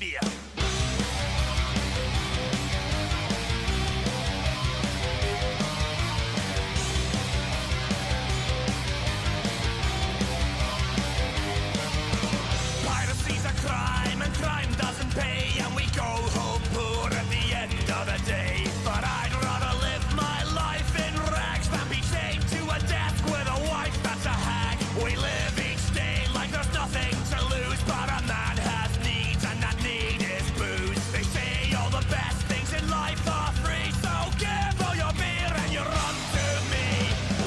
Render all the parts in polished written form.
beer. Piracy's a crime and crime doesn't pay, and we go home poor at the end of the day. But I'd rather live my life in rags than be chained to a desk with a wife that's a hag. We live each day like there's nothing to lose, but a man has needs and that need is booze. They say all the best things in life are free, so give all your beer and your rum to me.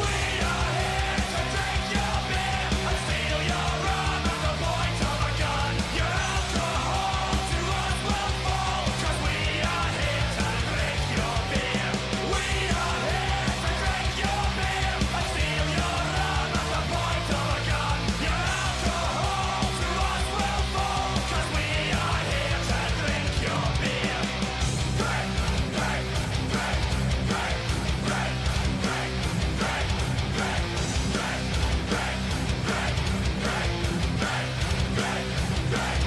We are here to drink your beer and steal your rum at the point of a gun. Your alcohol to us will fall, 'cause we are here to drink your beer. We are here to drink your beer and steal your rum at the point of a gun. Your alcohol to us will fall, 'cause we are here to drink your beer. Drink, drink, drink, drink, drink, drink, drink, drink, drink, drink, drink, drink, drink, drink, drink.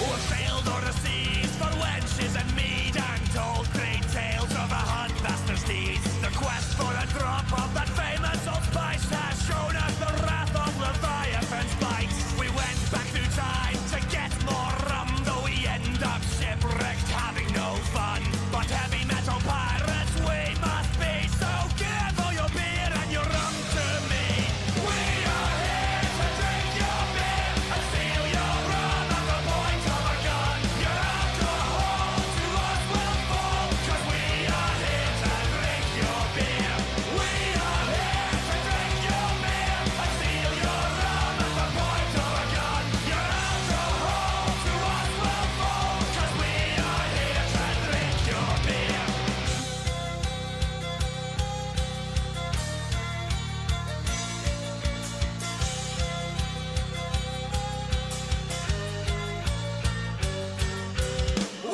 We've sailed o'er the seas for wenches and mead, and told great tales of a hunt master's deeds. The quest for a drop of that famous old spice has shown us the wrath of Leviathan's bite. We went back through time to get more rum, though we end up shipwrecked having no fun. But heavy metal pirates we must be, so give all your beer and your rum to me. We are here to drink your beer and steal your rum at the point of a gun. Your alcohol to us will fall, 'cause we are here to drink your beer. We are here to drink your beer and steal your rum at the point of a gun. Your alcohol to us will fall, 'cause we are here to drink your beer.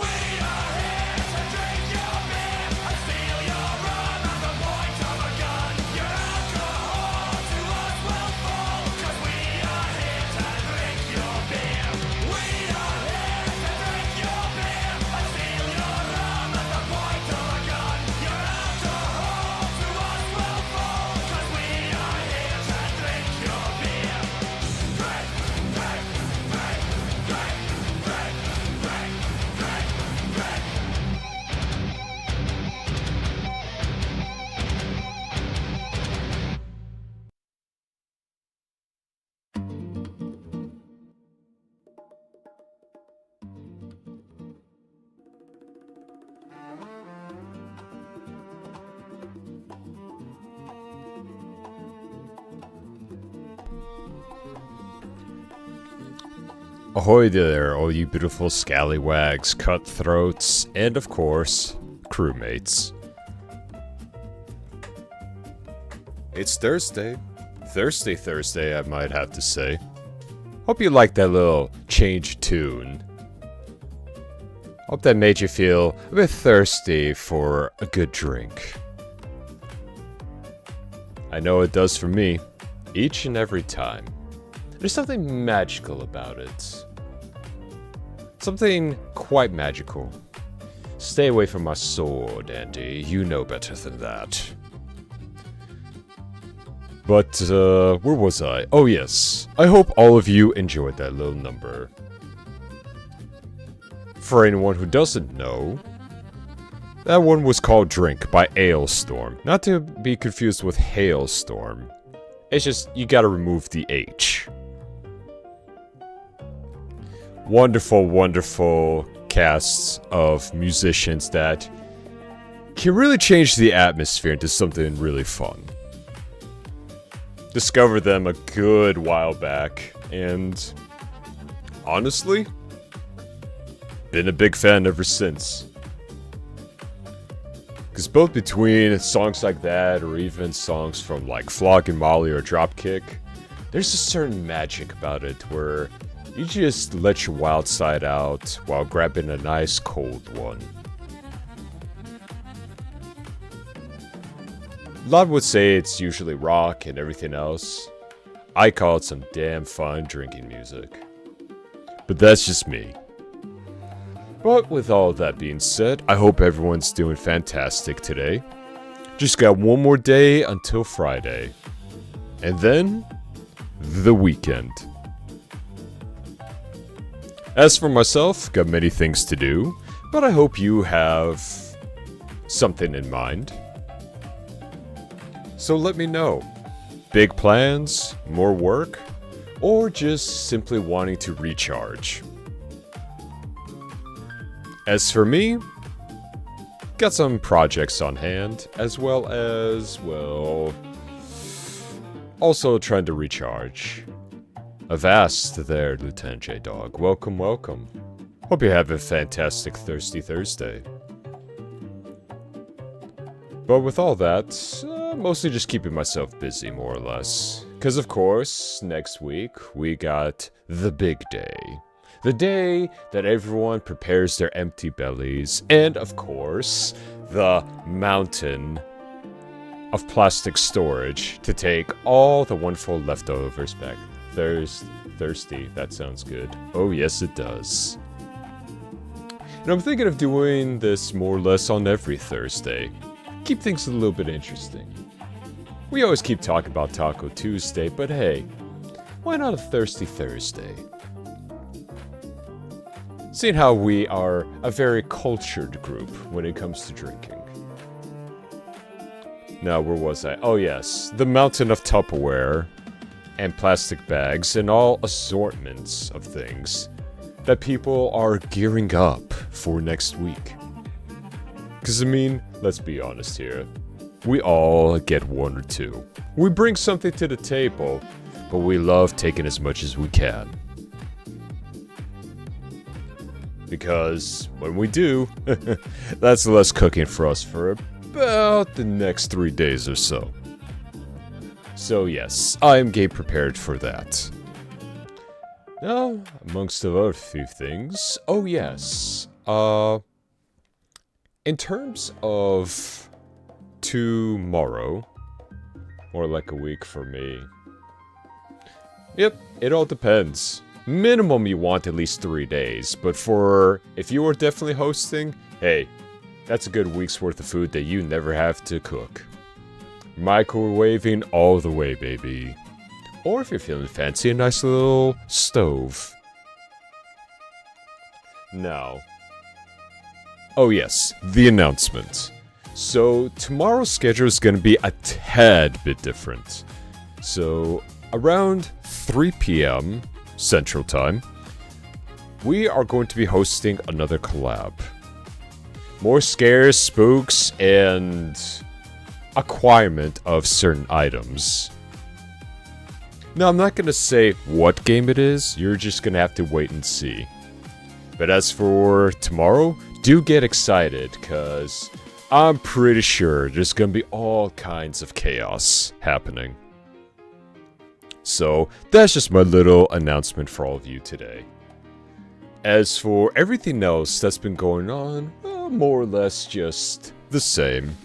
We are here to drink your beer and steal your rum at the point of a gun. Your alcohol to us will fall, 'cause we are here to drink your beer. We are here to drink your beer and steal your rum at the point of a gun. Your alcohol to us will fall, 'cause we are here to drink your beer. Drink, drink, drink, drink, drink, drink, drink, drink. Ahoy there, all you beautiful scallywags, cutthroats, and of course, crewmates. It's Thursday. Thursday, I might have to say. Hope you liked that little change tune. Hope that made you feel a bit thirsty for a good drink. I know it does for me, each and every time. There's something magical about it. Something quite magical. Stay away from my sword, Andy. You know better than that. But, where was I? Oh yes. I hope all of you enjoyed that little number. For anyone who doesn't know, that one was called Drink by Ailstorm. Not to be confused with Hailstorm. It's just, you gotta remove the H. Wonderful, wonderful casts of musicians that can really change the atmosphere into something really fun. Discovered them a good while back, and honestly, been a big fan ever since. Because both between songs like that, or even songs from like Flog and Molly or Dropkick, there's a certain magic about it where you just let your wild side out while grabbing a nice cold one. A lot would say it's usually rock and everything else. I call it some damn fine drinking music. But that's just me. But with all that being said, I hope everyone's doing fantastic today. Just got one more day until Friday. And then, the weekend. As for myself, got many things to do, but I hope you have something in mind. So let me know. Big plans, more work, or just simply wanting to recharge. As for me, got some projects on hand, as well as, well, also trying to recharge. Avast there, Lieutenant J-Dog. Welcome, welcome. Hope you have a fantastic Thirsty Thursday. But with all that, mostly just keeping myself busy, more or less. Because of course, next week, we got the big day. The day that everyone prepares their empty bellies. And of course, the mountain of plastic storage to take all the wonderful leftovers back. Thirsty, that sounds good. Oh yes, it does. And I'm thinking of doing this more or less on every Thursday. Keep things a little bit interesting. We always keep talking about Taco Tuesday, but hey, why not a Thirsty Thursday? Seeing how we are a very cultured group when it comes to drinking. Now, where was I? Oh yes, the mountain of Tupperware and plastic bags and all assortments of things that people are gearing up for next week. Because I mean, let's be honest here. We all get one or two. We bring something to the table, but we love taking as much as we can. Because when we do, that's less cooking for us for about the next 3 days or so. So yes, I am game prepared for that. Now, amongst the other few things, oh yes, in terms of tomorrow, more like a week for me. Yep, it all depends. Minimum you want at least 3 days, but if you are definitely hosting, hey, that's a good week's worth of food that you never have to cook. Microwaving all the way, baby. Or if you're feeling fancy, a nice little stove. Now, oh yes, the announcement. So tomorrow's schedule is going to be a tad bit different. So around 3 p.m. Central Time, we are going to be hosting another collab. More scares, spooks, and acquirement of certain items. Now, I'm not going to say what game it is, you're just going to have to wait and see. But as for tomorrow, do get excited, because I'm pretty sure there's going to be all kinds of chaos happening. So, that's just my little announcement for all of you today. As for everything else that's been going on, well, more or less just the same.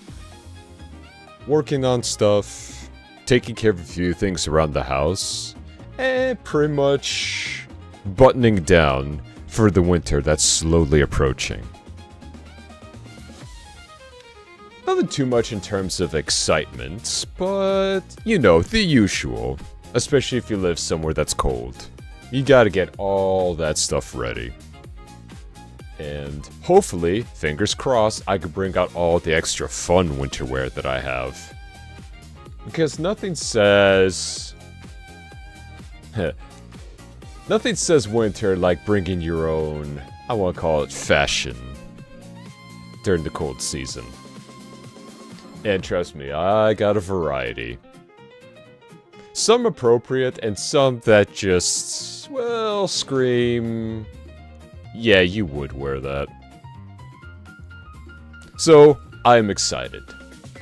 Working on stuff, taking care of a few things around the house, and pretty much buttoning down for the winter that's slowly approaching. Nothing too much in terms of excitement, but, you know, the usual. Especially if you live somewhere that's cold. You gotta get all that stuff ready. And hopefully, fingers crossed, I could bring out all the extra fun winter wear that I have. Because nothing says... nothing says winter like bringing your own, I want to call it fashion, during the cold season. And trust me, I got a variety. Some appropriate, and some that just, well, scream, yeah, you would wear that. So, I'm excited.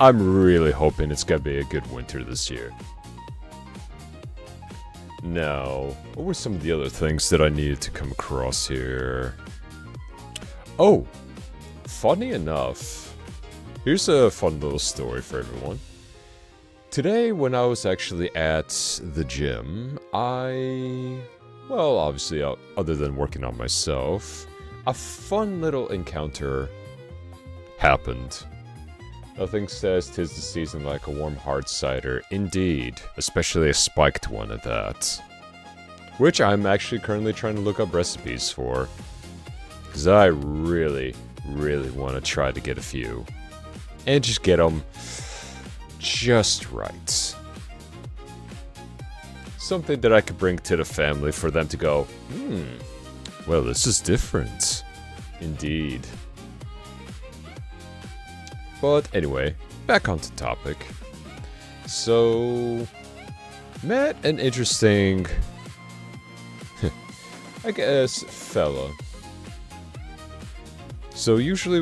I'm really hoping it's gonna be a good winter this year. Now, what were some of the other things that I needed to come across here? Oh, funny enough, here's a fun little story for everyone. Today, when I was actually at the gym, well, obviously, other than working on myself, a fun little encounter happened. Nothing says 'tis the season like a warm hard cider. Indeed, especially a spiked one at that. Which I'm actually currently trying to look up recipes for. Because I really, really want to try to get a few. And just get them just right. Something that I could bring to the family for them to go, well, this is different. Indeed. But anyway, back onto topic. So, met an interesting, I guess, fella. So usually,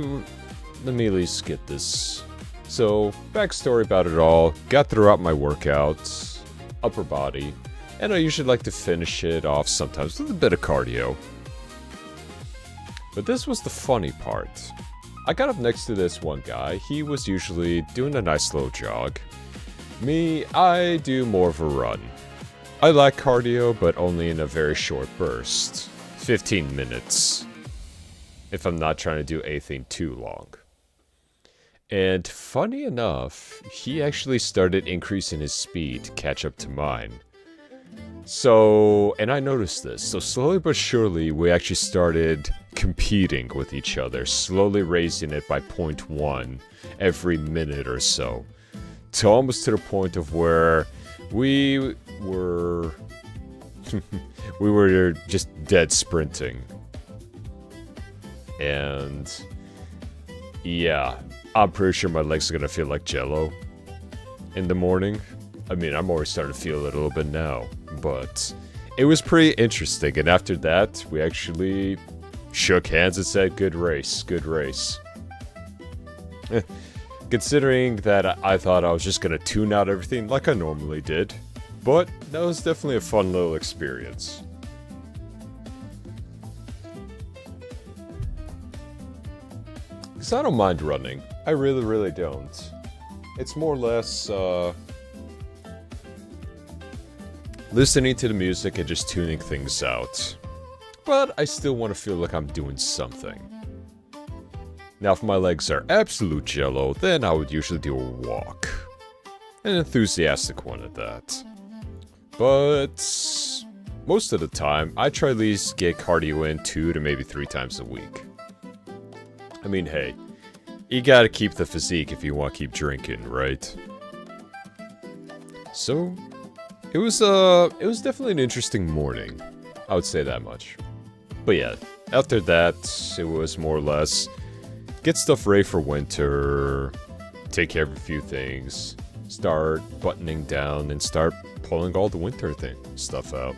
let me at least get this. So, backstory about it all, got throughout my workouts, upper body, and I usually like to finish it off sometimes with a bit of cardio. But this was the funny part. I got up next to this one guy. He was usually doing a nice slow jog. Me, I do more of a run. I like cardio, but only in a very short burst. 15 minutes. If I'm not trying to do anything too long. And funny enough, he actually started increasing his speed to catch up to mine. So, and I noticed this. So slowly but surely, we actually started competing with each other, slowly raising it by 0.1 every minute or so. To almost to the point of where we were we were just dead sprinting. And yeah, I'm pretty sure my legs are gonna feel like jello in the morning. I mean, I'm already starting to feel it a little bit now, but it was pretty interesting. And after that, we actually shook hands and said, good race, good race. Considering that I thought I was just gonna tune out everything like I normally did, but that was definitely a fun little experience. Because I don't mind running. I really, really don't. It's more or less, listening to the music and just tuning things out. But I still want to feel like I'm doing something. Now, if my legs are absolute jello, then I would usually do a walk. An enthusiastic one at that. But most of the time, I try at least get cardio in 2 to maybe 3 times a week. I mean, hey, you gotta keep the physique if you want to keep drinking, right? So, it was definitely an interesting morning. I would say that much. But yeah, after that, it was more or less get stuff ready for winter, take care of a few things, start buttoning down, and start pulling all the winter stuff out.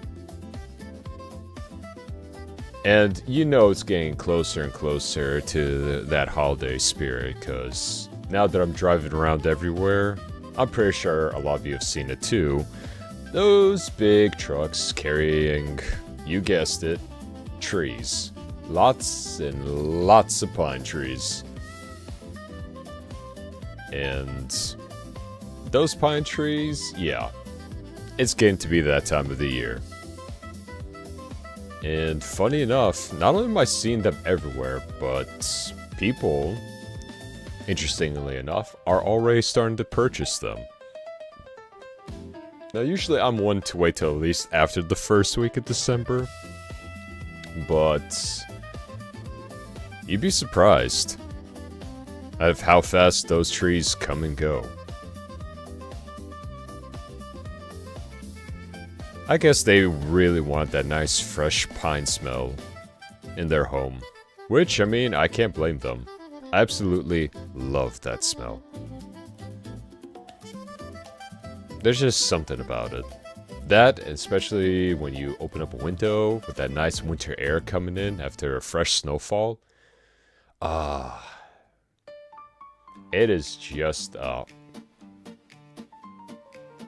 And you know it's getting closer and closer to that holiday spirit, because now that I'm driving around everywhere, I'm pretty sure a lot of you have seen it too. Those big trucks carrying, you guessed it, trees. Lots and lots of pine trees. And those pine trees, yeah, it's getting to be that time of the year. And funny enough, not only am I seeing them everywhere, but people, interestingly enough, are already starting to purchase them. Now, usually I'm one to wait till at least after the first week of December, but you'd be surprised at how fast those trees come and go. I guess they really want that nice fresh pine smell in their home, which, I mean, I can't blame them. I absolutely love that smell. There's just something about it. That, especially when you open up a window with that nice winter air coming in after a fresh snowfall. It is just,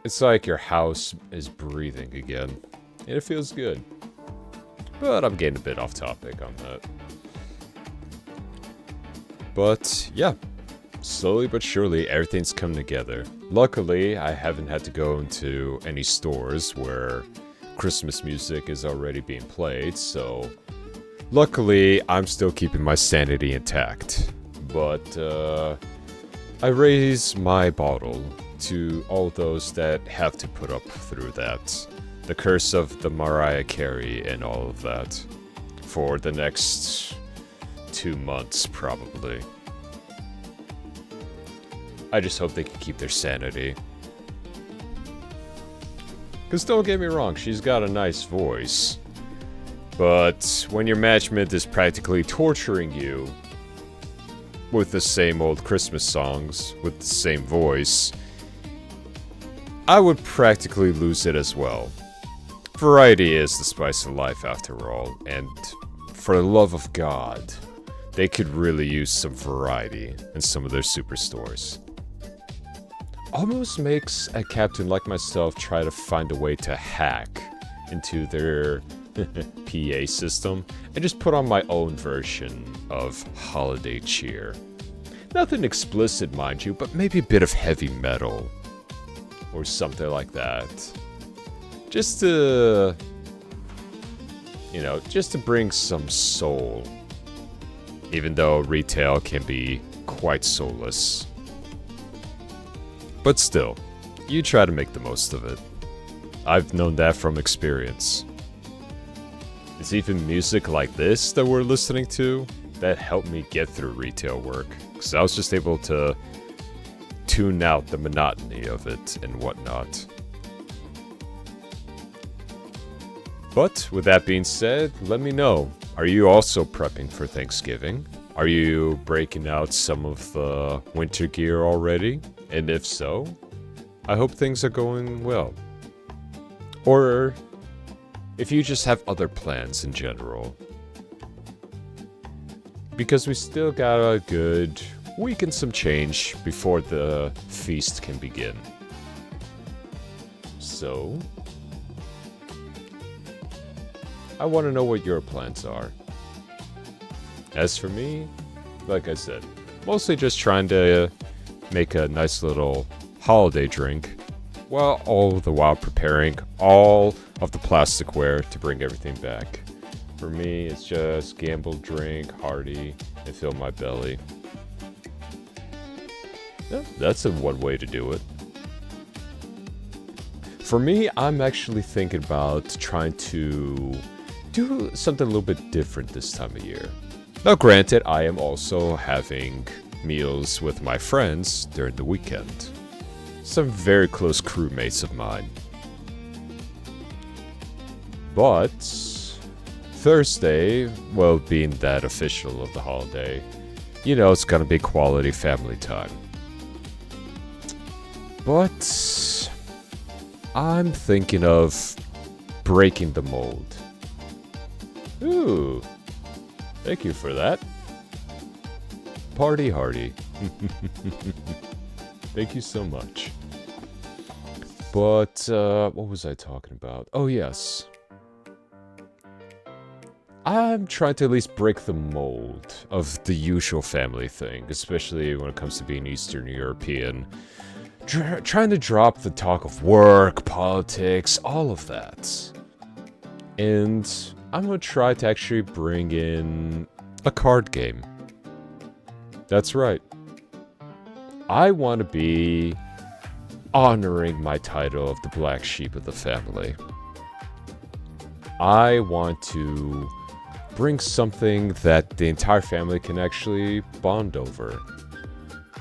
it's like your house is breathing again. And it feels good. But I'm getting a bit off topic on that. But, yeah. Slowly but surely, everything's come together. Luckily, I haven't had to go into any stores where Christmas music is already being played, so luckily I'm still keeping my sanity intact. But I raise my bottle to all those that have to put up through that. The curse of the Mariah Carey and all of that. For the next 2 months, probably. I just hope they can keep their sanity. Because don't get me wrong, she's got a nice voice. But when your matchmate is practically torturing you with the same old Christmas songs, with the same voice, I would practically lose it as well. Variety is the spice of life after all, and for the love of God, they could really use some variety in some of their superstores. Almost makes a captain like myself try to find a way to hack into their PA system and just put on my own version of holiday cheer. Nothing explicit, mind you, but maybe a bit of heavy metal or something like that. Just to, just to bring some soul. Even though retail can be quite soulless. But still, you try to make the most of it. I've known that from experience. It's even music like this that we're listening to that helped me get through retail work. Because I was just able to tune out the monotony of it and whatnot. But with that being said, let me know. Are you also prepping for Thanksgiving? Are you breaking out some of the winter gear already? And if so, I hope things are going well. Or if you just have other plans in general. Because we still got a good week and some change before the feast can begin. So, I want to know what your plans are. As for me, like I said, mostly just trying to make a nice little holiday drink, while all the while preparing all of the plasticware to bring everything back. For me, it's just gamble, drink, hearty, and fill my belly. Yeah, that's one way to do it. For me, I'm actually thinking about trying to do something a little bit different this time of year. Now granted, I am also having meals with my friends during the weekend. Some very close crewmates of mine. But Thursday, well, being that official of the holiday, it's gonna be quality family time. But I'm thinking of breaking the mold. Ooh, thank you for that. Party hardy. Thank you so much. But, what was I talking about? Oh, yes. I'm trying to at least break the mold of the usual family thing, especially when it comes to being Eastern European. Trying to drop the talk of work, politics, all of that. And I'm gonna try to actually bring in a card game. That's right. I want to be honoring my title of the black sheep of the family. I want to bring something that the entire family can actually bond over.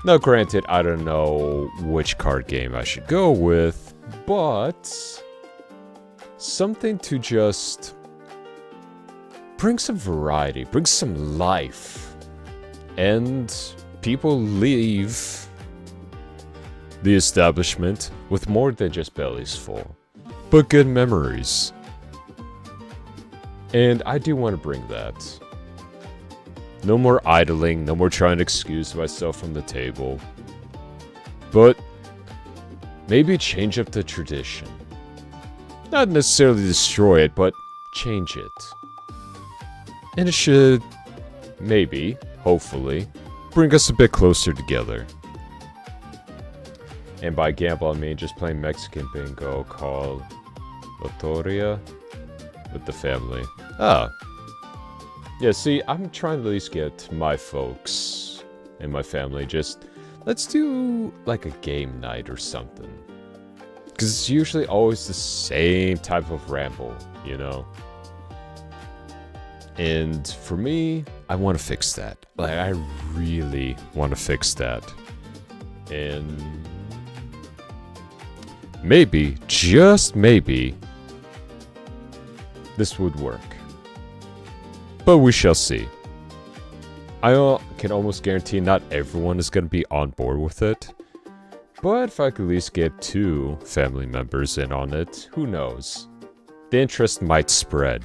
Now granted, I don't know which card game I should go with, but something to just bring some variety, bring some life. And people leave the establishment with more than just bellies full, but good memories. And I do want to bring that. No more idling, no more trying to excuse myself from the table. But maybe change up the tradition. Not necessarily destroy it, but change it. And it should, maybe, hopefully, bring us a bit closer together. And by gamble, I mean just playing Mexican bingo called Loteria with the family. Ah. Yeah, see, I'm trying to at least get my folks and my family just... Let's do, like, a game night or something. Because it's usually always the same type of ramble, you know? And for me, I want to fix that. Like, I really want to fix that. And... maybe, just maybe, this would work. But we shall see. I can almost guarantee not everyone is going to be on board with it. But if I could at least get 2 family members in on it, who knows? The interest might spread.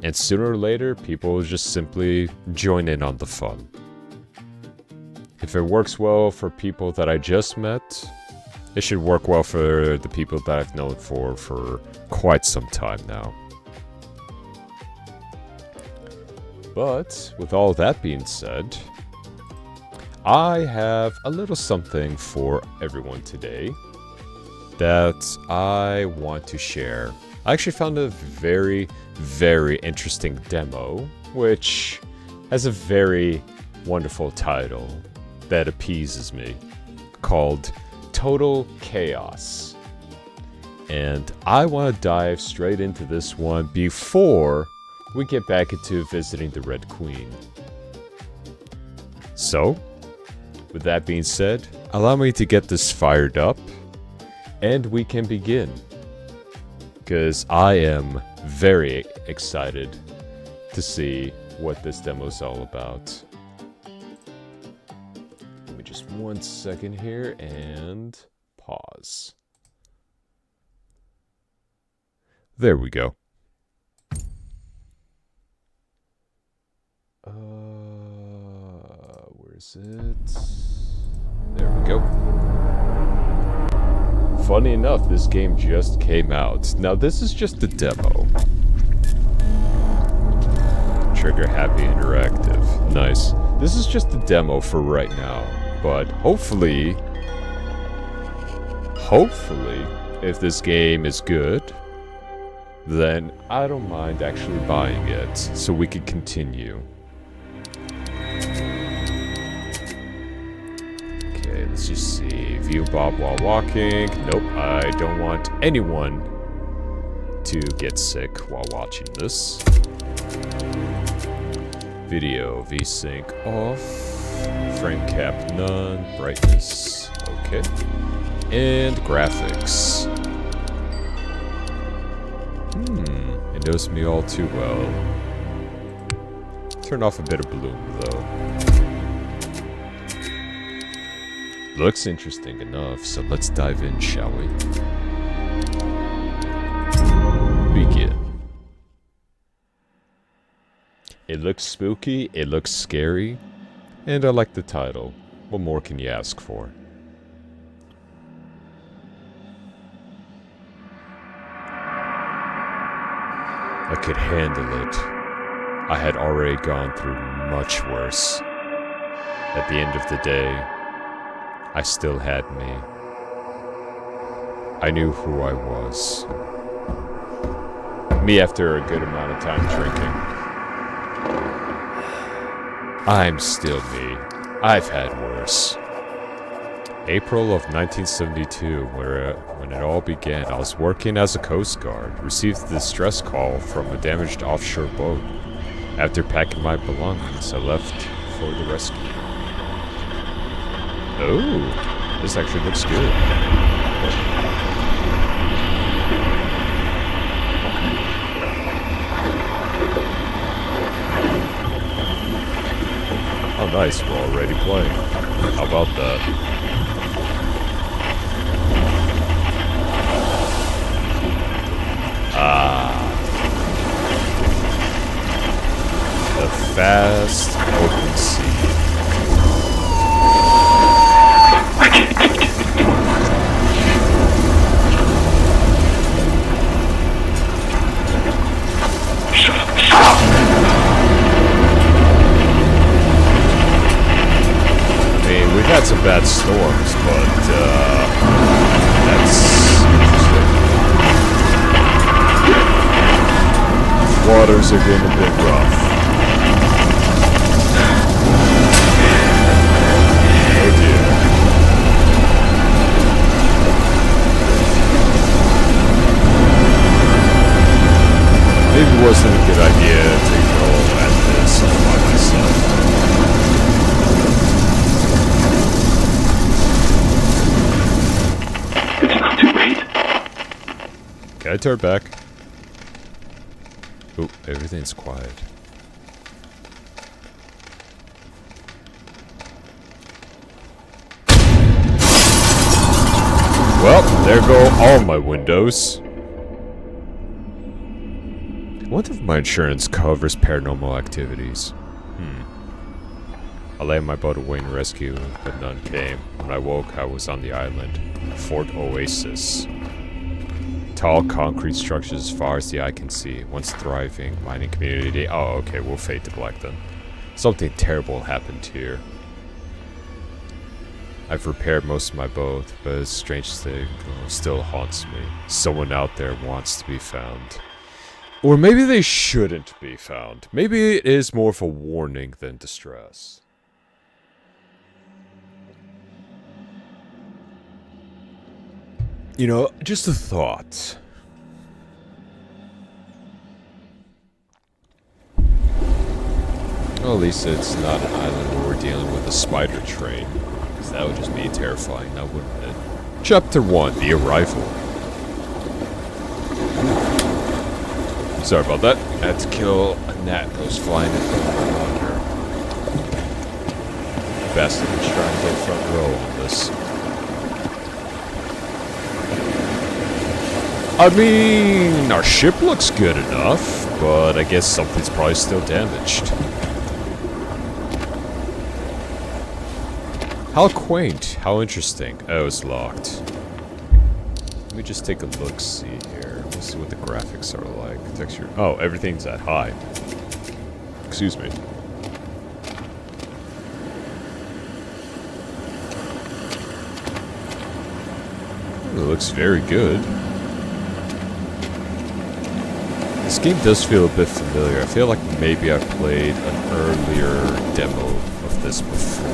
And sooner or later, people will just simply join in on the fun. If it works well for people that I just met, it should work well for the people that I've known for quite some time now. But, with all that being said, I have a little something for everyone today that I want to share. I actually found a very, very interesting demo, which has a very wonderful title that appeases me, called Total Chaos. And I want to dive straight into this one before we get back into visiting the Red Queen. So, with that being said, allow me to get this fired up, and we can begin. Because I am very excited to see what this demo is all about. Give me just 1 second here, and pause. There we go. Where is it? There we go. Funny enough, this game just came out. Now, this is just a demo. Trigger happy interactive. Nice. This is just a demo for right now. But hopefully, if this game is good, then I don't mind actually buying it so we can continue. Okay, let's just see. View Bob while walking. Nope, I don't want anyone to get sick while watching this. Video VSync off. Frame cap none. Brightness. Okay. And graphics. It knows me all too well. Turn off a bit of bloom, though. Looks interesting enough, so let's dive in, shall we? Begin. It looks spooky, it looks scary, and I like the title. What more can you ask for? I could handle it. I had already gone through much worse. At the end of the day, I still had me. I knew who I was. Me after a good amount of time drinking. I'm still me. I've had worse. April of 1972, when it all began, I was working as a Coast Guard, received a distress call from a damaged offshore boat. After packing my belongings, I left for the rescue. Oh, this actually looks good. Oh nice, we're already playing. How about that? The vast open sea. I mean, we've had had some bad storms, but that's interesting. Waters are getting a bit rough. Oh dear. Maybe it wasn't a good idea to go at this all by myself. It's not too late. Can I turn back? Oh, everything's quiet. Well, there go all my windows. I wonder if my insurance covers paranormal activities. I lay on my boat awaiting rescue, but none came. When I woke, I was on the island. Fort Oasis. Tall concrete structures as far as the eye can see. Once thriving mining community. Oh, okay, we'll fade to black then. Something terrible happened here. I've repaired most of my boat, but a strange thing still haunts me. Someone out there wants to be found. Or maybe they shouldn't be found. Maybe it is more of a warning than distress. You know, just a thought. Well, at least it's not an island where we're dealing with a spider train. Because that would just be terrifying, now wouldn't it? Chapter 1, The Arrival. Sorry about that. I had to kill a gnat that was flying in the water. Bastard was trying to get front row on this. I mean, our ship looks good enough, but I guess something's probably still damaged. How quaint, how interesting. Oh, it's locked. Let me just take a look, see here. Let's see what the graphics are like. Texture. Oh, everything's at high. Excuse me. It looks very good. This game does feel a bit familiar. I feel like maybe I played an earlier demo of this before.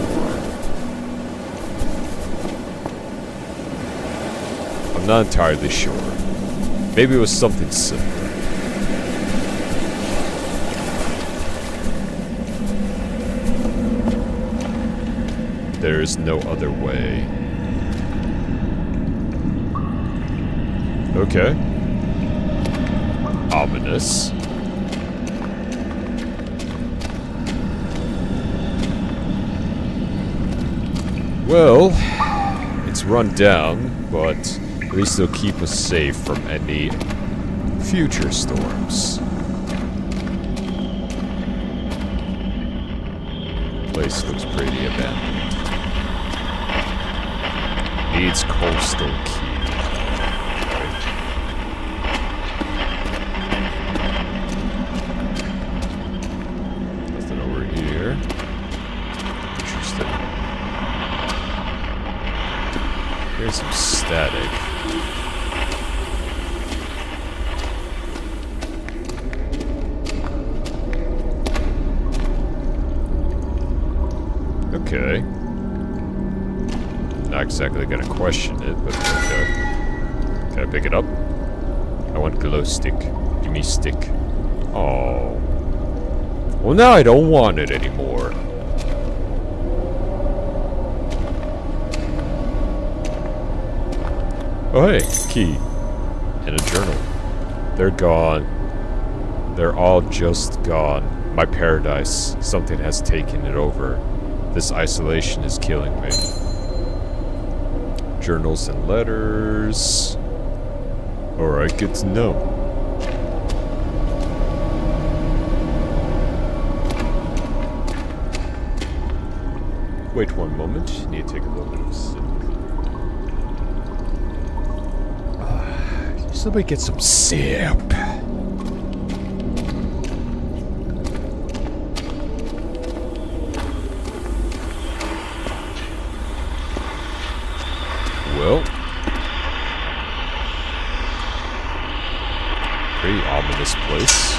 I'm not entirely sure. Maybe it was something similar. There is no other way. Okay. Ominous. Well, it's run down, but at least they'll keep us safe from any future storms. Place looks pretty abandoned. Needs coastal key. Nothing over here. Interesting. Here's some static. Okay. Not exactly gonna question it, but okay. Can I pick it up? I want glow stick. Give me stick. Oh. Well, now I don't want it anymore. Oh, hey, key. And a journal. They're gone. They're all just gone. My paradise. Something has taken it over. This isolation is killing me. Journals and letters. Alright, good to know. Wait one moment. Need to take a little bit of a sip. Somebody get some sip. Well. Pretty ominous place.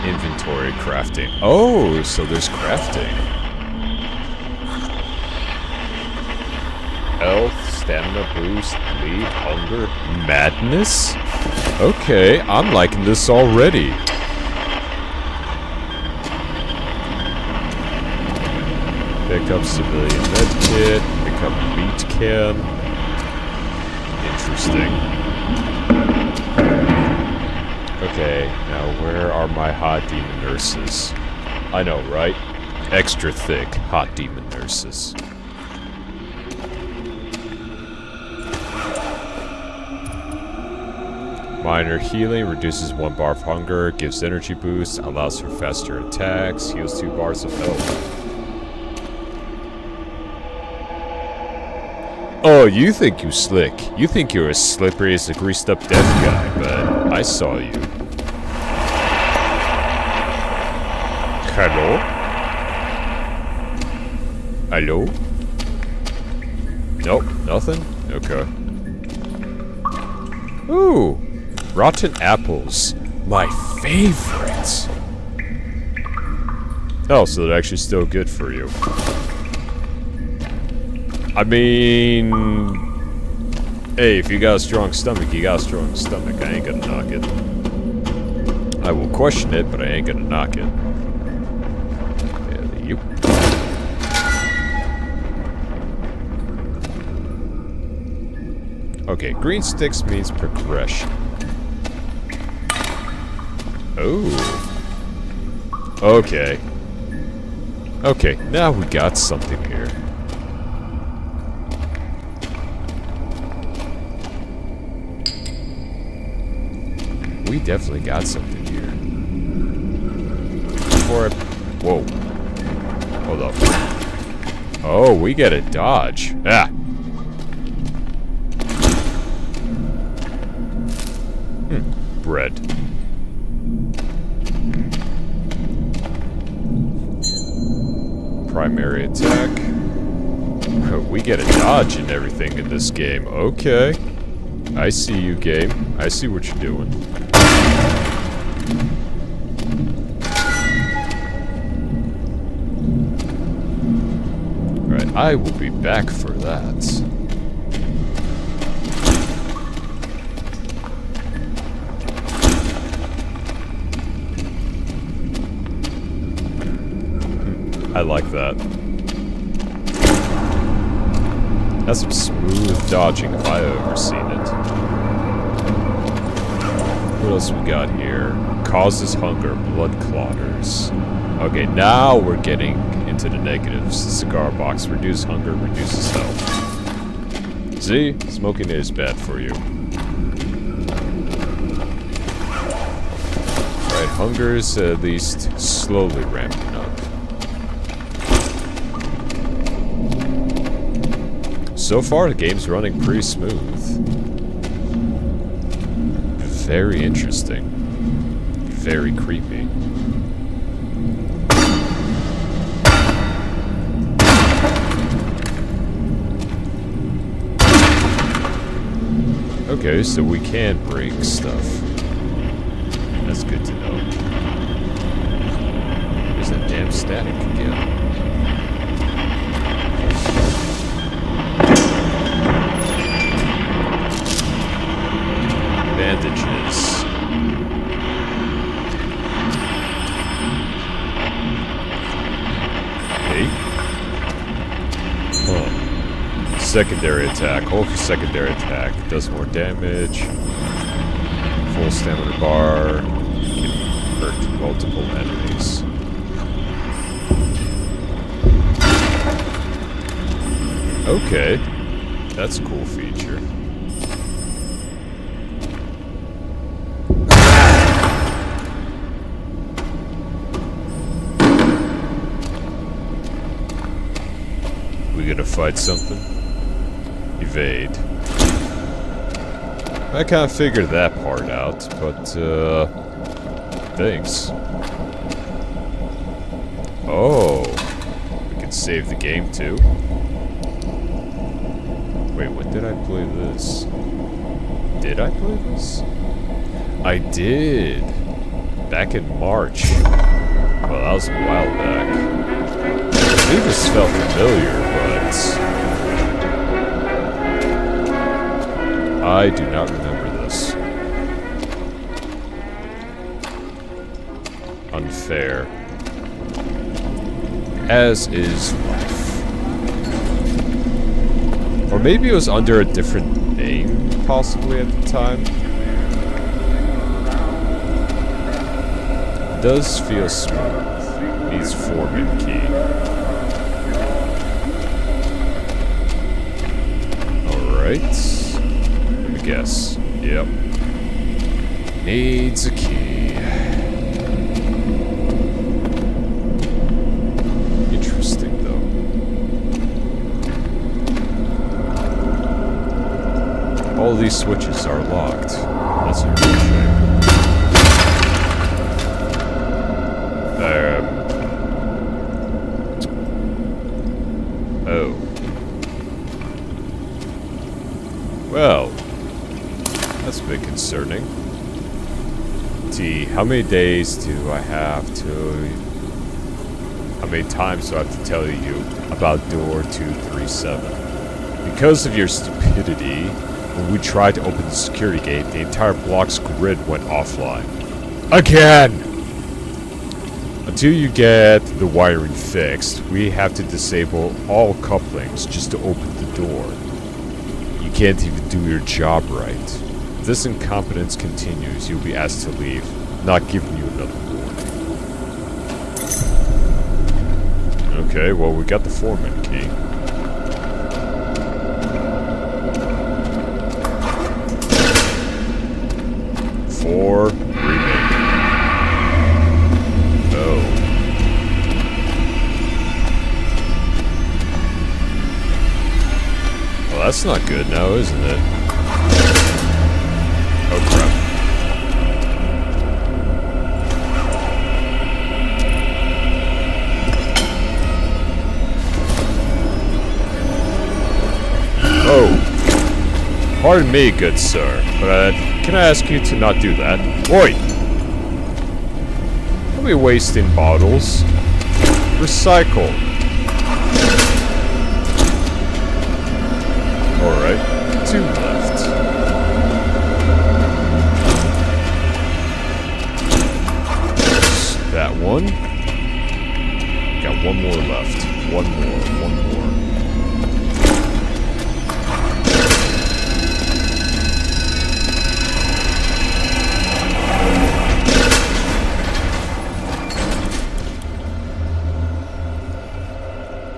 Inventory crafting. Oh, so there's crafting. Health, stamina boost, lead, hunger, madness? Okay, I'm liking this already. Pick up civilian medkit, pick up meat can. Interesting. Okay, now where are my hot demon nurses? I know, right? Extra thick hot demon nurses. Minor healing, reduces 1 bar of hunger, gives energy boost, allows for faster attacks, heals 2 bars of health. Oh, you think you slick. You think you're as slippery as a greased up death guy, but I saw you. Hello? Hello? Nope, nothing? Okay. Ooh, rotten apples. My favorite. Oh, so they're actually still good for you. I mean, hey, if you got a strong stomach, you got a strong stomach. I ain't gonna knock it. I will question it, but I ain't gonna knock it. Yeah, okay, green sticks means progression. Oh. Okay. Okay, now we got something here. We definitely got something here. Before I... Whoa. Hold up. Oh, we get a dodge. Ah! Bread. Primary attack. We get a dodge and everything in this game. Okay. I see you, game. I see what you're doing. Right, I will be back for that. I like that. That's some smooth dodging if I've ever seen it. What else we got here? Causes hunger, blood clotters. Okay, now we're getting into the negatives. Cigar box, reduce hunger, reduces health. See? Smoking is bad for you. Right, hunger's at least slowly ramping up. So far, the game's running pretty smooth. Very interesting. Very creepy. Okay, so we can break stuff. That's good to know. There's that damn static again. Bandages. Okay. Huh. Secondary attack. Hold for secondary attack. Does more damage. Full stamina bar. Can hurt multiple enemies. Okay. That's a cool feature. We gonna fight something? Evade. I kind of figured that part out, but, thanks. Oh. We can save the game, too. did I play this? Did I play this? I did. Back in March. Well, that was a while back. I believe this felt familiar, but I do not remember this. Unfair. As is life. Or maybe it was under a different name, possibly at the time. It does feel smooth. Needs foreman key. Alright. Let me guess. Yep. Needs a key. Interesting, though. All these switches are locked. That's a real shame. Oh. Well, that's a bit concerning. T, how many days do I have to... How many times do I have to tell you about door 237? Because of your stupidity, when we tried to open the security gate, the entire block's grid went offline. Again! Until you get the wiring fixed, we have to disable all couplings just to open the door. You can't even do your job right. If this incompetence continues, you'll be asked to leave, not giving you another warning. Okay, well, we got the foreman key. Four remaining. Oh. Well, that's not good now, isn't it? Oh, crap. Oh. Pardon me, good sir, but can I ask you to not do that? Oi! Don't be wasting bottles. Recycle. Alright, 2 left. There's that one. Got 1 more left. 1 more.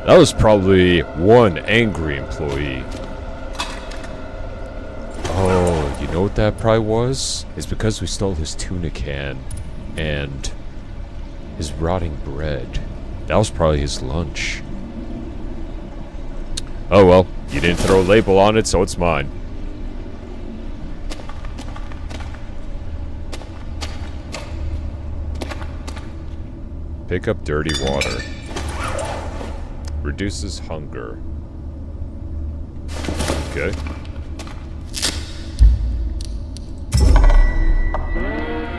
That was probably one angry employee. Oh, you know what that probably was? It's because we stole his tuna can and his rotting bread. That was probably his lunch. Oh well, you didn't throw a label on it, so it's mine. Pick up dirty water. Reduces hunger. Okay.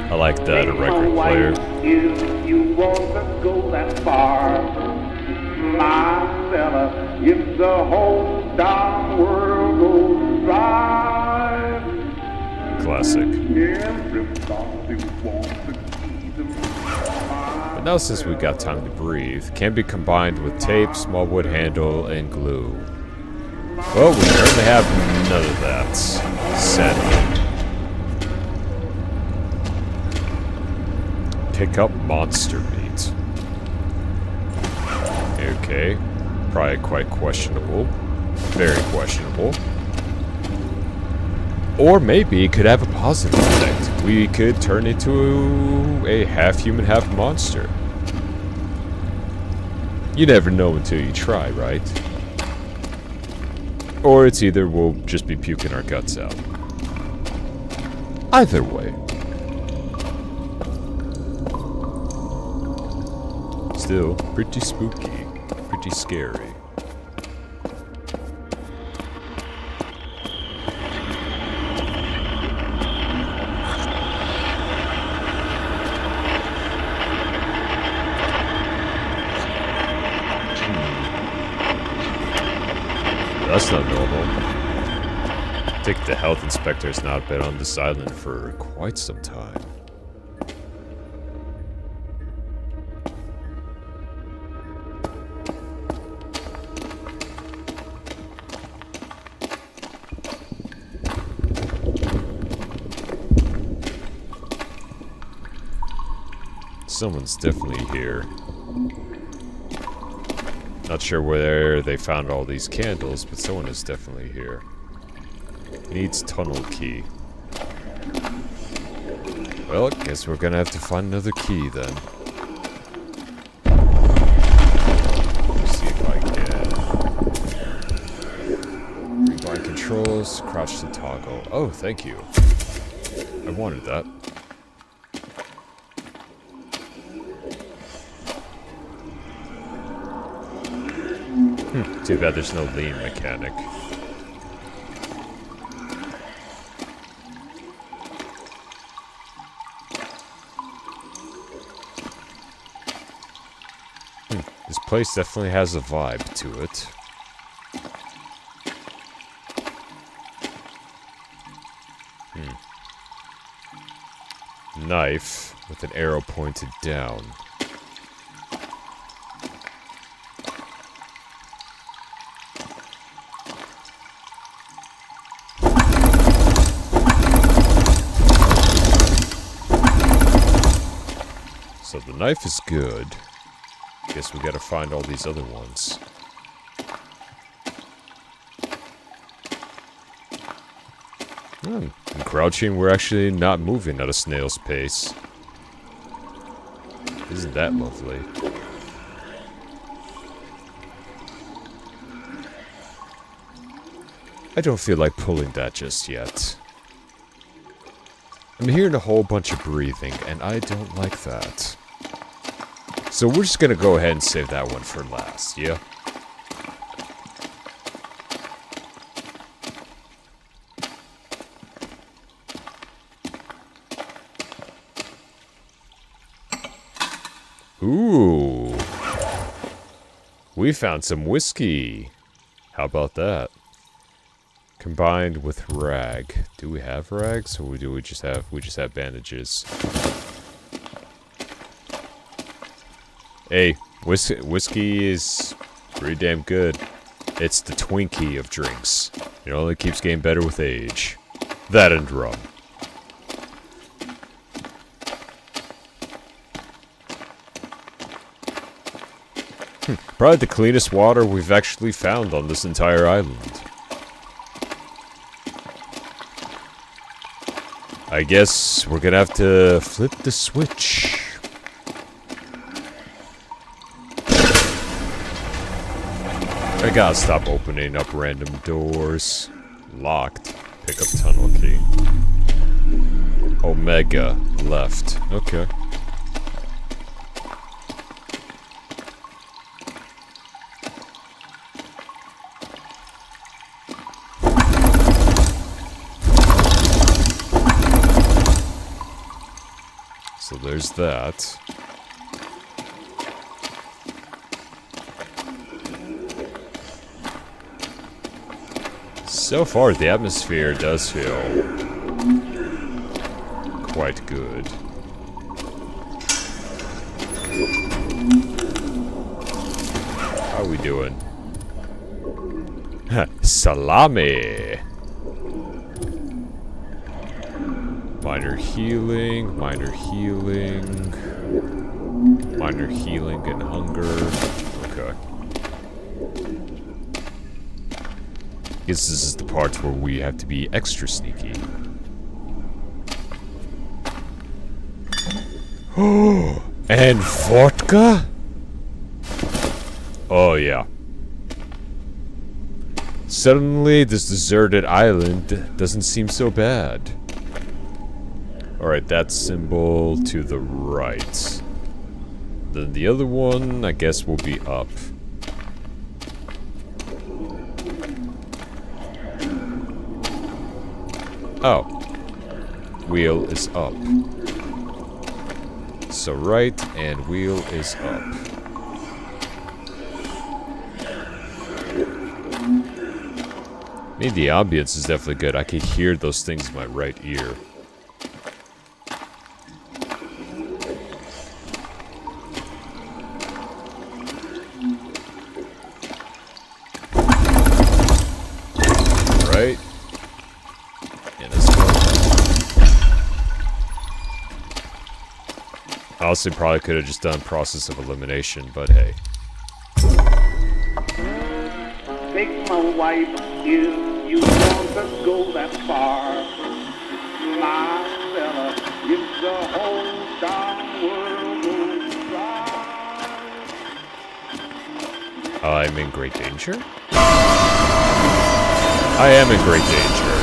I like that, a record player. You want to go that far, my fella, if the whole darn world goes dry. Classic. Everybody wants to keep them. But now since we got time to breathe, can be combined with tape, small wood handle, and glue. Well, we currently have none of that. Sadly. Pick up monster meat. Okay. Probably quite questionable. Very questionable. Or maybe it could have a positive effect. We could turn into a half-human, half-monster. You never know until you try, right? Or it's either we'll just be puking our guts out. Either way. Still, pretty spooky. Pretty scary. that's not normal. I think the health inspector's not been on this island for quite some time. Someone's definitely here. Not sure where they found all these candles, but someone is definitely here. Needs tunnel key. Well, I guess we're gonna have to find another key then. Let's see if I can... Rebind controls, crouch to toggle. Oh, thank you. I wanted that. Too bad there's no lean mechanic. This place definitely has a vibe to it. Knife with an arrow pointed down. So the knife is good. Guess we gotta find all these other ones. In crouching, we're actually not moving at a snail's pace. Isn't that lovely? I don't feel like pulling that just yet. I'm hearing a whole bunch of breathing, and I don't like that. So we're just gonna go ahead and save that one for last, yeah? Ooh. We found some whiskey. How about that? Combined with rag. Do we have rags, or do we just have bandages? Hey, whiskey is pretty damn good. It's the Twinkie of drinks. It only keeps getting better with age. That and rum. Probably the cleanest water we've actually found on this entire island. I guess we're gonna have to flip the switch. I gotta stop opening up random doors. Locked. Pick up tunnel key. Omega. Left. Okay. So there's that. So far, the atmosphere does feel quite good. How are we doing? Salami! Minor healing, minor healing, minor healing and hunger. Okay. Guess this is the part where we have to be extra sneaky. Oh, and vodka? Oh yeah. Suddenly, this deserted island doesn't seem so bad. Alright, that symbol to the right. Then the other one, I guess, will be up. Oh. Wheel is up. So right and wheel is up. I mean, the ambience is definitely good. I could hear those things in my right ear. Right? Yeah, that's cool. Honestly, probably could have just done process of elimination, but hey. Take my wife if you want to go that far. My fella, if the whole darn world goes dry. I'm in great danger? I am in great danger.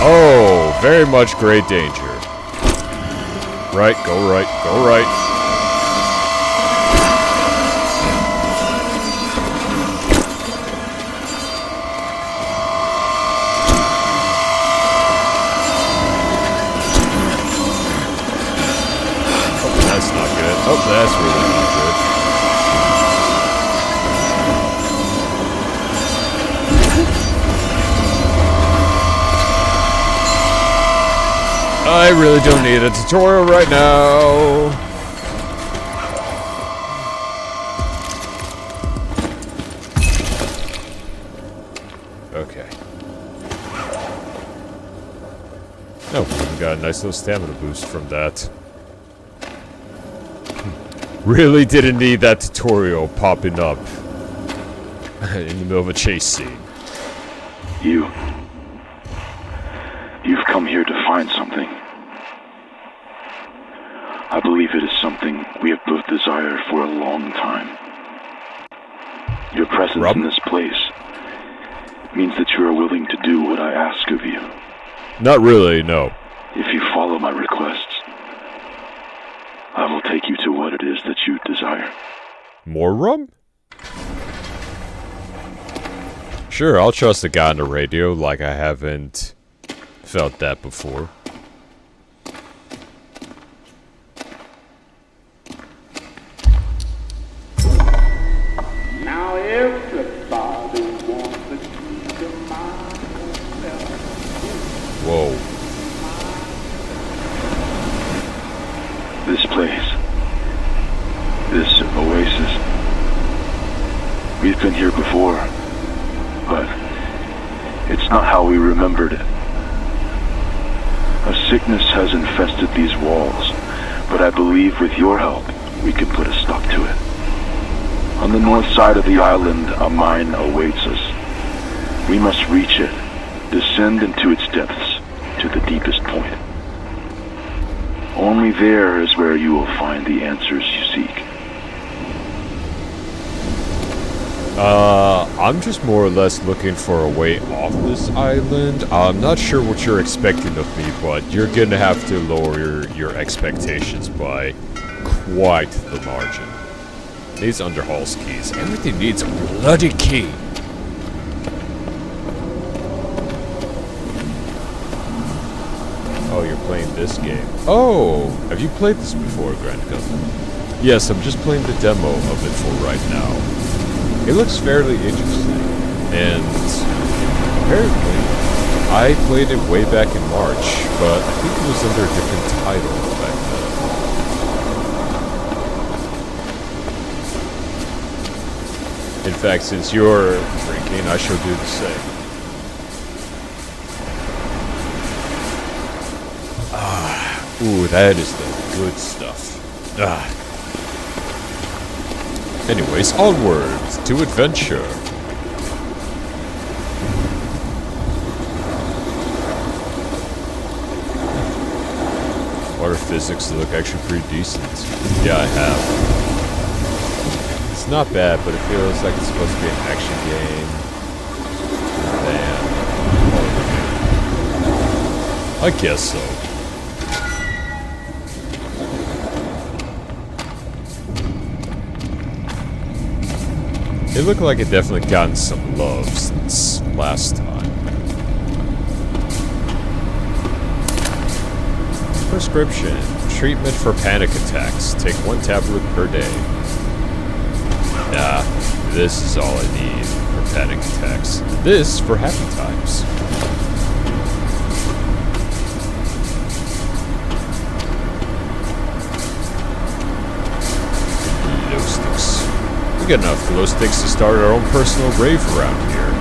Oh, very much great danger. Right, go right, go right. Oh, that's not good. Oh, that's really not good. I really don't need a tutorial right now. Okay. Oh, we got a nice little stamina boost from that. Really didn't need that tutorial popping up in the middle of a chase scene. You've come here to find something. I believe it is something we have both desired for a long time. Your presence in this place means that you are willing to do what I ask of you. Not really, no. If you follow my requests, I will take you to what it is that you desire. More rum? Sure, I'll trust the guy on the radio like I haven't felt that before. Now everybody wants to keep the mind. Whoa. This place, this oasis, we've been here before, but it's not how we remembered it. A sickness has infested these walls, but I believe with your help, we can put a stop to it. On the north side of the island, a mine awaits us. We must reach it, descend into its depths to the deepest point. Only there is where you will find the answers you seek. I'm just more or less looking for a way off this island. I'm not sure what you're expecting of me, but you're gonna have to lower your expectations by quite the margin. These underhalls keys. Everything needs a bloody key. Oh, you're playing this game. Oh, have you played this before, Grand Cousin? Yes, I'm just playing the demo of it for right now. It looks fairly interesting, and apparently, I played it way back in March, but I think it was under a different title back then. In fact, since you're drinking, I shall do the same. Ooh, that is the good stuff. Anyways, onward to adventure. Water physics look actually pretty decent. Yeah, I have. It's not bad, but it feels like it's supposed to be an action game. Damn. I guess so. It looked like it definitely gotten some love since last time. Prescription. Treatment for panic attacks. Take 1 tablet per day. Nah, this is all I need for panic attacks. This for happy times. Glow sticks. We got enough glow sticks to start our own personal grave around here.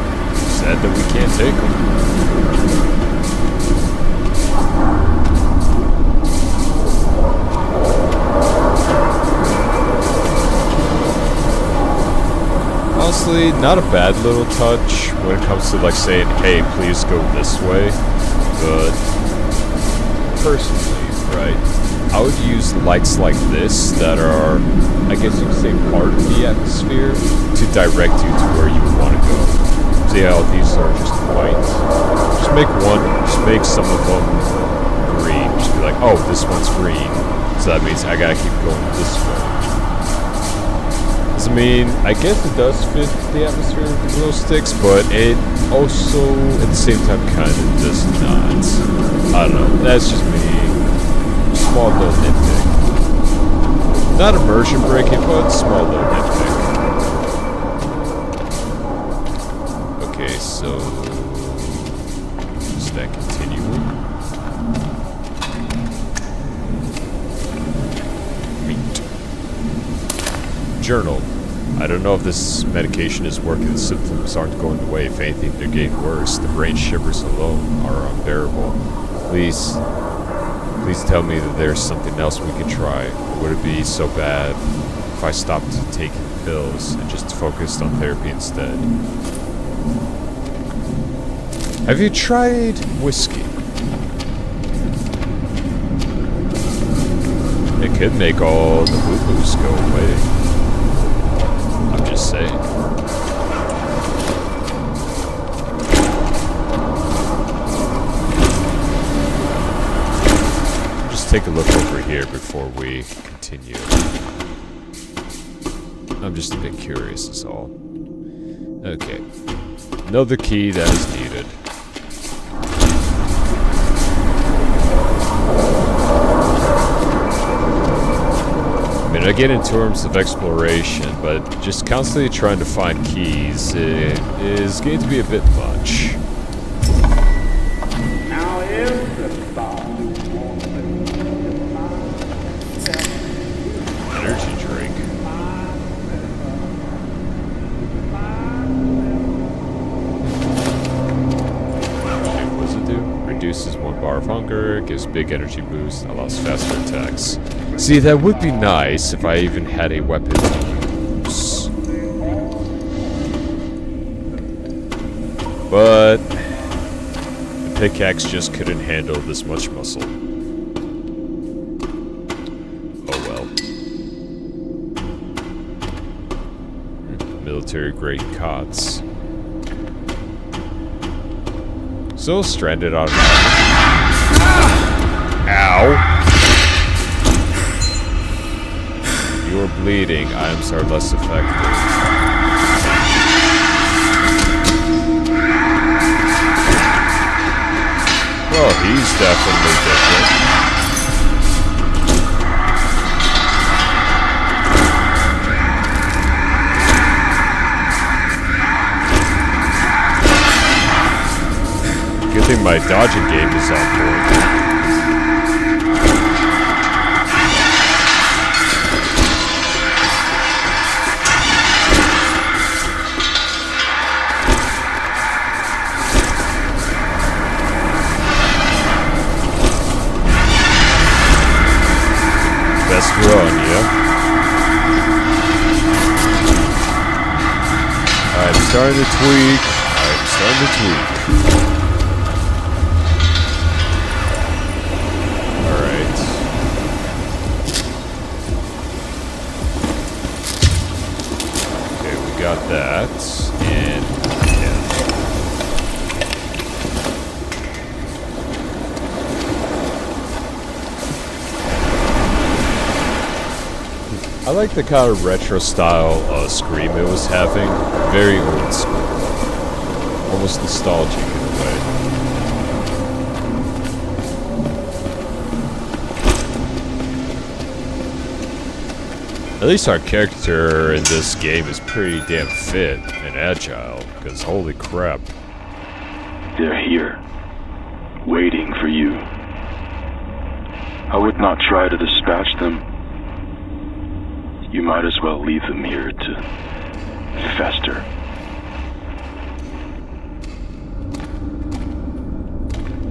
Sad that we can't take them. Honestly, not a bad little touch when it comes to like saying, hey, please go this way. But personally, right, I would use lights like this that are, I guess you could say, part of the atmosphere to direct you to where you would want to go. See how these are just white? Just make some of them green. Just be like, oh, this one's green. So that means I gotta keep going this way. I mean, I guess it does fit the atmosphere with the glow sticks, but it also, at the same time, kind of does not. I don't know. That's just me. Small little nitpick. Not immersion breaking, but small little nitpick. Okay, so is that continuing? Meat. Journal. I don't know if this medication is working. The symptoms aren't going away. If anything, they're getting worse. The brain shivers alone are unbearable. Please tell me that there's something else we can try. Would it be so bad if I stopped taking pills and just focused on therapy instead? Have you tried whiskey? It could make all the boo-boos go away. I'm just saying. Just take a look over here before we continue. I'm just a bit curious is all. Okay. Another key that is needed. I mean, I get in terms of exploration, but just constantly trying to find keys is going to be a bit much. Now everybody Energy drink. Okay, what does it do? Reduces 1 bar of hunger, gives big energy boost, allows faster attacks. See, that would be nice if I even had a weapon to use. But the pickaxe just couldn't handle this much muscle. Oh well. Military-grade cots. Still stranded on an island. Ow! You are bleeding. Items are less effective. Well, he's definitely different. Good thing my dodging game is on board. Best run, yeah. I'm starting to tweak. Alright. Okay, we got that. And yeah. I like the kind of retro style scream it was having. Very old school. Almost nostalgic in a way. At least our character in this game is pretty damn fit and agile, because holy crap. They're here, waiting for you. I would not try to dispatch them. You might as well leave them here to fester.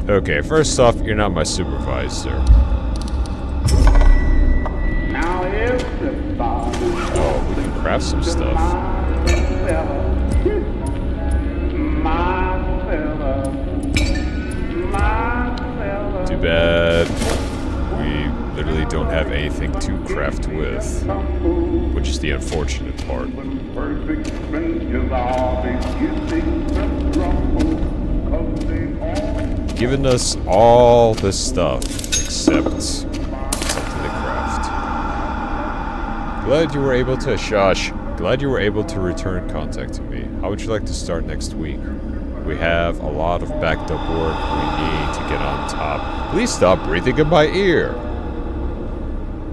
Okay, first off, you're not my supervisor. Now everybody, Oh, we can craft some stuff. my fella, Too bad we literally don't have anything to craft with, which is the unfortunate part. perfect strangers are beginning to crumble, 'cause they all Giving us all this stuff except something to craft. Glad you were able to, Shush. Glad you were able to return contact to me. How would you like to start next week? We have a lot of backed up work we need to get on top. Please stop breathing in my ear.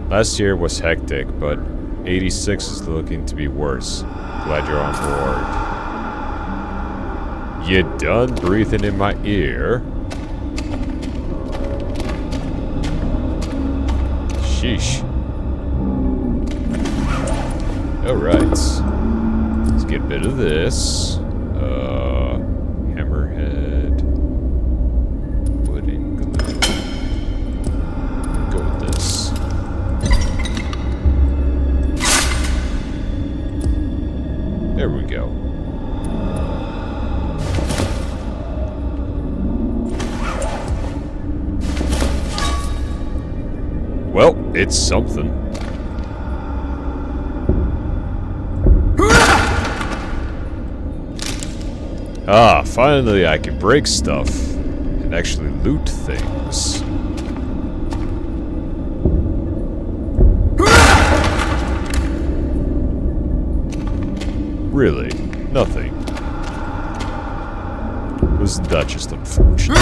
Last year was hectic, but 86 is looking to be worse. Glad you're on board. You done breathing in my ear? Sheesh. Alright. Let's get a bit of this. Hammerhead. Wooden glue. Go with this. There we go. Well, it's something. Ah, finally I can break stuff and actually loot things. Really? Nothing. Wasn't that just unfortunate?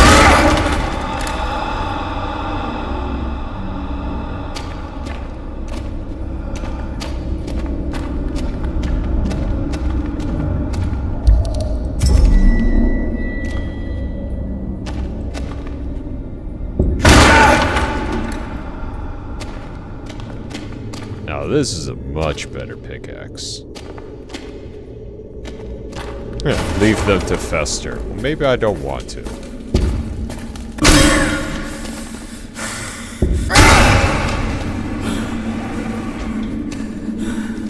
Now this is a much better pickaxe. Leave them to fester. Well, maybe I don't want to.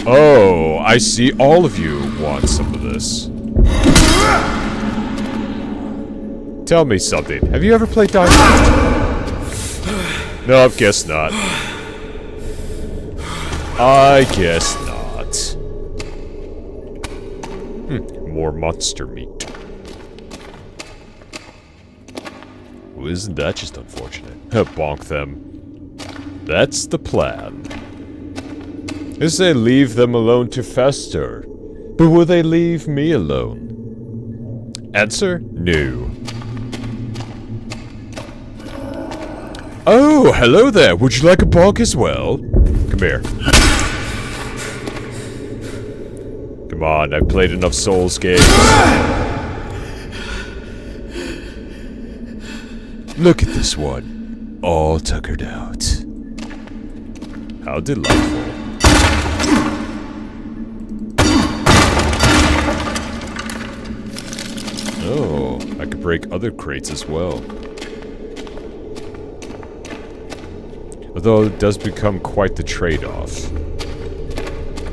Oh, I see all of you want some of this. Tell me something. Have you ever played Diamond? No, I guess not. I guess not. More monster meat. Well, isn't that just unfortunate? Bonk them. That's the plan. I say leave them alone to fester. But will they leave me alone? Answer? No. Oh, hello there. Would you like a bonk as well? Come here. Come on, I've played enough Souls games. Look at this one. All tuckered out. How delightful. Oh, I could break other crates as well. Although it does become quite the trade-off.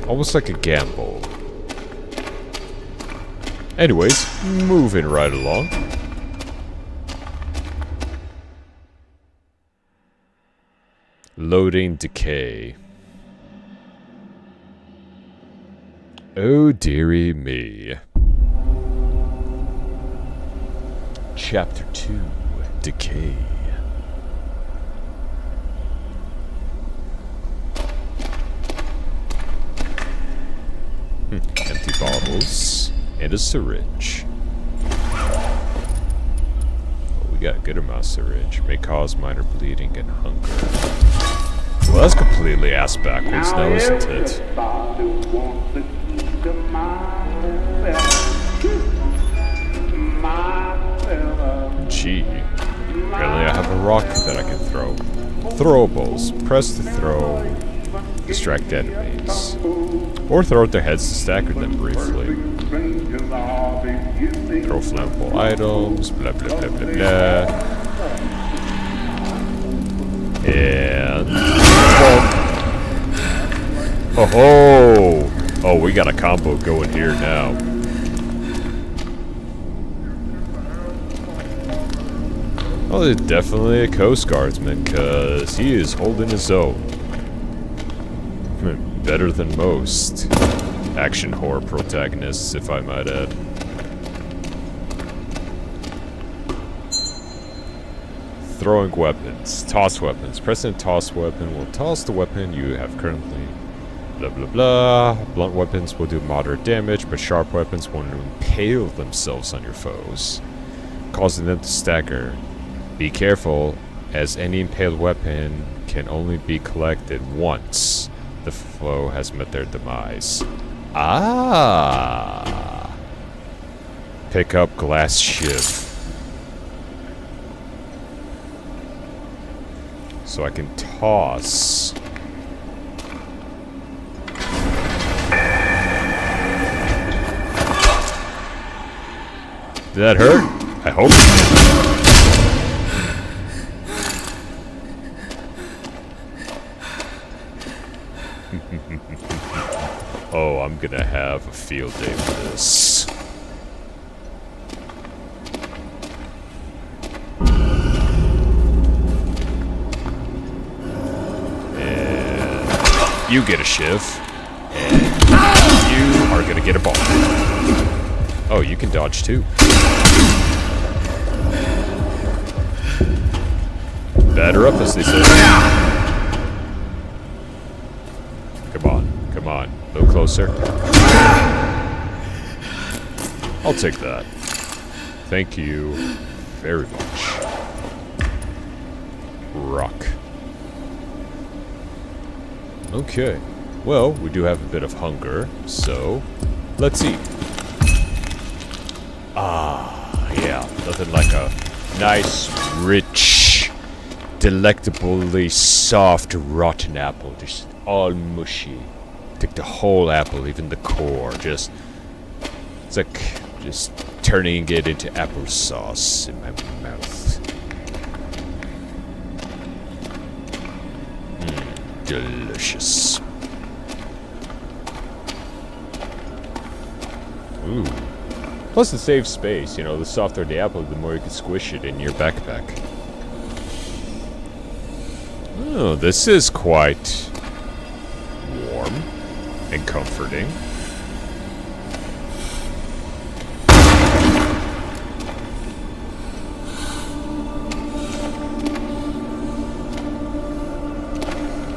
Almost like a gamble. Anyways, moving right along. Loading decay. Oh dearie me. Chapter 2, Decay. Empty bottles. And a syringe. Oh, we got a good amount of syringe. May cause minor bleeding and hunger. Well, that's completely ass backwards now, isn't it? Everybody wants the key to my fella. Gee. Apparently I have a rock that I can throw. Throwables. Press to throw. Distract enemies. Or throw at their heads to stagger them briefly. Throw flammable items. Blah blah blah blah blah. And... Oh ho! Oh, we got a combo going here now. Well, it's definitely a Coast Guardsman, cause he is holding his own. Better than most action horror protagonists, if I might add. Throwing weapons. Toss weapons. Pressing toss weapon will toss the weapon you have currently. Blah blah blah. Blunt weapons will do moderate damage, but sharp weapons will impale themselves on your foes, causing them to stagger. Be careful, as any impaled weapon can only be collected once the foe has met their demise. Ah! Pick up glass shiv. So I can toss. Did that hurt? I hope. Oh, I'm gonna have a field day with this. And you get a shiv. And you are gonna get a ball. Oh, you can dodge too. Batter up, as they say. Come on, come on. A little closer. I'll take that. Thank you very much. Rock. Okay. Well, we do have a bit of hunger, so let's eat. Ah, yeah. Nothing like a nice, rich, delectably soft, rotten apple. Just all mushy. Take the whole apple, even the core. It's like just turning it into applesauce in my mouth. Delicious. Ooh. Plus it saves space, you know, the softer the apple, the more you can squish it in your backpack. Oh, this is quite warm and comforting.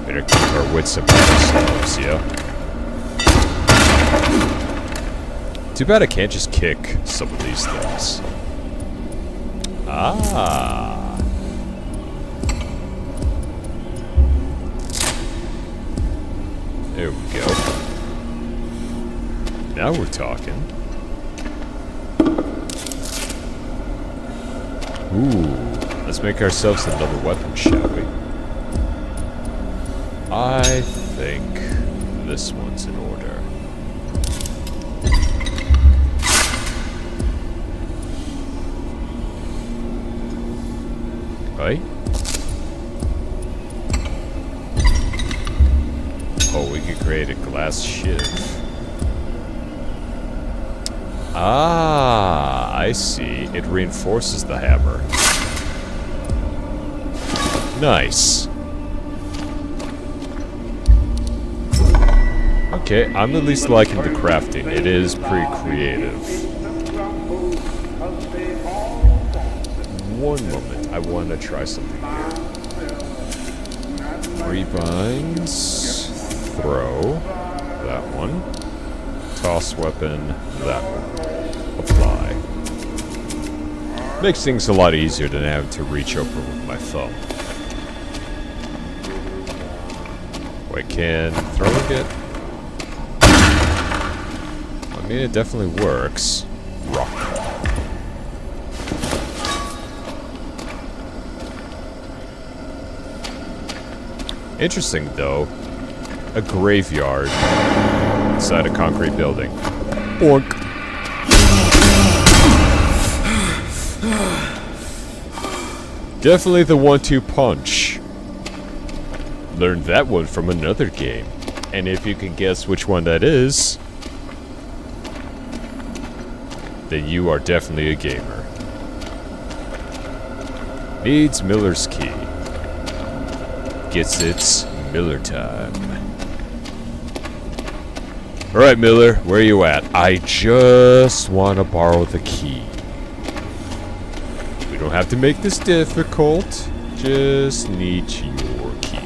Better keep our wits about ourselves, yeah? Too bad I can't just kick some of these things. Ah. There we go. Now we're talking. Ooh. Let's make ourselves another weapon, shall we? I think this one's in order. Right? Oh, we could create a glass shiv. Ah, I see. It reinforces the hammer. Nice. Okay, I'm at least liking the crafting. It is pretty creative. One moment, I want to try something here. Rebinds, throw, that one. Toss weapon, that one. Apply. Makes things a lot easier than having to reach over with my thumb. Wait, can throwing it? I mean, it definitely works. Rock. Interesting, though. A graveyard inside a concrete building. Boink. Definitely the 1-2 punch. Learned that one from another game. And if you can guess which one that is, then you are definitely a gamer. Needs Miller's key. Gets its Miller time. Alright, Miller, where are you at? I just want to borrow the key. We don't have to make this difficult. Just need your key.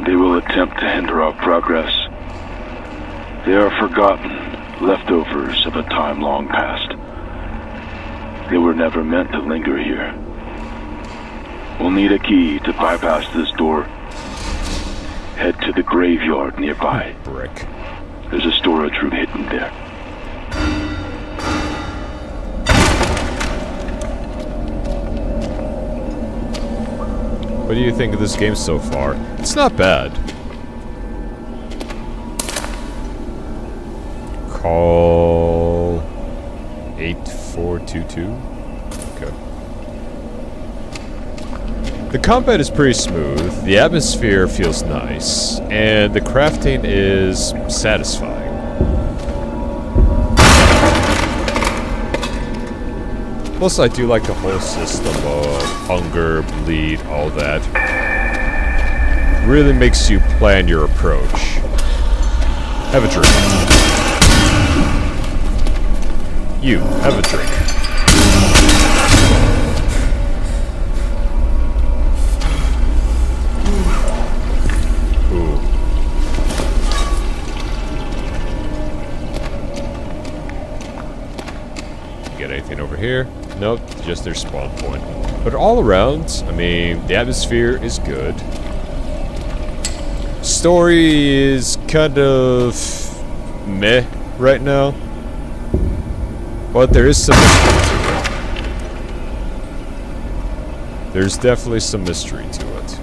They will attempt to hinder our progress. They are forgotten, leftovers of a time long past. They were never meant to linger here. We'll need a key to bypass this door. Head to the graveyard nearby. Brick. There's a storage room hidden there. What do you think of this game so far? It's not bad. Call 8422. Okay. The combat is pretty smooth, the atmosphere feels nice, and the crafting is satisfying. Plus, I do like the whole system of hunger, bleed, all that. Really makes you plan your approach. Have a drink. You, have a drink. Ooh. Get anything over here? Nope, just their spawn point. But all around, I mean, the atmosphere is good. Story is kind of meh right now. But there is some mystery to it. There's definitely some mystery to it.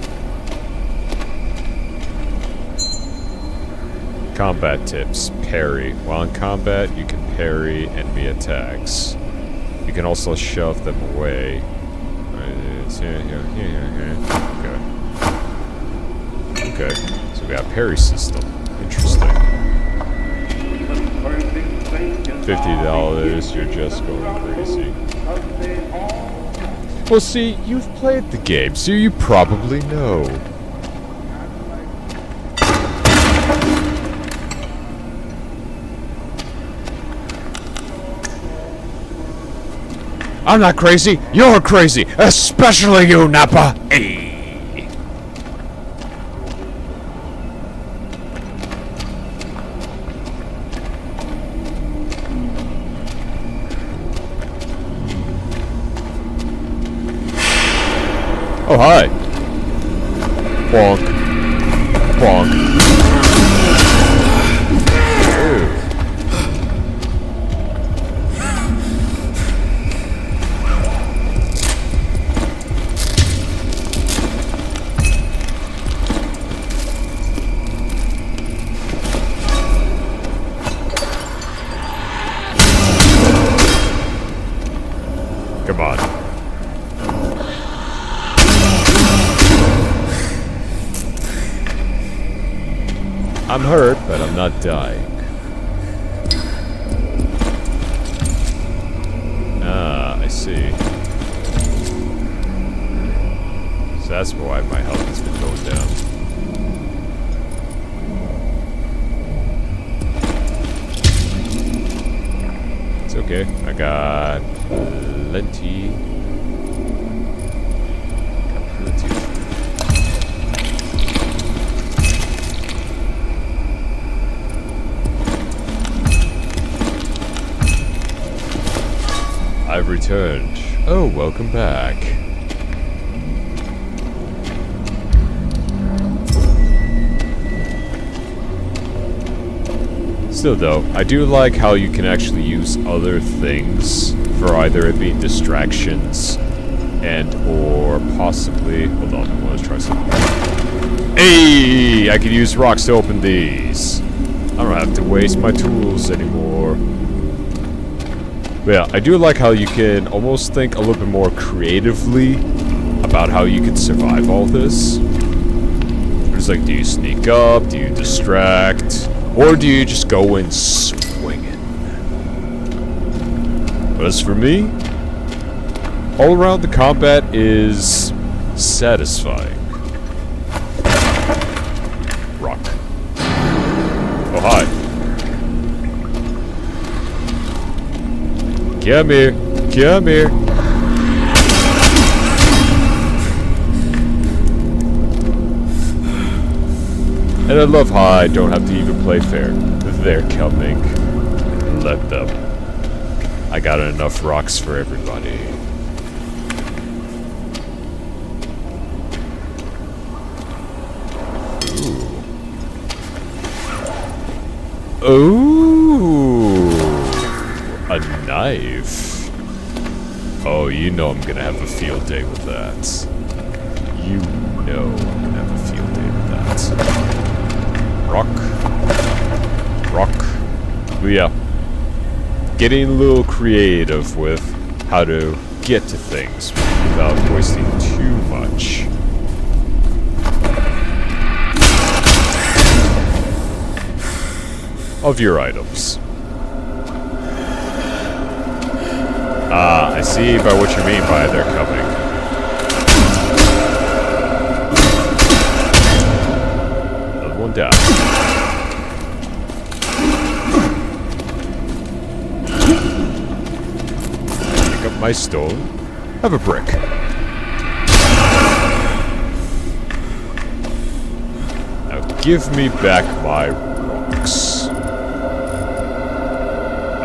Combat tips. Parry. While in combat, you can parry enemy attacks. You can also shove them away. Okay. So we got a parry system. Interesting. $50, you're just going crazy. Well, see, you've played the game, so you probably know. I'm not crazy, you're crazy, especially you, Nappa. Hey. Oh, hi. Bonk. Bonk. Ew. Come on. I'm hurt, but I'm not dying. Ah, I see. So that's why my health has been going down. It's okay. I got plenty. I've returned. Oh, welcome back. Still though, I do like how you can actually use other things for either it being distractions and or possibly... Hold on, I want to try something. Hey! I can use rocks to open these. I don't have to waste my tools anymore. But yeah, I do like how you can almost think a little bit more creatively about how you can survive all this. It's like, do you sneak up? Do you distract? Or do you just go in swinging? But as for me, all around the combat is satisfying. Rock. Oh, hi. Come here. Come here. And I love how I don't have to even play fair. They're coming. Let them. I got enough rocks for everybody. Ooh. Ooh. A knife. Oh, you know I'm gonna have a field day with that. You know I'm gonna have a field day with that. Rock. But yeah. Getting a little creative with how to get to things without wasting too much. Of your items. I see by what you mean by they're coming. Another one down. Pick up my stone. Have a brick. Now give me back my rocks.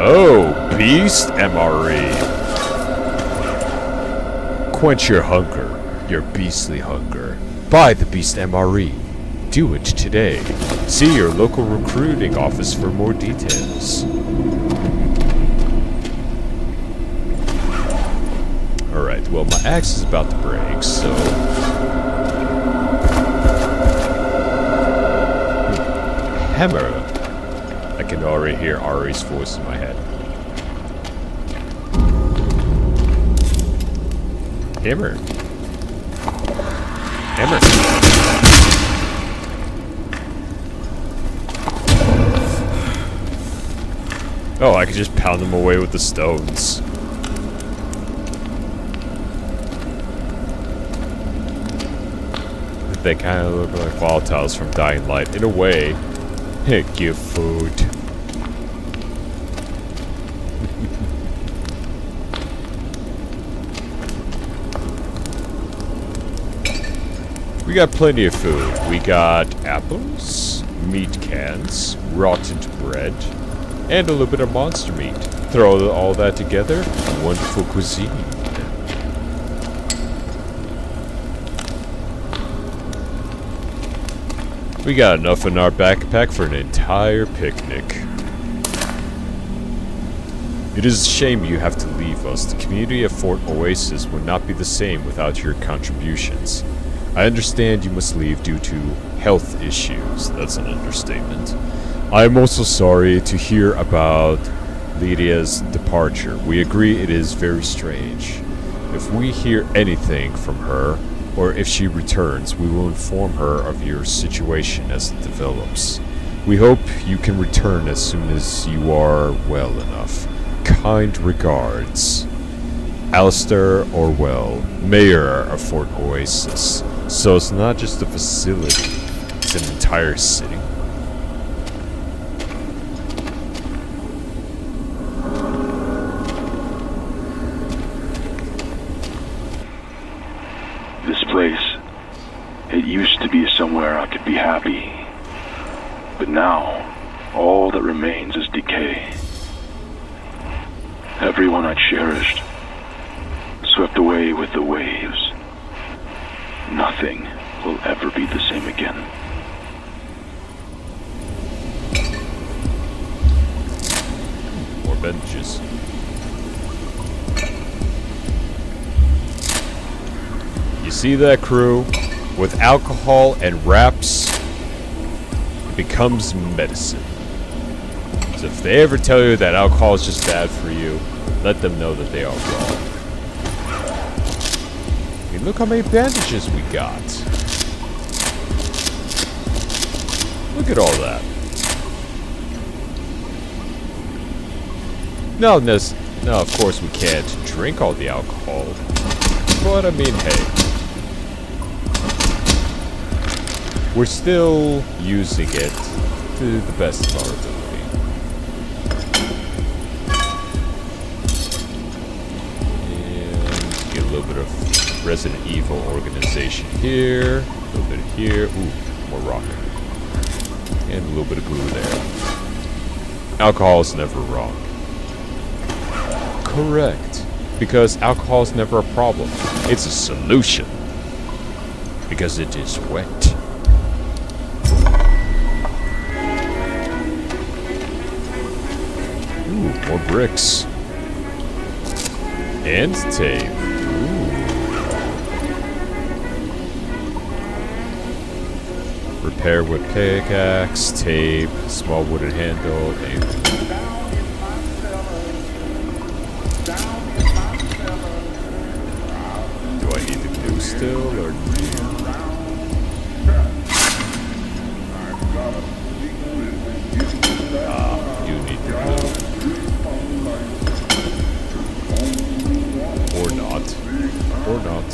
Oh, beast MRE. Quench your hunger, your beastly hunger. Buy the Beast MRE. Do it today. See your local recruiting office for more details. Alright, well my axe is about to break, so... Hammer. I can already hear Ari's voice in my head. Hammer. Hammer. Oh, I could just pound them away with the stones. They kind of look like volatiles from Dying Light. In a way, give food. We got plenty of food. We got apples, meat cans, rotten bread, and a little bit of monster meat. Throw all that together, wonderful cuisine. We got enough in our backpack for an entire picnic. It is a shame you have to leave us. The community of Fort Oasis would not be the same without your contributions. I understand you must leave due to health issues. That's an understatement. I am also sorry to hear about Lydia's departure. We agree it is very strange. If we hear anything from her, or if she returns, we will inform her of your situation as it develops. We hope you can return as soon as you are well enough. Kind regards. Alistair Orwell, Mayor of Fort Oasis. So it's not just a facility, it's an entire city. This place, it used to be somewhere I could be happy. But now, all that remains is decay. Everyone I cherished, nothing will ever be the same again. More benches. You see that, crew? With alcohol and wraps, it becomes medicine. So if they ever tell you that alcohol is just bad for you, let them know that they are wrong. I mean, look how many bandages we got. Look at all that. No, of course we can't drink all the alcohol. But I mean, hey. We're still using it to the best of our ability. And get a little bit of Resident Evil organization here. A little bit here. Ooh, more rock. And a little bit of glue there. Alcohol is never wrong. Correct. Because alcohol is never a problem. It's a solution. Because it is wet. Ooh, more bricks. And tape. Ooh. Repair with pickaxe, tape, small wooden handle, and do I need the glue still, or do need the glue? Or not. Or not.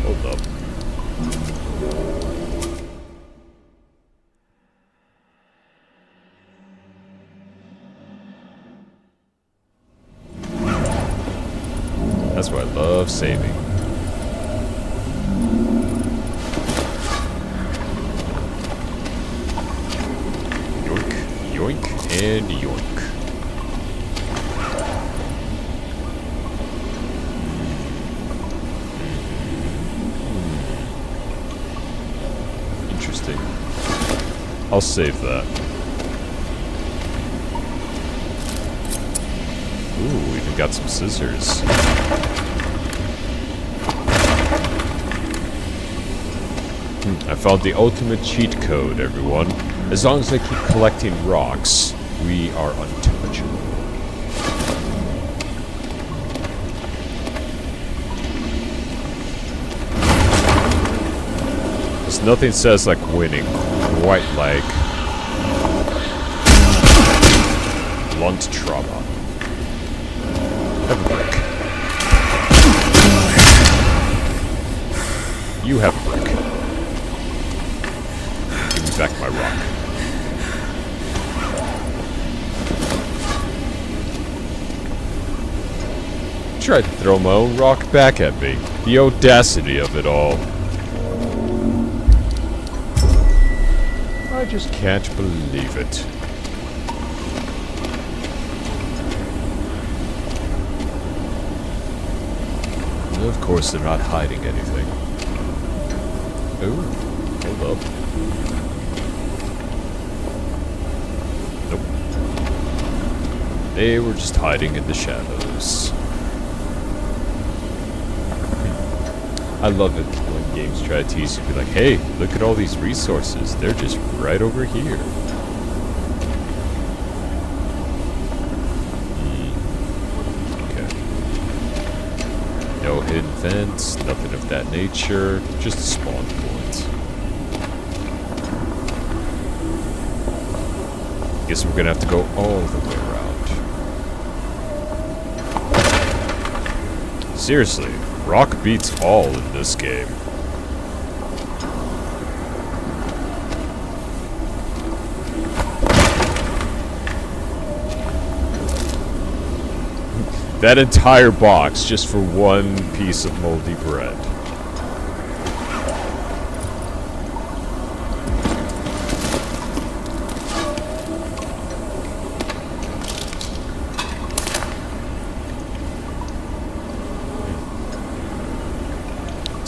Hold up. That's why I love saving. Yoink, yoink, and yoink. Interesting. I'll save that. Ooh, we even got some scissors. I found the ultimate cheat code, everyone. As long as I keep collecting rocks, we are untouchable. There's nothing says like winning quite like blunt trauma. Have a brick. You have a brick. Give me back my rock. Tried to throw my own rock back at me. The audacity of it all. I just can't believe it. Of course, they're not hiding anything. Ooh, hold up. Nope. They were just hiding in the shadows. I love it when games try to tease you, be like, hey, look at all these resources. They're just right over here. No hidden vents, nothing of that nature, just a spawn point. Guess we're gonna have to go all the way around. Seriously, rock beats all in this game. That entire box just for one piece of moldy bread.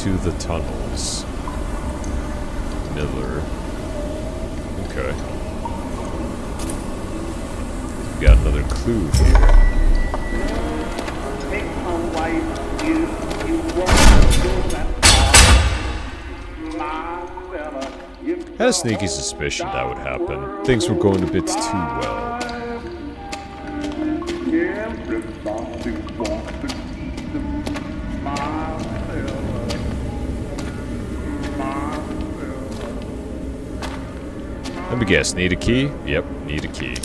into the tunnels. Miller. Okay. We got another clue here. Take my wife, you won't go that far. My fella, if Had a sneaky suspicion that would happen. Things were going a bit too well. everybody wants to keep them. My fella, my fella. Let me guess, need a key? Yep, need a key.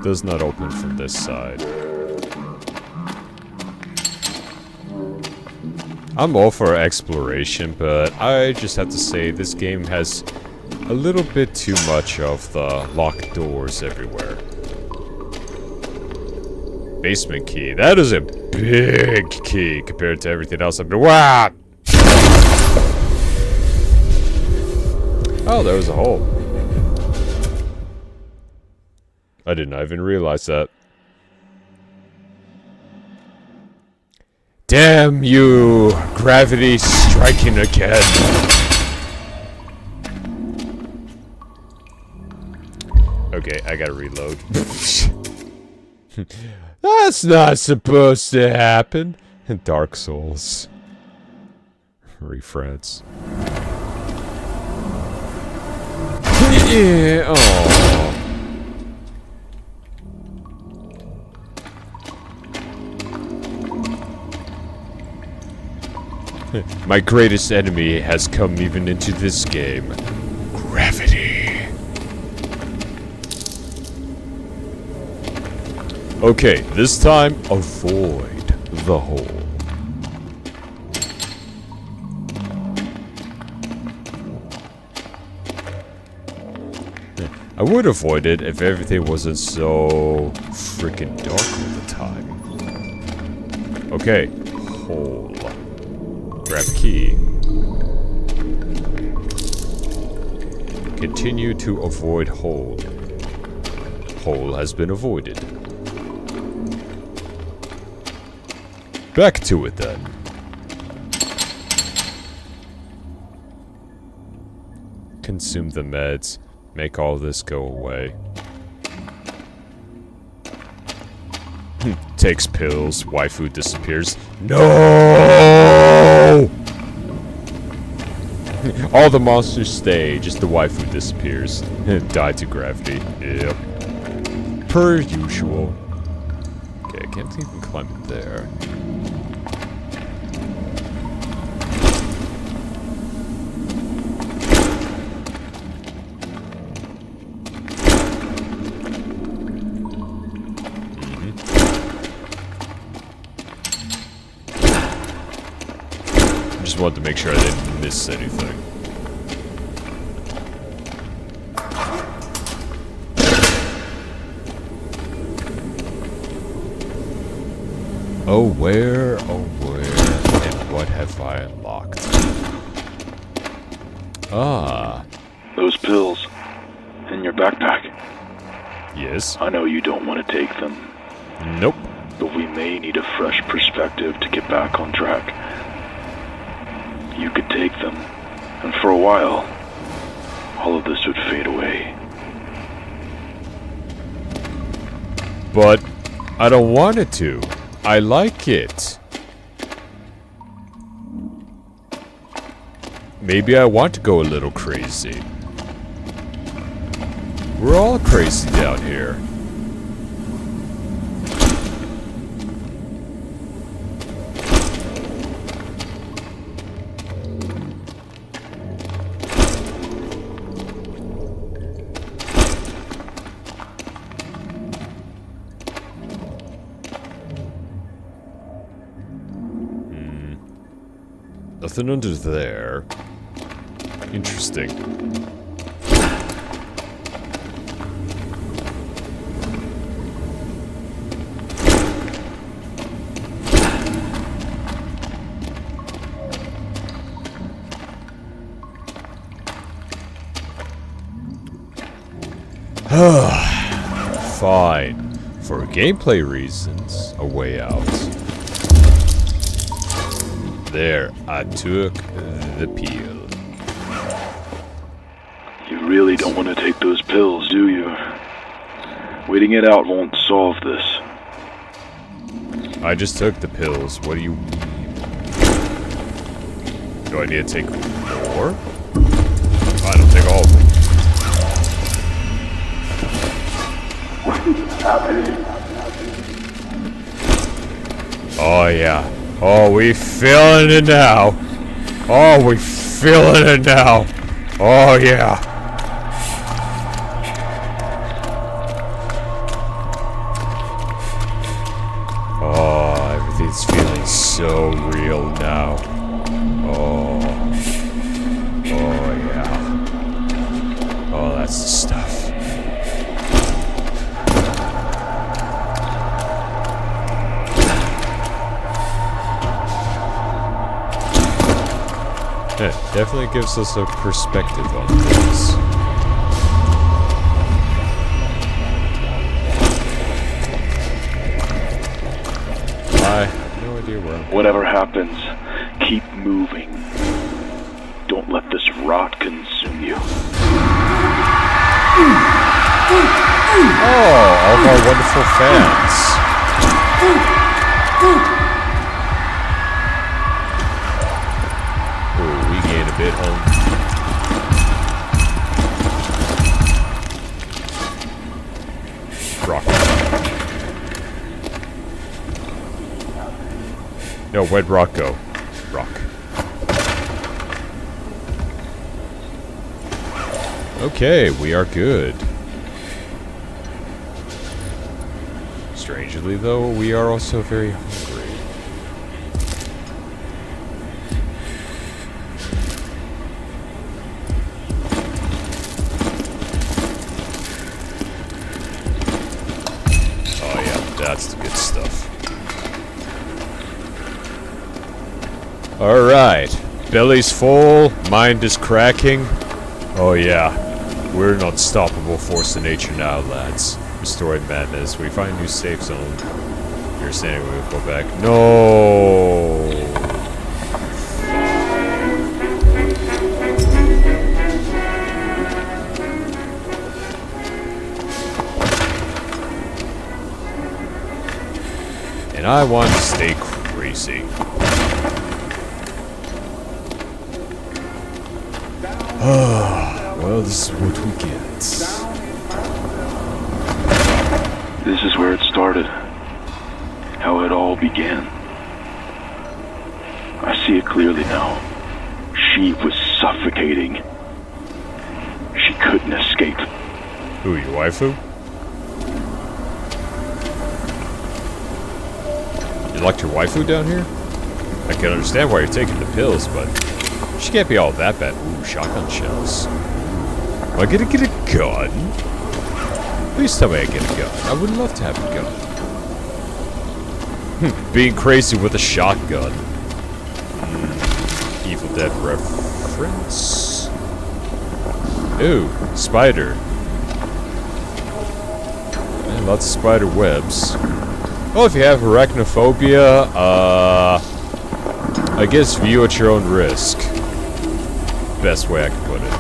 Does not open from this side. I'm all for exploration, but I just have to say this game has a little bit too much of the locked doors everywhere. Basement key. That is a big key compared to everything else I've been. Wow! Oh, there was a hole. I did not even realize that. Damn you! Gravity striking again. Okay, I gotta reload. That's not supposed to happen. Dark Souls. Refrets. Yeah, oh. My greatest enemy has come even into this game. Gravity. Okay, this time, avoid the hole. I would avoid it if everything wasn't so freaking dark all the time. Okay, hole. Grab key. Continue to avoid hole. Hole has been avoided. Back to it then. Consume the meds. Make all this go away. Takes pills. Waifu disappears. No! All the monsters stay. Just the waifu disappears. Die to gravity. Yep. Per usual. Okay, I can't even climb it there. Just wanted to make sure I didn't miss anything. Oh where, and what have I unlocked? Ah. Those pills in your backpack. Yes. I know you don't want to take them, Nope. but we may need a fresh perspective to get back on track. You could take them, and for a while, all of this would fade away. But I don't want it to. I like it. Maybe I want to go a little crazy. We're all crazy down here. Nothing under there. Interesting. Fine. For gameplay reasons, a way out. There, I took the pill. You really don't want to take those pills, do you? Waiting it out won't solve this. I just took the pills. What do you mean? Do I need to take more? I don't take all of them. Oh yeah. Oh, we feeling it now. Oh, we feeling it now. Oh yeah. Oh, everything's feeling so real now. Oh. Oh yeah. Oh, that's the stuff. Yeah, definitely gives us a perspective on things. I have no idea where I'm... Whatever happens, keep moving. Don't let this rot consume you. Oh, all of our wonderful fans. Ooh, we gained a bit on... Rock. No, where'd Rock go? Rock. Okay, we are good. Strangely, though, we are also very hungry. Oh yeah, that's the good stuff. Alright, belly's full, mind is cracking. Oh yeah, we're an unstoppable force of nature now, lads. Restoring madness. We find a new safe zone. You're saying we'll go back. No. And I want to stay crazy. Well, this is what we get. This is where it started. How it all began. I see it clearly now. She was suffocating. She couldn't escape. Who, your waifu? You locked your waifu down here? I can understand why you're taking the pills, but she can't be all that bad. Ooh, shotgun shells. Am I gonna get a gun? Please tell me I get a gun. I would love to have a gun. Being crazy with a shotgun. Evil Dead reference. Ooh, spider. Man, lots of spider webs. Well, if you have arachnophobia, I guess view at your own risk. Best way I can put it.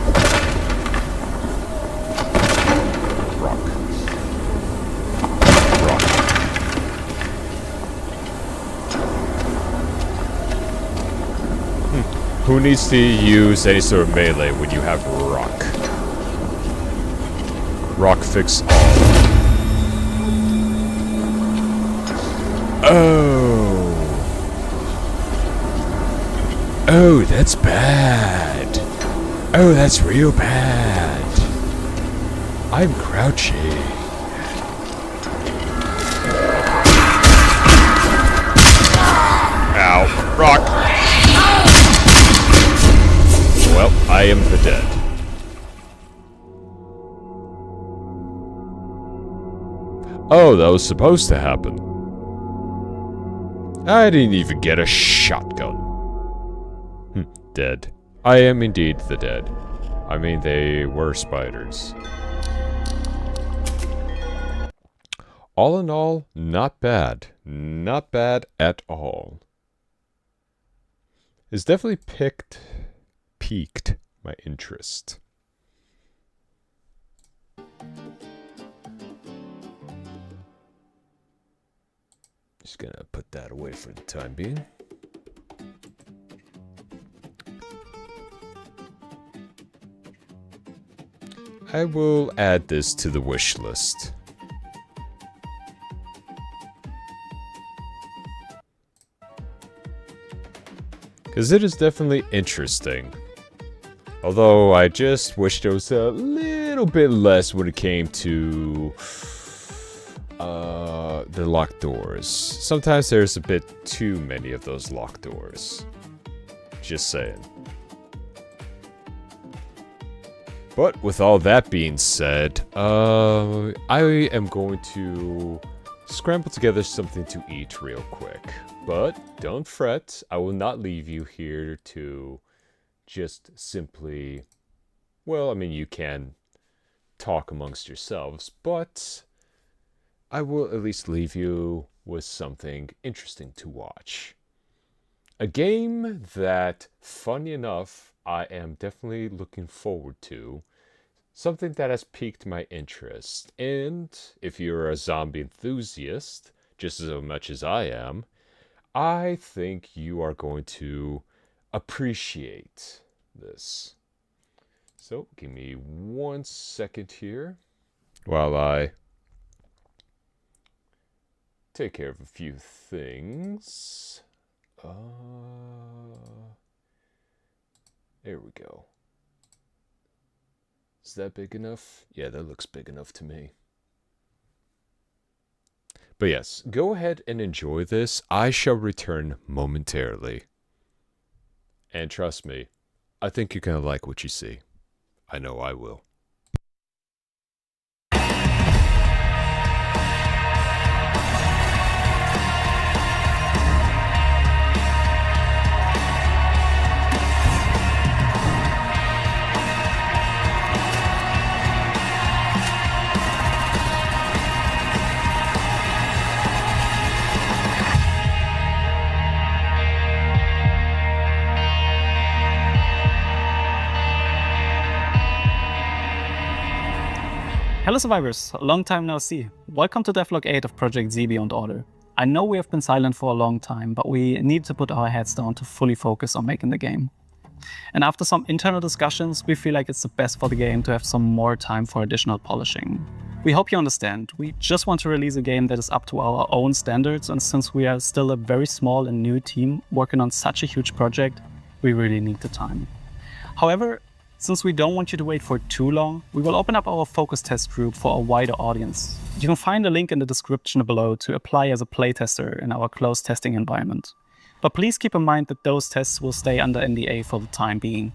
Rock. Rock. Who needs to use any sort of melee when you have rock? Rock fix all. Oh. Oh, that's bad. Oh, that's real bad. I'm crouching. Ow. Rock. Well, I am the dead. Oh, that was supposed to happen. I didn't even get a shotgun. Dead. I am indeed the dead. I mean, they were spiders. all in all, not bad. Not bad at all. It's definitely piqued my interest. Just gonna put that away for the time being. I will add this to the wish list. Because it is definitely interesting. Although I just wish there was a little bit less when it came to the locked doors. Sometimes there's a bit too many of those locked doors. Just saying. But with all that being said, I am going to scramble together something to eat real quick. But don't fret, I will not leave you here to just simply, well, I mean, you can talk amongst yourselves, but I will at least leave you with something interesting to watch. A game that, funny enough, I am definitely looking forward to. Something that has piqued my interest. And if you're a zombie enthusiast, just as much as I am, I think you are going to appreciate this. So, give me 1 second here while I take care of a few things. There we go. Is that big enough? Yeah, that looks big enough to me. But yes, go ahead and enjoy this. I shall return momentarily. And trust me, I think you're going to like what you see. I know I will. Hello survivors, long time no see. Welcome to Devlog 8 of Project Z Beyond Order. I know we have been silent for a long time, but we need to put our heads down to fully focus on making the game. And after some internal discussions, we feel like it's the best for the game to have some more time for additional polishing. We hope you understand, we just want to release a game that is up to our own standards, and since we are still a very small and new team working on such a huge project, we really need the time. However, since we don't want you to wait for too long, we will open up our focus test group for a wider audience. You can find a link in the description below to apply as a playtester in our closed testing environment. But please keep in mind that those tests will stay under NDA for the time being.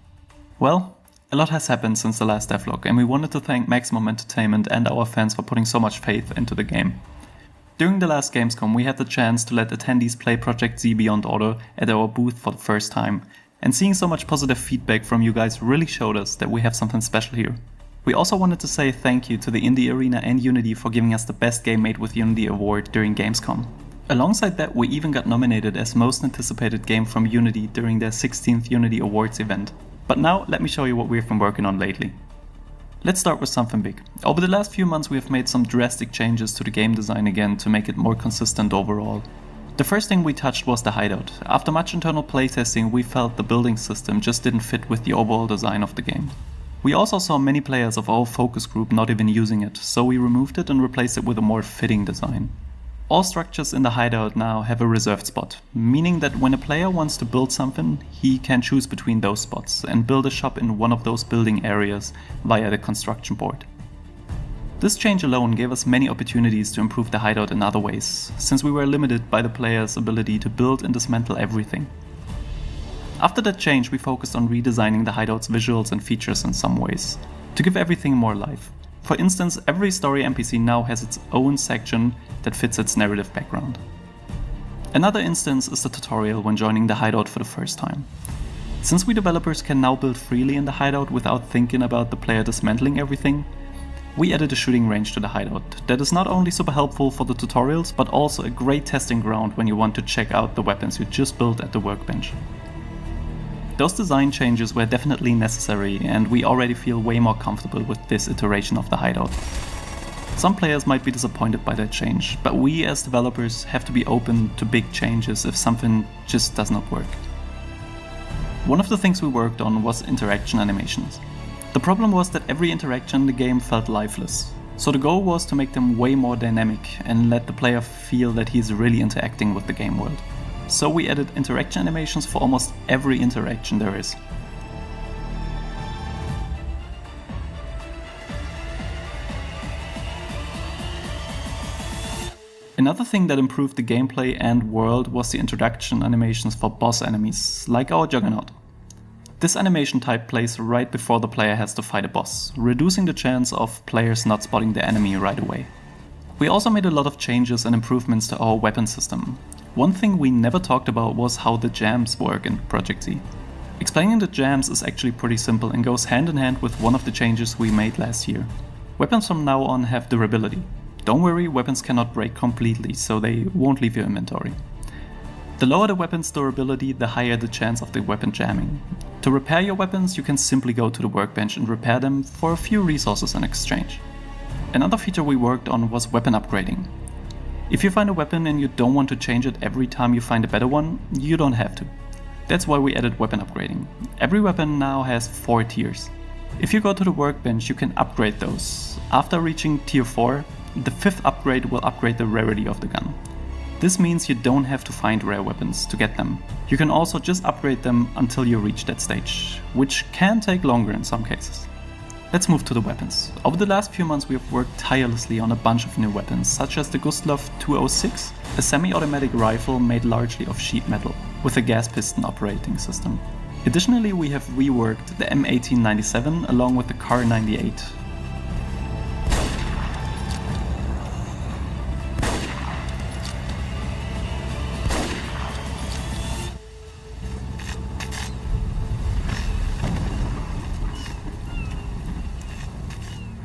Well, a lot has happened since the last devlog, and we wanted to thank Maximum Entertainment and our fans for putting so much faith into the game. During the last Gamescom, we had the chance to let attendees play Project Z Beyond Order at our booth for the first time. And seeing so much positive feedback from you guys really showed us that we have something special here. We also wanted to say thank you to the Indie Arena and Unity for giving us the Best Game Made with Unity award during Gamescom. Alongside that, we even got nominated as Most Anticipated Game from Unity during their 16th Unity Awards event. But now, let me show you what we've been working on lately. Let's start with something big. Over the last few months we have made some drastic changes to the game design again to make it more consistent overall. The first thing we touched was the hideout. After much internal playtesting, we felt the building system just didn't fit with the overall design of the game. We also saw many players of our focus group not even using it, so we removed it and replaced it with a more fitting design. All structures in the hideout now have a reserved spot, meaning that when a player wants to build something, he can choose between those spots and build a shop in one of those building areas via the construction board. This change alone gave us many opportunities to improve the hideout in other ways, since we were limited by the player's ability to build and dismantle everything. After that change, we focused on redesigning the hideout's visuals and features in some ways, to give everything more life. For instance, every story NPC now has its own section that fits its narrative background. Another instance is the tutorial when joining the hideout for the first time. Since we developers can now build freely in the hideout without thinking about the player dismantling everything, We added a shooting range to the hideout that is not only super helpful for the tutorials, but also a great testing ground when you want to check out the weapons you just built at the workbench. Those design changes were definitely necessary, and we already feel way more comfortable with this iteration of the hideout. Some players might be disappointed by that change, but we as developers have to be open to big changes if something just does not work. One of the things we worked on was interaction animations. The problem was that every interaction in the game felt lifeless, so the goal was to make them way more dynamic and let the player feel that he's really interacting with the game world. So we added interaction animations for almost every interaction there is. Another thing that improved the gameplay and world was the introduction animations for boss enemies, like our Juggernaut. This animation type plays right before the player has to fight a boss, reducing the chance of players not spotting the enemy right away. We also made a lot of changes and improvements to our weapon system. One thing we never talked about was how the jams work in Project Z. Explaining the jams is actually pretty simple and goes hand in hand with one of the changes we made last year. Weapons from now on have durability. Don't worry, weapons cannot break completely, so they won't leave your inventory. The lower the weapon's durability, the higher the chance of the weapon jamming. To repair your weapons, you can simply go to the workbench and repair them for a few resources in exchange. Another feature we worked on was weapon upgrading. If you find a weapon and you don't want to change it every time you find a better one, you don't have to. That's why we added weapon upgrading. Every weapon now has 4 tiers. If you go to the workbench, you can upgrade those. After reaching tier 4, the 5th upgrade will upgrade the rarity of the gun. This means you don't have to find rare weapons to get them. You can also just upgrade them until you reach that stage, which can take longer in some cases. Let's move to the weapons. Over the last few months we have worked tirelessly on a bunch of new weapons, such as the Gustav 206, a semi-automatic rifle made largely of sheet metal, with a gas piston operating system. Additionally, we have reworked the M1897 along with the Kar 98.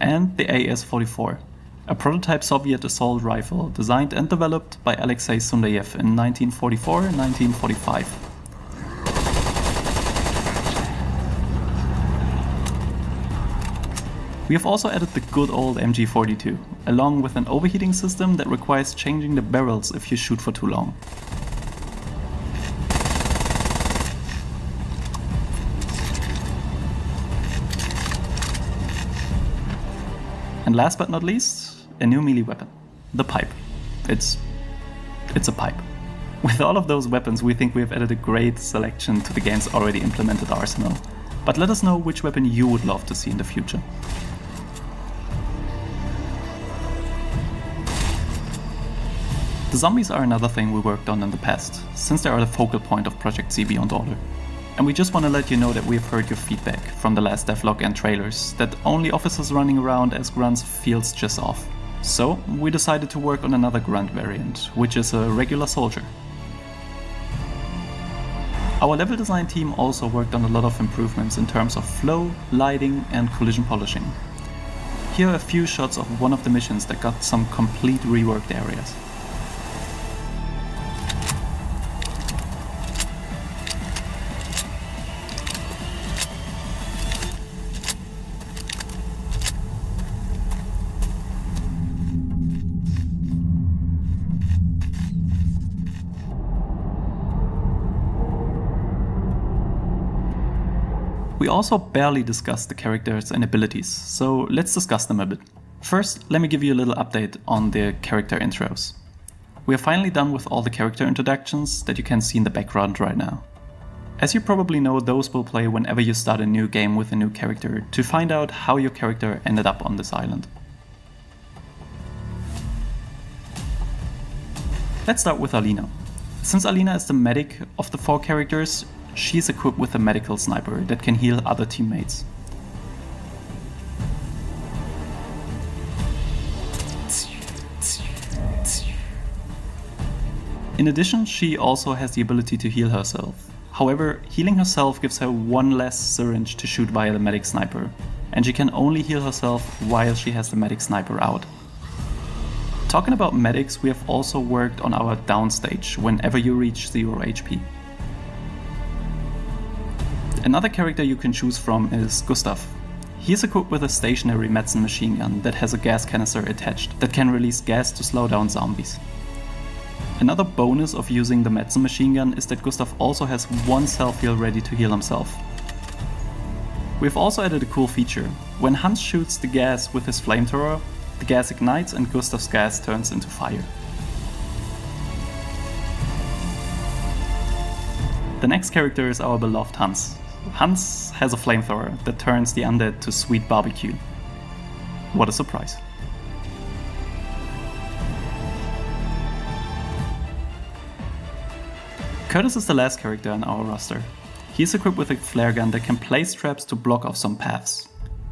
And the AS-44, a prototype Soviet assault rifle designed and developed by Alexei Sundayev in 1944-1945. We have also added the good old MG42, along with an overheating system that requires changing the barrels if you shoot for too long. And last but not least, a new melee weapon, the pipe. It's a pipe. With all of those weapons, we think we have added a great selection to the game's already implemented arsenal. But let us know which weapon you would love to see in the future. The zombies are another thing we worked on in the past, since they are the focal point of Project Z Beyond Order. And we just want to let you know that we have heard your feedback from the last devlog and trailers, that only officers running around as grunts feels just off. So we decided to work on another grunt variant, which is a regular soldier. Our level design team also worked on a lot of improvements in terms of flow, lighting and collision polishing. Here are a few shots of one of the missions that got some complete reworked areas. We also barely discussed the characters and abilities, so let's discuss them a bit. First, let me give you a little update on the character intros. We are finally done with all the character introductions that you can see in the background right now. As you probably know, those will play whenever you start a new game with a new character to find out how your character ended up on this island. Let's start with Alina. Since Alina is the medic of the 4 characters, she is equipped with a medical sniper that can heal other teammates. In addition, she also has the ability to heal herself. However, healing herself gives her one less syringe to shoot via the medic sniper, and she can only heal herself while she has the medic sniper out. Talking about medics, we have also worked on our down stage whenever you reach 0 HP. Another character you can choose from is Gustav. He is equipped with a stationary medicine machine gun that has a gas canister attached that can release gas to slow down zombies. Another bonus of using the medicine machine gun is that Gustav also has one self heal ready to heal himself. We've also added a cool feature. When Hans shoots the gas with his flamethrower, the gas ignites and Gustav's gas turns into fire. The next character is our beloved Hans. Hans has a flamethrower that turns the undead to sweet barbecue. What a surprise. Curtis is the last character on our roster. He's equipped with a flare gun that can place traps to block off some paths.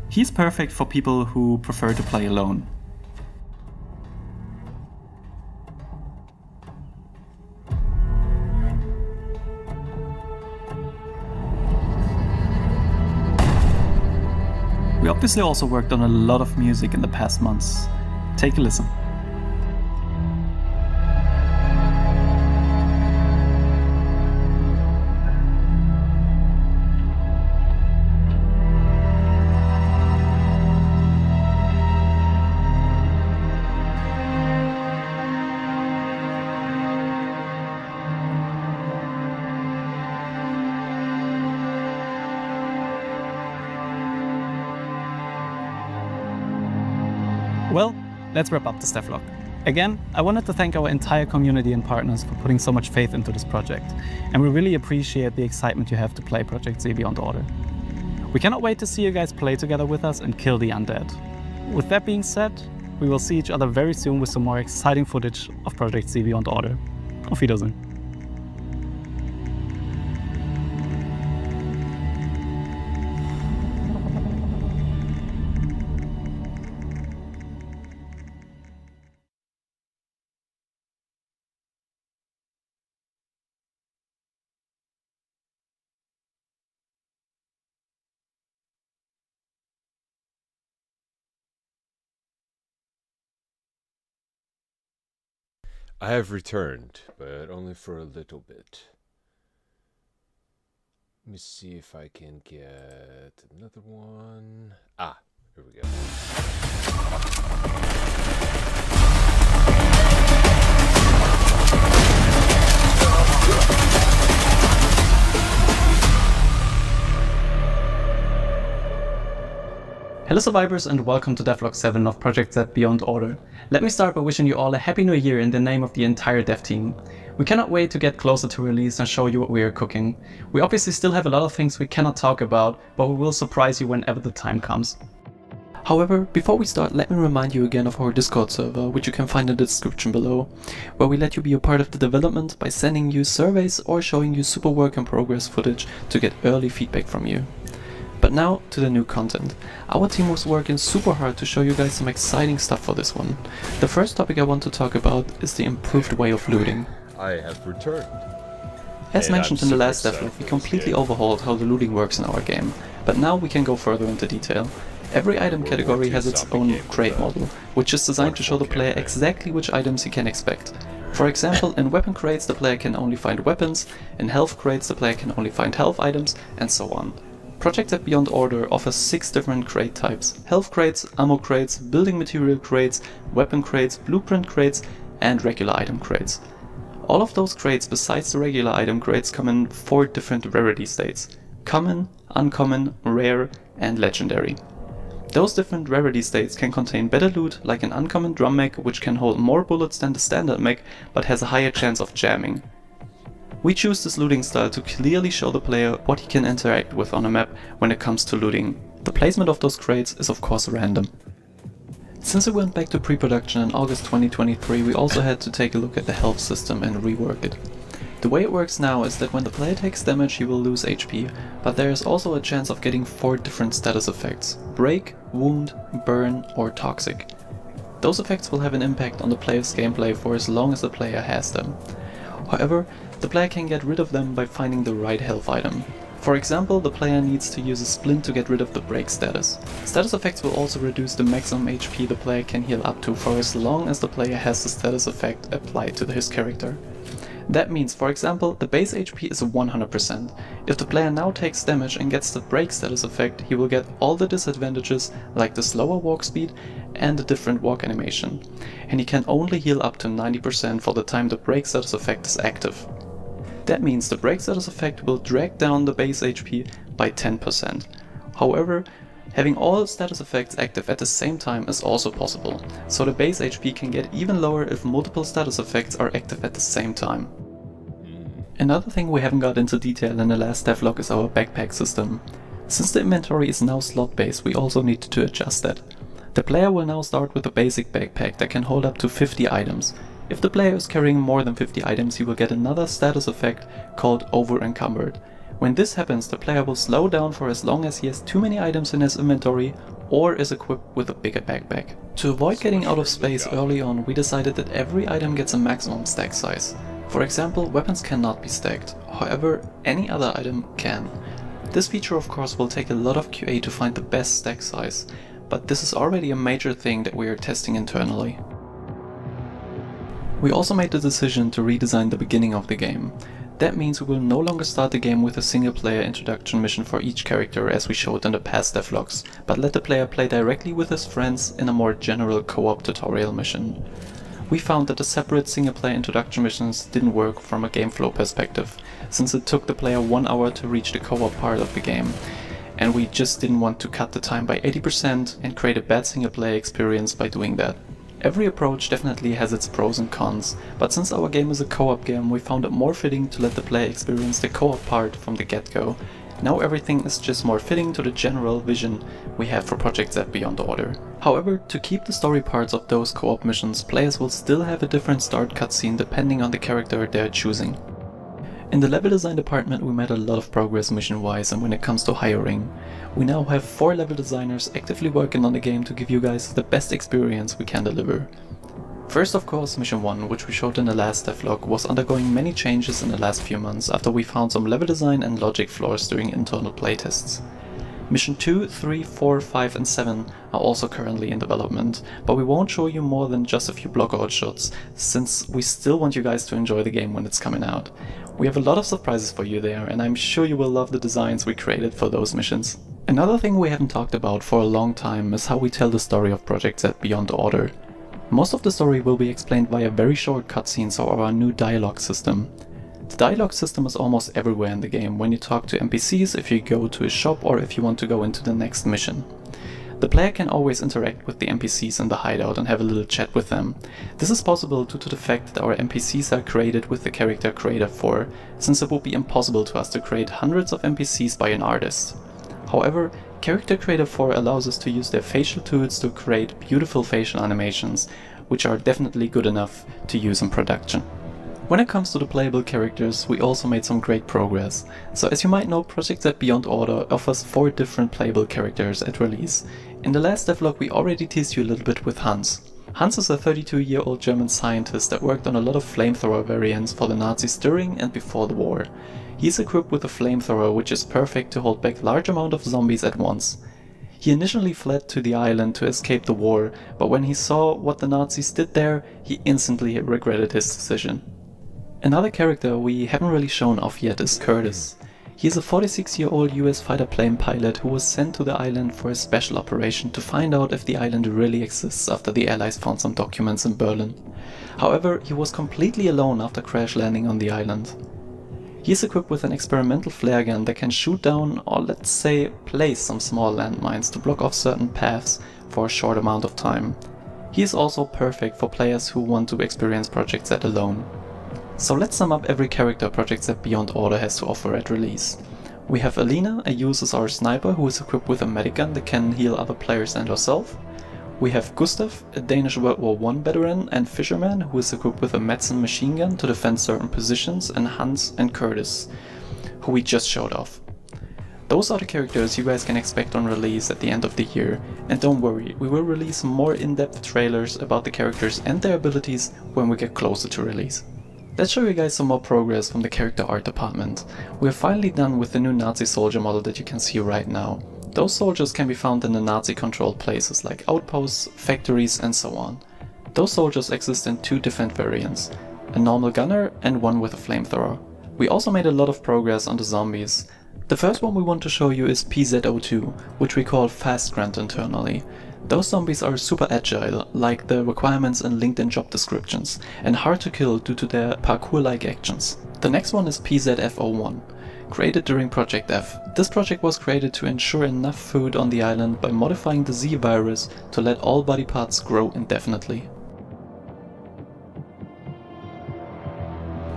He's perfect for people who prefer to play alone. We obviously also worked on a lot of music in the past months. Take a listen. Well, let's wrap up this devlog. Again, I wanted to thank our entire community and partners for putting so much faith into this project, and we really appreciate the excitement you have to play Project Z Beyond Order. We cannot wait to see you guys play together with us and kill the undead. With that being said, we will see each other very soon with some more exciting footage of Project Z Beyond Order. Auf Wiedersehen. I have returned, but only for a little bit. Let me see if I can get another one. Ah, here we go. Hello survivors and welcome to devlog 7 of Project Z Beyond Order. Let me start by wishing you all a happy new year in the name of the entire dev team. We cannot wait to get closer to release and show you what we are cooking. We obviously still have a lot of things we cannot talk about, but we will surprise you whenever the time comes. However, before we start, let me remind you again of our Discord server, which you can find in the description below, where we let you be a part of the development by sending you surveys or showing you super work in progress footage to get early feedback from you. But now to the new content. Our team was working super hard to show you guys some exciting stuff for this one. The first topic I want to talk about is the improved way of looting. I have returned. As And mentioned I'm in the super last excited devlog, for we this completely game. overhauled how the looting works in our game. But now we can go further into detail. Every item World category War has II its zombie own game with crate a model, which is designed to show the player campaign. exactly which items he can expect. For example, in weapon crates the player can only find weapons, in health crates the player can only find health items, and so on. Project Z Beyond Order offers 6 different crate types: health crates, ammo crates, building material crates, weapon crates, blueprint crates, and regular item crates. All of those crates besides the regular item crates come in 4 different rarity states: common, uncommon, rare, and legendary. Those different rarity states can contain better loot, like an uncommon drum mag, which can hold more bullets than the standard mag but has a higher chance of jamming. We choose this looting style to clearly show the player what he can interact with on a map when it comes to looting. The placement of those crates is of course random. Since we went back to pre-production in August 2023, we also had to take a look at the health system and rework it. The way it works now is that when the player takes damage he will lose HP, but there is also a chance of getting 4 different status effects: break, wound, burn, or toxic. Those effects will have an impact on the player's gameplay for as long as the player has them. However, the player can get rid of them by finding the right health item. For example, the player needs to use a splint to get rid of the break status. Status effects will also reduce the maximum HP the player can heal up to for as long as the player has the status effect applied to his character. That means, for example, the base HP is 100%. If the player now takes damage and gets the break status effect, he will get all the disadvantages like the slower walk speed and a different walk animation. And he can only heal up to 90% for the time the break status effect is active. That means the break status effect will drag down the base HP by 10%. However, having all status effects active at the same time is also possible, so the base HP can get even lower if multiple status effects are active at the same time. Another thing we haven't got into detail in the last devlog is our backpack system. Since the inventory is now slot based, we also need to adjust that. The player will now start with a basic backpack that can hold up to 50 items. If the player is carrying more than 50 items, he will get another status effect called over encumbered. When this happens, the player will slow down for as long as he has too many items in his inventory or is equipped with a bigger backpack. To avoid getting out of space early on, we decided that every item gets a maximum stack size. For example, weapons cannot be stacked, however, any other item can. This feature of course will take a lot of QA to find the best stack size, but this is already a major thing that we are testing internally. We also made the decision to redesign the beginning of the game. That means we will no longer start the game with a single player introduction mission for each character as we showed in the past devlogs, but let the player play directly with his friends in a more general co-op tutorial mission. We found that the separate single player introduction missions didn't work from a game flow perspective, since it took the player 1 hour to reach the co-op part of the game, and we just didn't want to cut the time by 80% and create a bad single player experience by doing that. Every approach definitely has its pros and cons, but since our game is a co-op game, we found it more fitting to let the player experience the co-op part from the get-go. Now everything is just more fitting to the general vision we have for Project Z Beyond Order. However, to keep the story parts of those co-op missions, players will still have a different start cutscene depending on the character they're choosing. In the level design department we made a lot of progress mission-wise, and when it comes to hiring. We now have 4 level designers actively working on the game to give you guys the best experience we can deliver. First of course, mission 1, which we showed in the last devlog, was undergoing many changes in the last few months after we found some level design and logic flaws during internal playtests. Mission 2, 3, 4, 5 and 7 are also currently in development, but we won't show you more than just a few blockout shots, since we still want you guys to enjoy the game when it's coming out. We have a lot of surprises for you there, and I'm sure you will love the designs we created for those missions. Another thing we haven't talked about for a long time is how we tell the story of Project Z Beyond Order. Most of the story will be explained via very short cutscenes or our new dialogue system. The dialogue system is almost everywhere in the game when you talk to NPCs, if you go to a shop or if you want to go into the next mission. The player can always interact with the NPCs in the hideout and have a little chat with them. This is possible due to the fact that our NPCs are created with the character creator 4, since it would be impossible to us to create hundreds of NPCs by an artist. However, Character Creator 4 allows us to use their facial tools to create beautiful facial animations, which are definitely good enough to use in production. When it comes to the playable characters, we also made some great progress. So as you might know, Project Z Beyond Order offers 4 different playable characters at release. In the last devlog we already teased you a little bit with Hans. Hans is a 32-year-old German scientist that worked on a lot of flamethrower variants for the Nazis during and before the war. He's equipped with a flamethrower which is perfect to hold back large amount of zombies at once. He initially fled to the island to escape the war, but when he saw what the Nazis did there, he instantly regretted his decision. Another character we haven't really shown off yet is Curtis. He is a 46-year-old US fighter plane pilot who was sent to the island for a special operation to find out if the island really exists after the Allies found some documents in Berlin. However, he was completely alone after crash landing on the island. He is equipped with an experimental flare gun that can shoot down, or let's say place some small landmines to block off certain paths for a short amount of time. He is also perfect for players who want to experience Project Z alone. So let's sum up every character Project Z Beyond Order has to offer at release. We have Alina, a USSR sniper who is equipped with a medic gun that can heal other players and herself. We have Gustav, a Danish World War I veteran and fisherman who is equipped with a Madsen machine gun to defend certain positions, and Hans and Curtis, who we just showed off. Those are the characters you guys can expect on release at the end of the year, and don't worry, we will release more in-depth trailers about the characters and their abilities when we get closer to release. Let's show you guys some more progress from the character art department. We're finally done with the new Nazi soldier model that you can see right now. Those soldiers can be found in the Nazi controlled places like outposts, factories and so on. Those soldiers exist in two different variants, a normal gunner and one with a flamethrower. We also made a lot of progress on the zombies. The first one we want to show you is PZ02, which we call Fast Grunt internally. Those zombies are super agile, like the requirements in LinkedIn job descriptions, and hard to kill due to their parkour-like actions. The next one is PZF01, created during Project F. This project was created to ensure enough food on the island by modifying the Z virus to let all body parts grow indefinitely.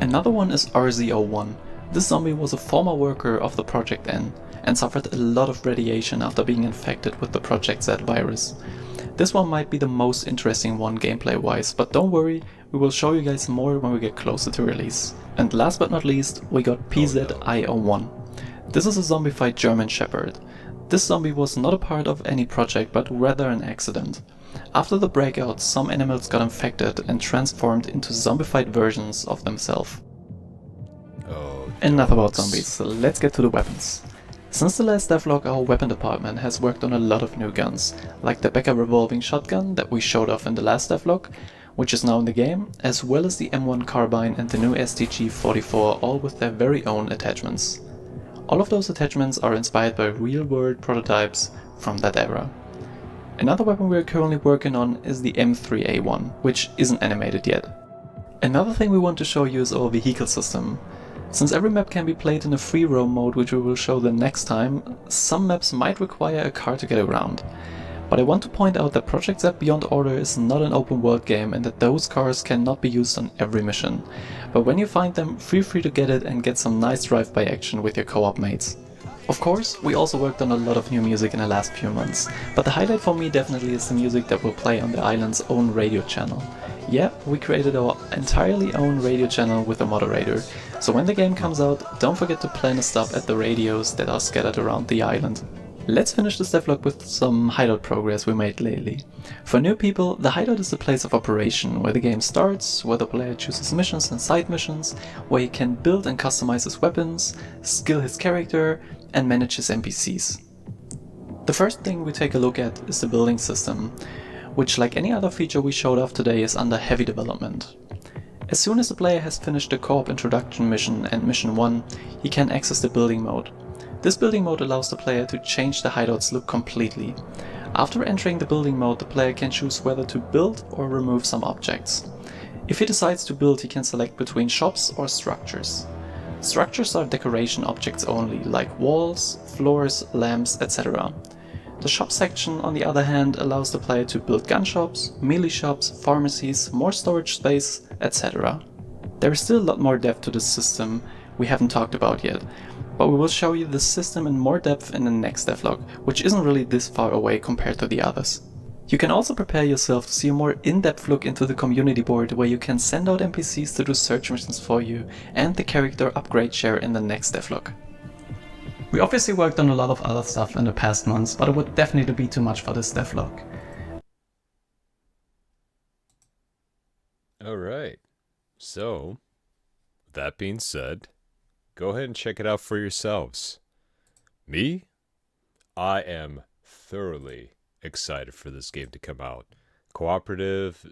Another one is RZ01. This zombie was a former worker of the Project N and suffered a lot of radiation after being infected with the Project Z virus. This one might be the most interesting one gameplay wise, but don't worry, we will show you guys more when we get closer to release. And last but not least, we got PZI01. This is a zombified German Shepherd. This zombie was not a part of any project, but rather an accident. After the breakout, some animals got infected and transformed into zombified versions of themselves. Enough about zombies, so let's get to the weapons. Since the last devlog, our weapon department has worked on a lot of new guns, like the Becker revolving shotgun that we showed off in the last devlog, which is now in the game, as well as the M1 carbine and the new STG-44, all with their very own attachments. All of those attachments are inspired by real-world prototypes from that era. Another weapon we are currently working on is the M3A1, which isn't animated yet. Another thing we want to show you is our vehicle system. Since every map can be played in a free roam mode, which we will show the next time, some maps might require a car to get around. But I want to point out that Project Z Beyond Order is not an open world game and that those cars cannot be used on every mission. But when you find them, feel free to get it and get some nice drive-by action with your co-op mates. Of course, we also worked on a lot of new music in the last few months, but the highlight for me definitely is the music that will play on the island's own radio channel. Yeah, we created our entirely own radio channel with a moderator, so when the game comes out, don't forget to plan a stop at the radios that are scattered around the island. Let's finish this devlog with some hideout progress we made lately. For new people, the hideout is the place of operation, where the game starts, where the player chooses missions and side missions, where he can build and customize his weapons, skill his character, and manage his NPCs. The first thing we take a look at is the building system, which, like any other feature we showed off today, is under heavy development. As soon as the player has finished the co-op introduction mission and mission 1, he can access the building mode. This building mode allows the player to change the hideout's look completely. After entering the building mode, the player can choose whether to build or remove some objects. If he decides to build, he can select between shops or structures. Structures are decoration objects only, like walls, floors, lamps, etc. The shop section, on the other hand, allows the player to build gun shops, melee shops, pharmacies, more storage space, etc. There is still a lot more depth to this system we haven't talked about yet, but we will show you this system in more depth in the next devlog, which isn't really this far away compared to the others. You can also prepare yourself to see a more in-depth look into the community board, where you can send out NPCs to do search missions for you, and the character upgrade share in the next devlog. We obviously worked on a lot of other stuff in the past months, but it would definitely be too much for this devlog. Alright, so, that being said, go ahead and check it out for yourselves. Me? I am thoroughly excited for this game to come out. Cooperative,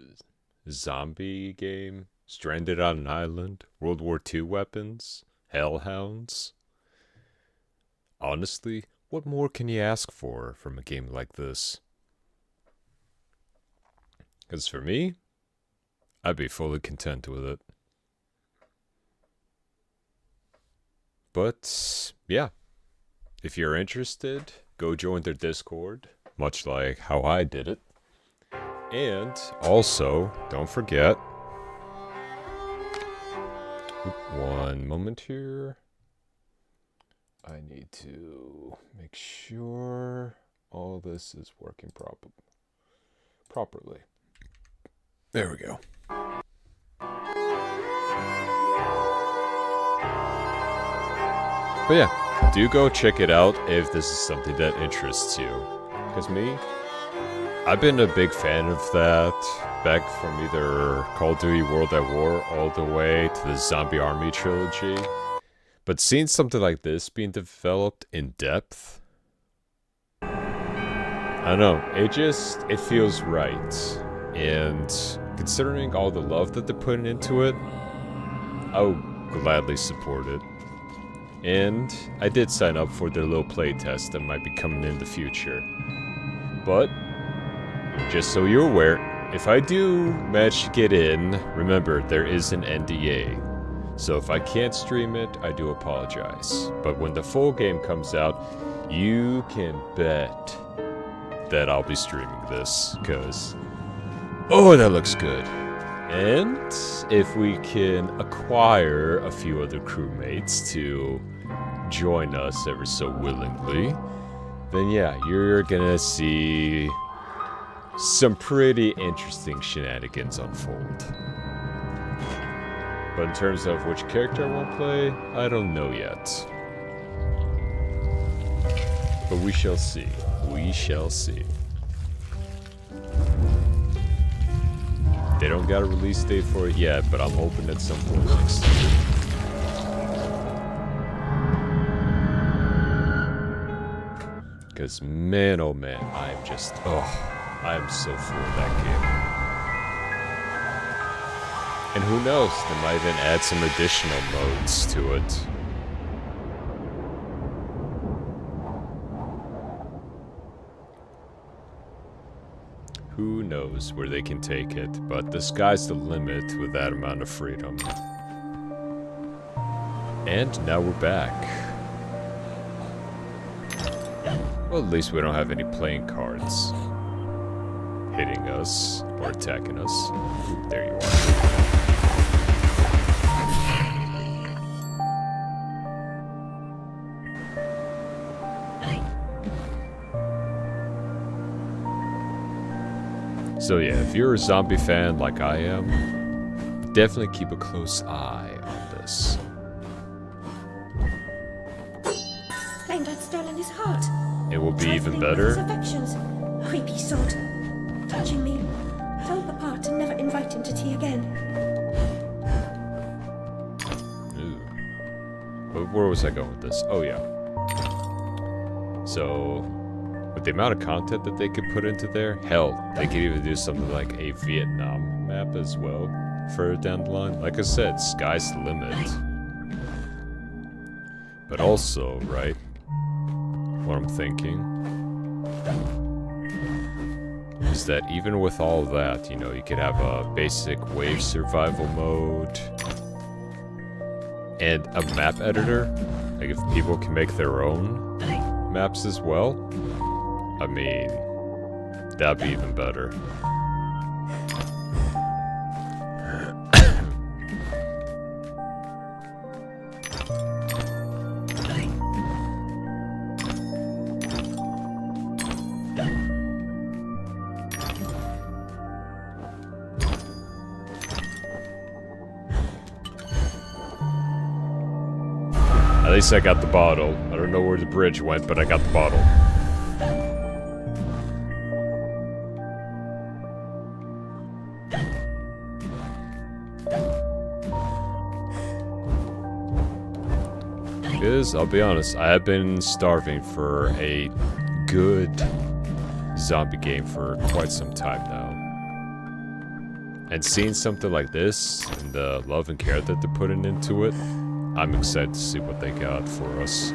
zombie game, stranded on an island, World War II weapons, hellhounds. Honestly, what more can you ask for from a game like this? Because for me, I'd be fully content with it. But, yeah, if you're interested, go join their Discord, much like how I did it. And also, don't forget, one moment here. I need to make sure all this is working properly. There we go. But yeah, do go check it out if this is something that interests you. Because me, I've been a big fan of that, back from either Call of Duty World at War all the way to the Zombie Army trilogy. But seeing something like this being developed in depth, I don't know, it feels right. And considering all the love that they're putting into it, I would gladly support it. And I did sign up for their little playtest that might be coming in the future. But just so you're aware, if I do manage to get in, remember, there is an NDA. So if I can't stream it, I do apologize. But when the full game comes out, you can bet that I'll be streaming this, because, oh, that looks good. And if we can acquire a few other crewmates to join us ever so willingly, then yeah, you're gonna see some pretty interesting shenanigans unfold. But in terms of which character I want to play, I don't know yet. But we shall see. We shall see. They don't got a release date for it yet, but I'm hoping at some point next year. Because man, oh man, I'm just, I'm so full of that game. And who knows, they might even add some additional modes to it. Who knows where they can take it, but the sky's the limit with that amount of freedom. And now we're back. Well, at least we don't have any playing cards hitting us or attacking us. Ooh, there you are. So yeah, if you're a zombie fan like I am, definitely keep a close eye on this. Claimed I'd stolen his heart. It will be even Trifling with his better. affections. Creepy sort. Touching me. Told Papa to never invite him to tea again. Ooh. But where was I going with this? Oh yeah. So, with the amount of content that they could put into there, hell, they could even do something like a Vietnam map as well, further down the line. Like I said, sky's the limit. But also, right, what I'm thinking is that even with all of that, you know, you could have a basic wave survival mode and a map editor. Like if people can make their own maps as well, I mean, that'd be even better. At least I got the bottle. I don't know where the bridge went, but I got the bottle. Because, I'll be honest, I have been starving for a good zombie game for quite some time now. And seeing something like this, and the love and care that they're putting into it, I'm excited to see what they got for us.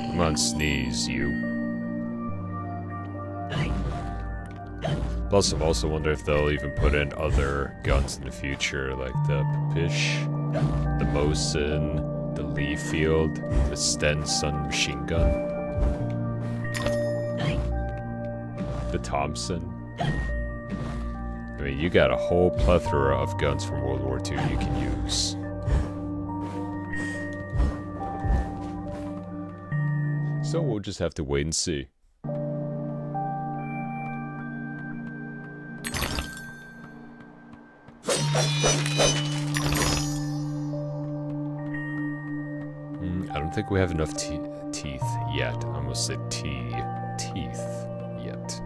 Come on, sneeze, you. Plus, I've also wondered if they'll even put in other guns in the future, like the Papish, the Mosin, the Leafield, the Stenson machine gun, the Thompson. I mean, you got a whole plethora of guns from World War II you can use. So we'll just have to wait and see. I don't think we have enough teeth yet. I almost said teeth yet.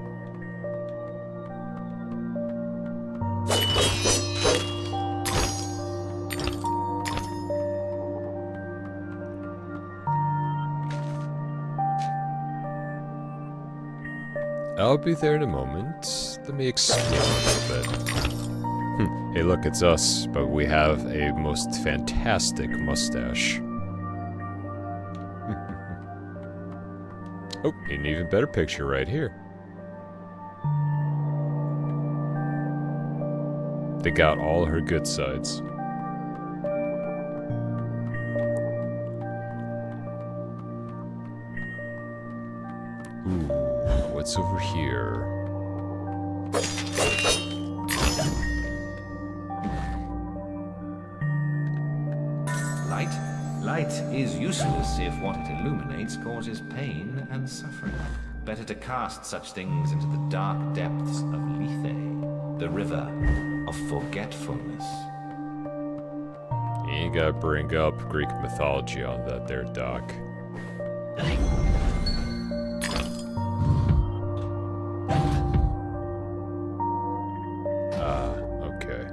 I'll be there in a moment. Let me explore a little bit. Hey look, it's us, but we have a most fantastic mustache. Oh, an even better picture right here. They got all her good sides. Ooh, what's over here? Light is useless if what it illuminates causes pain and suffering. Better to cast such things into the dark depths of Lethe, the river of forgetfulness. You ain't gotta bring up Greek mythology on that there, Doc. Okay.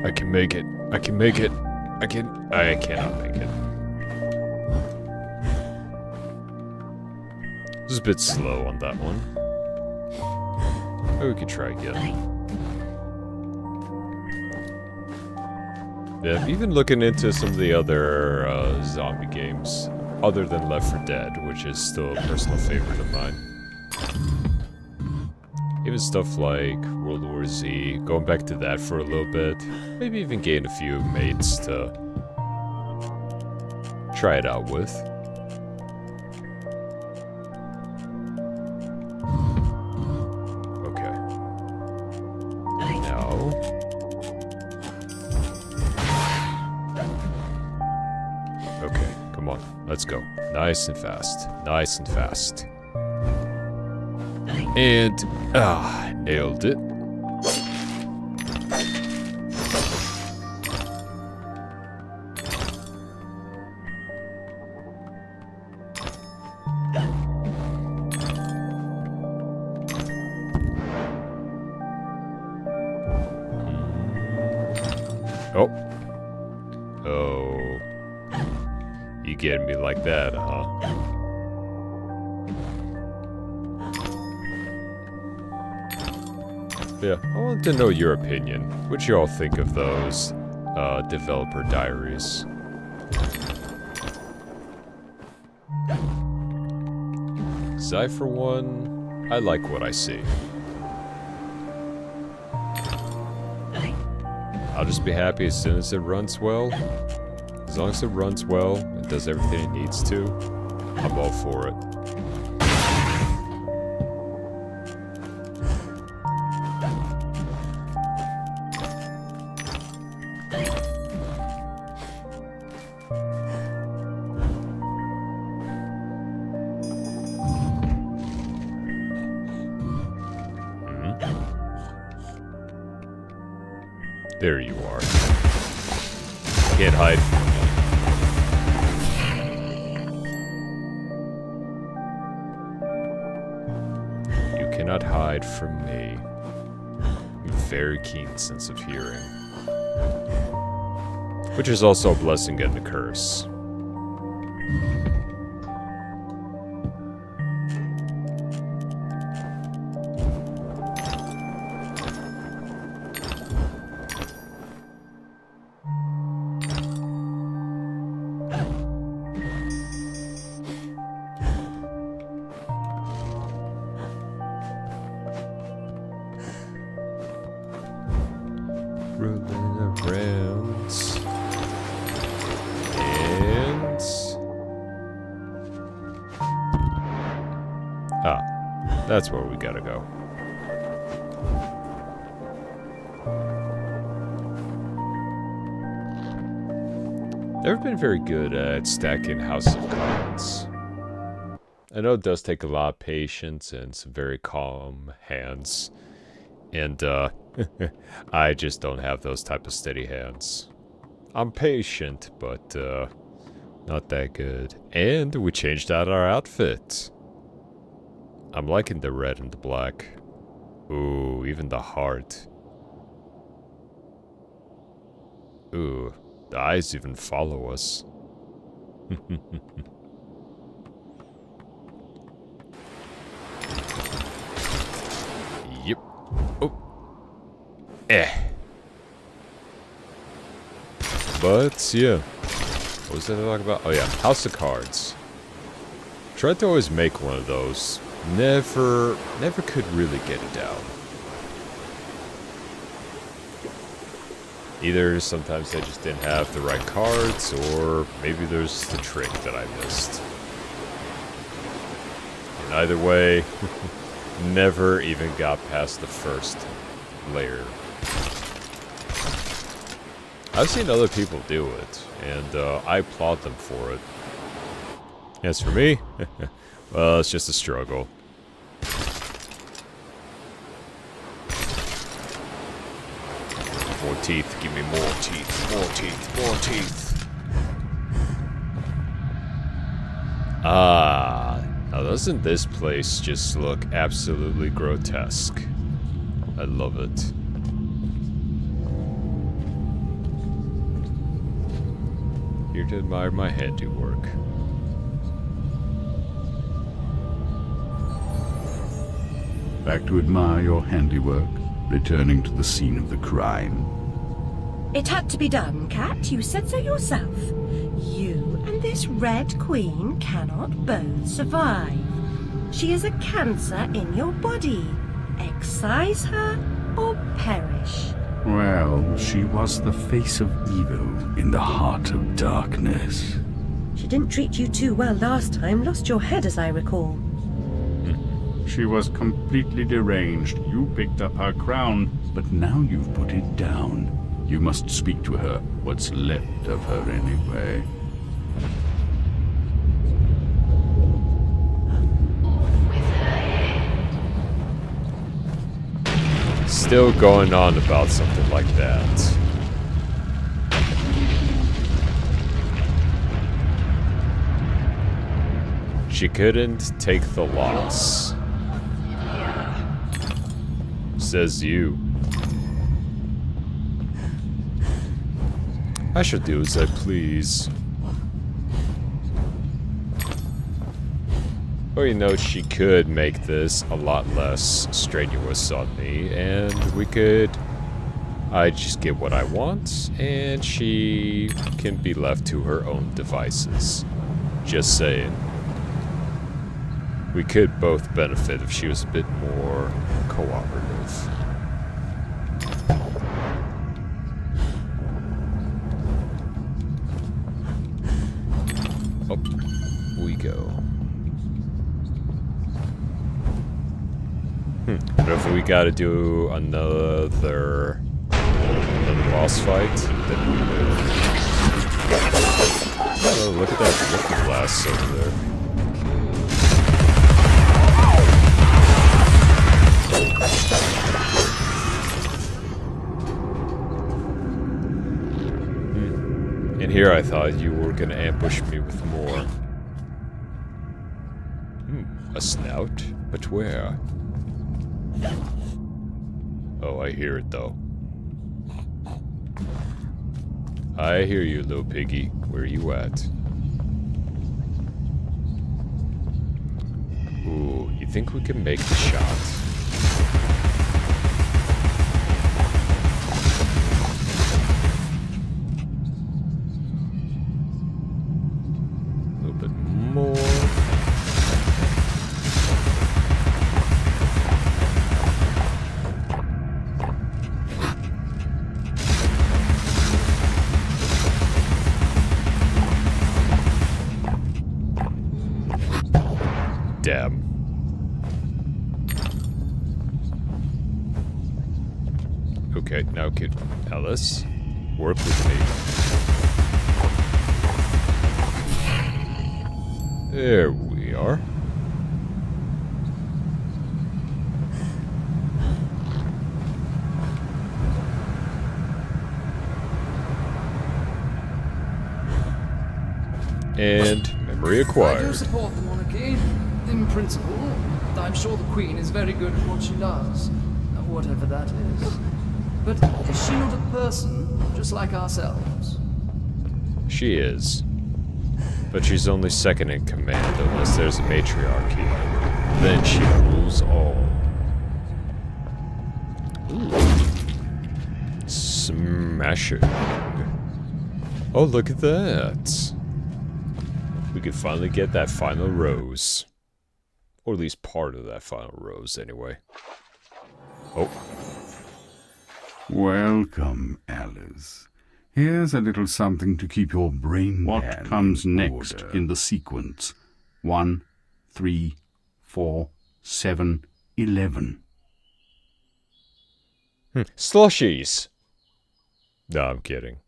I can make it. I can make it. I cannot make it. This is a bit slow on that one. Maybe we could try again. Yeah, even looking into some of the other zombie games, other than Left 4 Dead, which is still a personal favorite of mine. Even stuff like World War Z, going back to that for a little bit. Maybe even gain a few mates to try it out with. Okay. Now. Okay, come on. Let's go. Nice and fast. Nice and fast. And, nailed it. Oh. Oh. You getting me like that, huh? Yeah, I want to know your opinion. What you all think of those developer diaries? Because I, for one, I like what I see. I'll just be happy as soon as it runs well. As long as it runs well and does everything it needs to, I'm all for it. There you are. Can't hide from me. You cannot hide from me. A very keen sense of hearing. Which is also a blessing and a curse. Ah, that's where we gotta go. Never been very good at stacking House of Cards. I know it does take a lot of patience and some very calm hands. And, I just don't have those type of steady hands. I'm patient, but, not that good. And we changed out our outfit. I'm liking the red and the black. Ooh, even the heart. Ooh, the eyes even follow us. Yep. Oh. But, yeah. What was that I talking about? Oh, yeah. House of Cards. Tried to always make one of those. Never could really get it down. Either sometimes I just didn't have the right cards, or maybe there's the trick that I missed. And either way, never even got past the first layer. I've seen other people do it, and I applaud them for it. As for me, well, it's just a struggle. More teeth, give me more teeth, more teeth, more teeth. Ah, now doesn't this place just look absolutely grotesque? I love it. Here to admire my handiwork. Back to admire your handiwork, returning to the scene of the crime. It had to be done, Cat. You said so yourself. You and this Red Queen cannot both survive. She is a cancer in your body. Excise her or perish. Well, she was the face of evil in the heart of darkness. She didn't treat you too well last time. Lost your head, as I recall. She was completely deranged. You picked up her crown, but now you've put it down. You must speak to her. What's left of her, anyway. Still going on about something like that. She couldn't take the loss. Says you. I should do as I please. Well, you know, she could make this a lot less strenuous on me, and we could... I just get what I want, and she can be left to her own devices. Just saying. We could both benefit if she was a bit more cooperative. Up we go. But if we gotta do another boss fight, then we will. Oh, look at that looking glass over there. And here I thought you were gonna ambush me with more. A snout? But where? Oh, I hear it though. I hear you, little piggy. Where you at? Ooh, you think we can make the shot? A little bit more. Damn. Okay, now can Alice work with me? There we are. And memory I do acquired. support the monarchy, in principle. I'm sure the Queen is very good at what she does, whatever that is. But is she not a person, just like ourselves? She is. But she's only second in command unless there's a matriarchy. Then she rules all. Ooh. Smashing. Oh, look at that. We could finally get that final rose. Or at least part of that final rose, anyway. Oh. Welcome, Alice. Here's a little something to keep your brain What comes in next order. in the sequence? 1, 3, 4, 7, 11. Slushies! No, I'm kidding.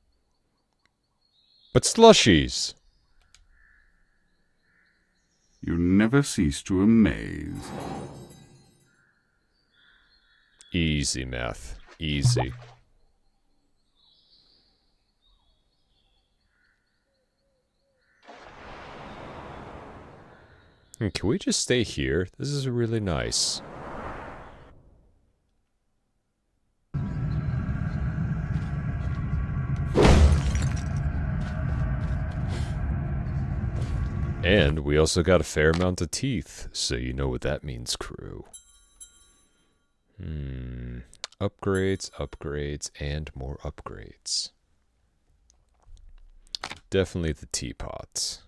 But slushies! You never cease to amaze. Easy math. Easy. Can we just stay here? This is really nice. And we also got a fair amount of teeth, so you know what that means, crew. Upgrades, upgrades, and more upgrades. Definitely the teapot.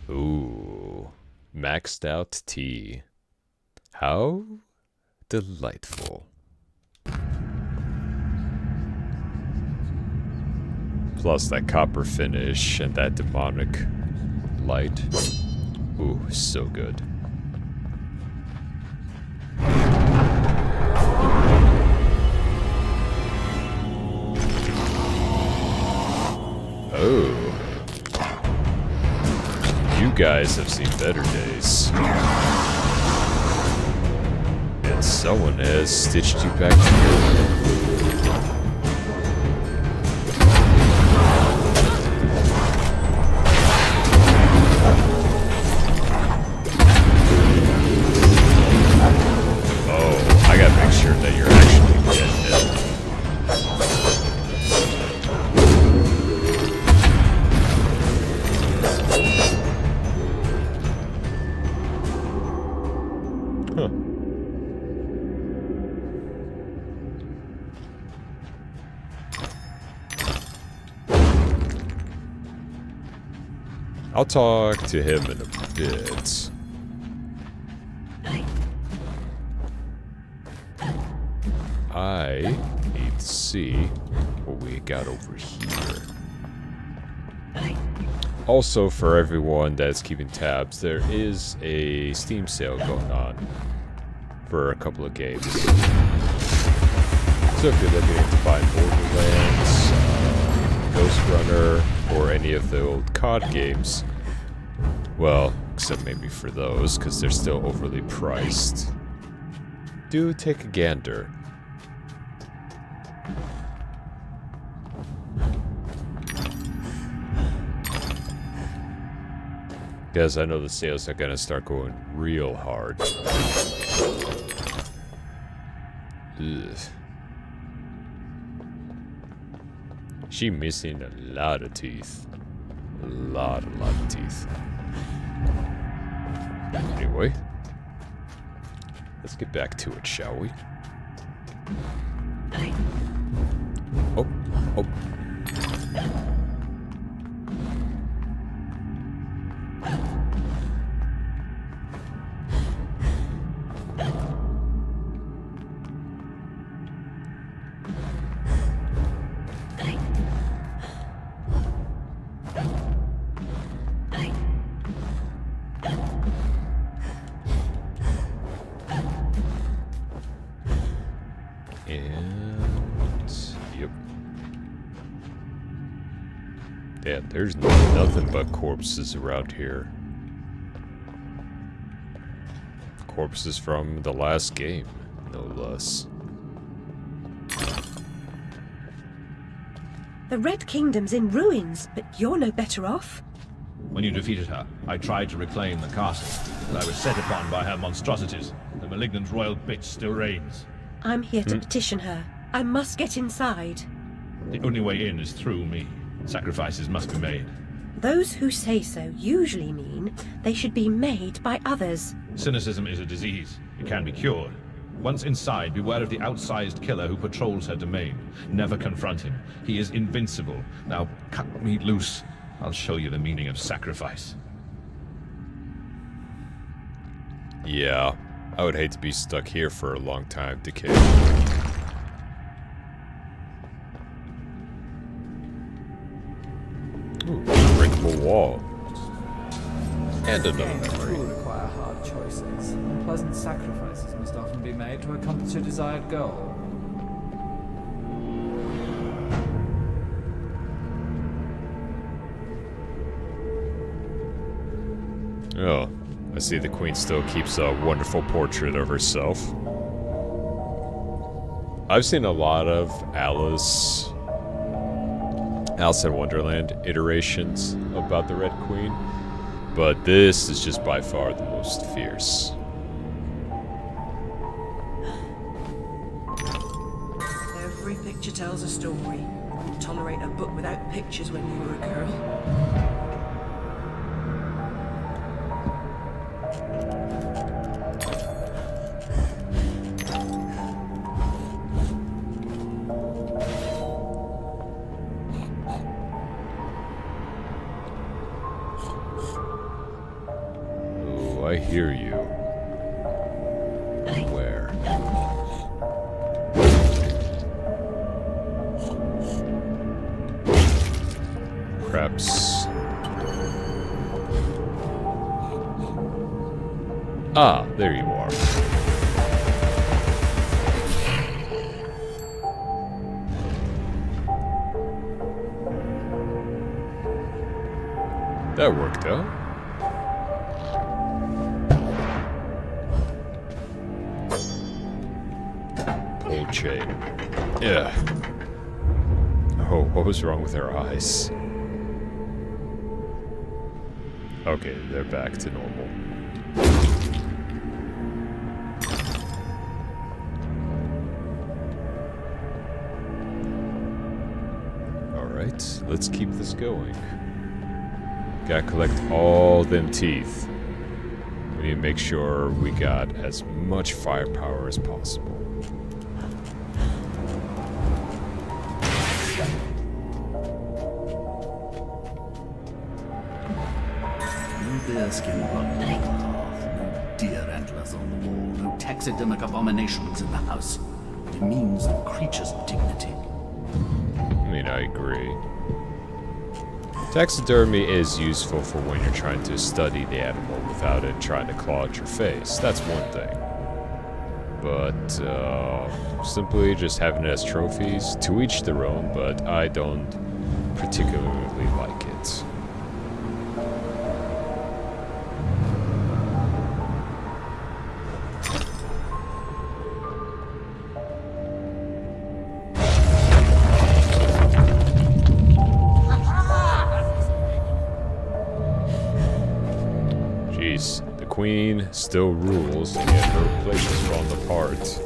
Ooh, maxed out tea. How delightful. Plus that copper finish and that demonic light. Ooh, so good. Oh. You guys have seen better days. And someone has stitched you back together. Oh, I gotta make sure that you're actually getting it. I'll talk to him in a bit. I need to see what we got over here. Also, for everyone that's keeping tabs, there is a Steam sale going on for a couple of games. So if you're looking into buying Borderlands, Ghost Runner, or any of the old COD games, well, except maybe for those, because they're still overly priced, do take a gander. Because I know the sales are gonna start going real hard. Ugh. She missing a lot of teeth. A lot of teeth. Anyway, let's get back to it, shall we? Oh, oh. Yeah, there's nothing but corpses around here. Corpses from the last game, no less. The Red Kingdom's in ruins, but you're no better off. When you defeated her, I tried to reclaim the castle, but I was set upon by her monstrosities. The malignant royal bitch still reigns. I'm here to petition her. I must get inside. The only way in is through me. Sacrifices must be made. Those who say so usually mean they should be made by others. Cynicism is a disease. It can be cured. Once inside, beware of the outsized killer who patrols her domain. Never confront him. He is invincible. Now, cut me loose. I'll show you the meaning of sacrifice. Yeah, I would hate to be stuck here for a long time, Decay. Ooh, unbreakable wall. And another memory. Require hard choices. Unpleasant sacrifices must often be made to accomplish a desired goal. Oh, I see the Queen still keeps a wonderful portrait of herself. I've seen a lot of Alice in Wonderland iterations about the Red Queen, but this is just by far the most fierce. Every picture tells a story. Couldn't tolerate a book without pictures when you were a girl. Oh, I hear you. Where? Perhaps. Ah, there you are. That worked out. Old chain. Yeah. Oh, what was wrong with her eyes? Okay, they're back to normal. Alright, let's keep this going. Gotta collect all them teeth. We need to make sure we got as much firepower as possible. No bearskin rug on the hearth, no deer antlers on the wall, no taxidermic abominations in the house. It demeans the creature's dignity. I mean, I agree. Taxidermy is useful for when you're trying to study the animal without it trying to claw at your face. That's one thing. But, simply just having it as trophies, to each their own, but I don't particularly like it. Jeez, the Queen still rules, and yet her place is falling apart.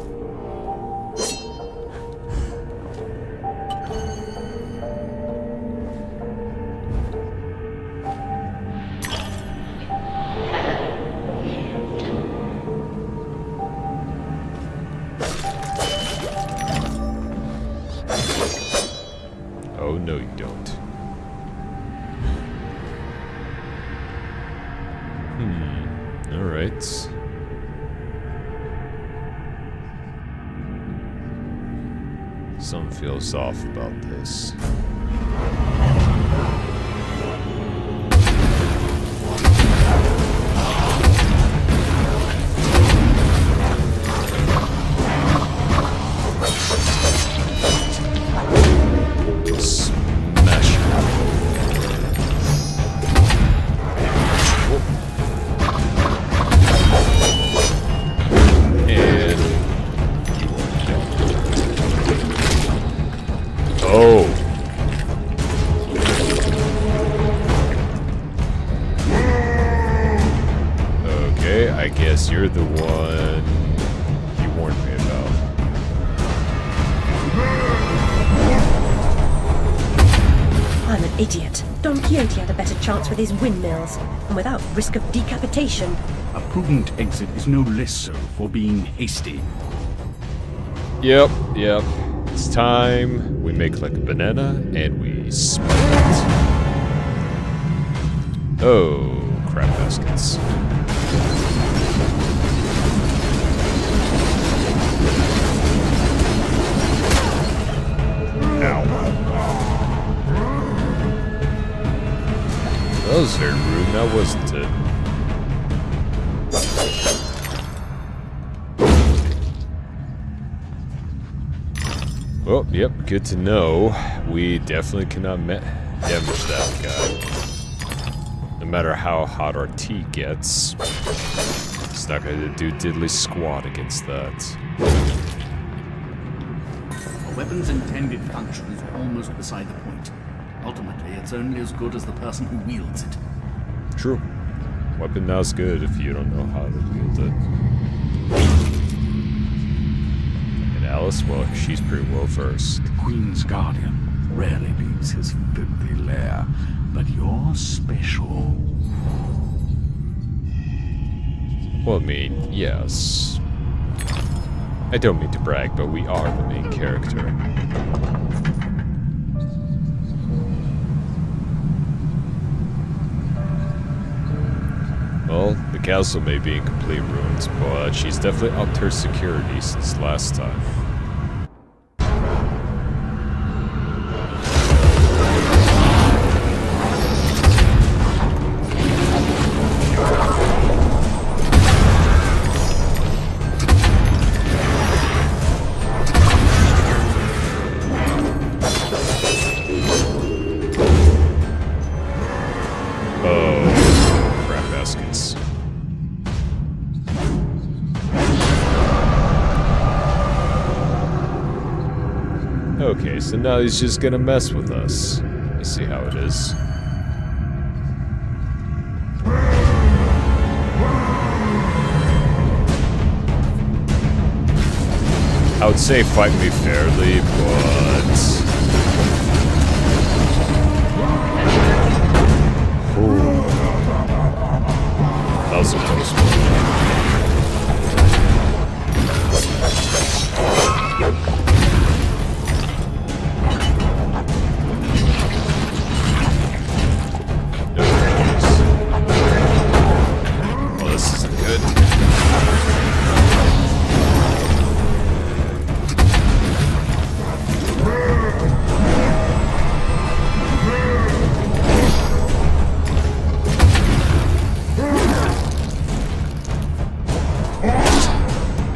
Oh, no you don't. Alright. Something feels off about this. Smash. I guess you're the one you warned me about. I'm an idiot. Don Quixote had a better chance with his windmills, and without risk of decapitation. A prudent exit is no less so for being hasty. Yep. It's time we make like a banana and we split it. Oh, crap baskets. Ow. That was very rude, now wasn't it? Oh, yep, good to know. We definitely cannot damage that guy. No matter how hot our tea gets, it's not going to do diddly squat against that. A weapon's intended function is almost beside the point. Ultimately, it's only as good as the person who wields it. True. Weapon now's good if you don't know how to wield it. And Alice, well, she's pretty well versed. The Queen's Guardian rarely leaves his filthy lair, but you're special. Well, I mean, yes. I don't mean to brag, but we are the main character. Well, the castle may be in complete ruins, but she's definitely upped her security since last time. Okay, so now he's just gonna mess with us. You see how it is. I would say fight me fairly, but... Ooh. That was a close one.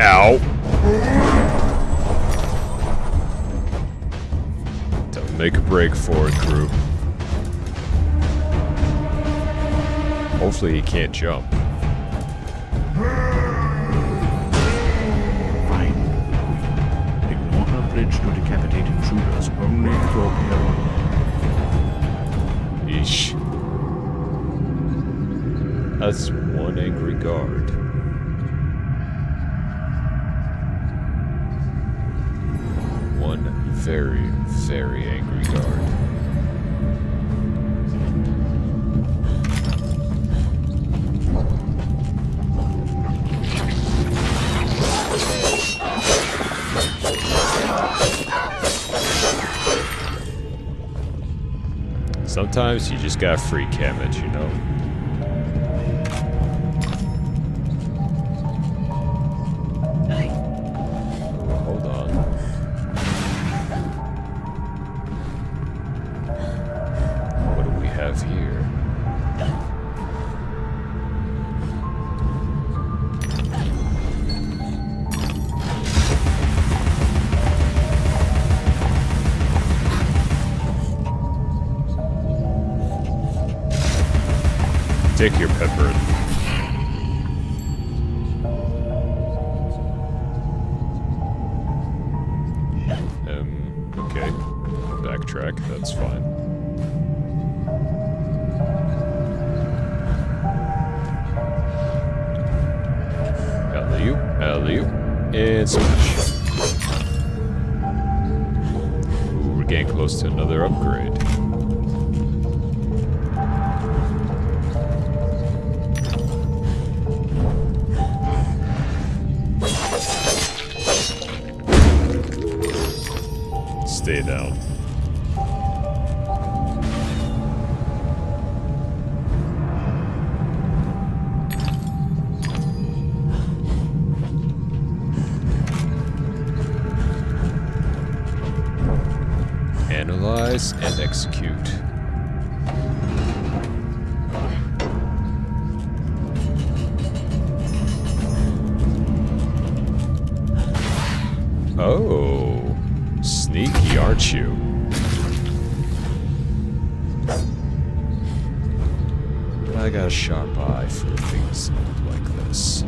Ow. Don't make a break for it, group. Hopefully he can't jump. Fine. Ignore her pledge to decapitate intruders only at your peril. Yeesh. That's one angry guard. One very, very angry guard. Sometimes you just gotta freak him it, you know? Hold on. What do we have here? Take your pepper. Okay. Backtrack, that's fine. value. And smash. Ooh, we're getting close to another upgrade. Stay down. Analyze and execute. Oh, sneaky, aren't you? I got a sharp eye for things like this.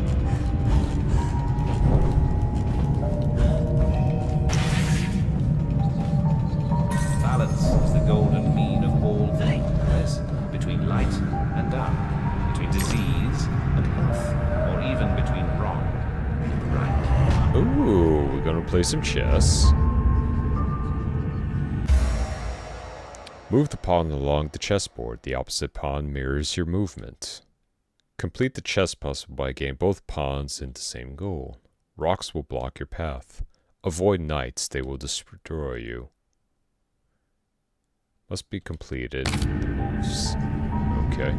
Balance is the golden mean of all things, between light and dark, between disease and health, or even between wrong and right. Ooh, we're gonna play some chess. Move the pawn along the chessboard. The opposite pawn mirrors your movement. Complete the chess puzzle by getting both pawns in the same goal. Rocks will block your path. Avoid knights, they will destroy you. Must be completed. Moves. Okay.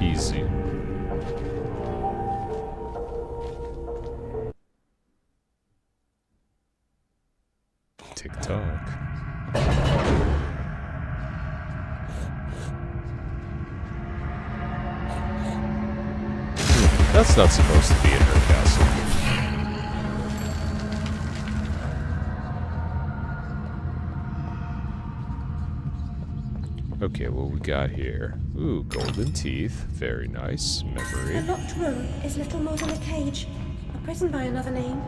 Easy. Tick-tock. That's not supposed to be in her castle. Okay, what we got here? Ooh, golden teeth. Very nice. Memory. A locked room is little more than a cage. A prison by another name.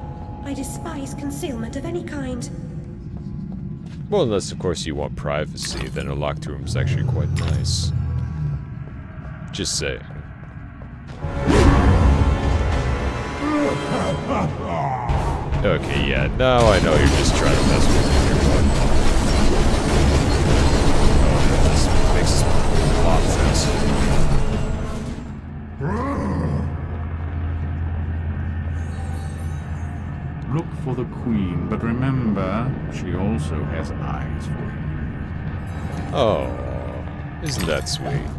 I despise concealment of any kind. Well, unless, of course, you want privacy, then a locked room is actually quite nice. Just saying. Okay, yeah, now I know you're just trying to mess with me here, bud. Oh, this makes us a lot faster. Look for the queen, but remember, she also has eyes for you. Oh, isn't that sweet?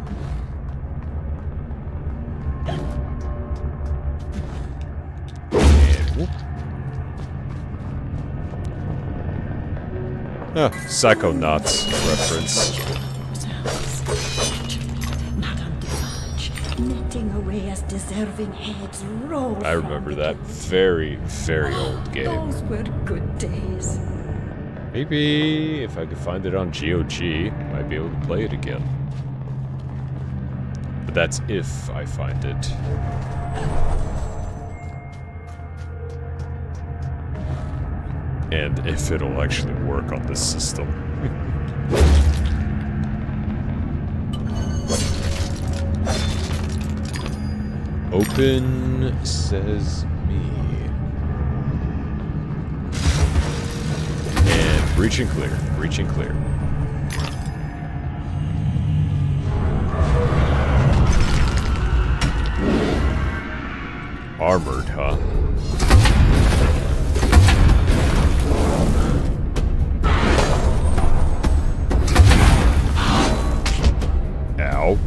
And whoop. Ah, Psychonauts reference. Knitting away as deserving heads roll. I remember that very, very old game. Those were good days. Maybe if I could find it on GOG, I might be able to play it again. But that's if I find it. And if it'll actually work on this system. Open Sesame. And breach and clear. Breach and clear. Armored, huh? Ow.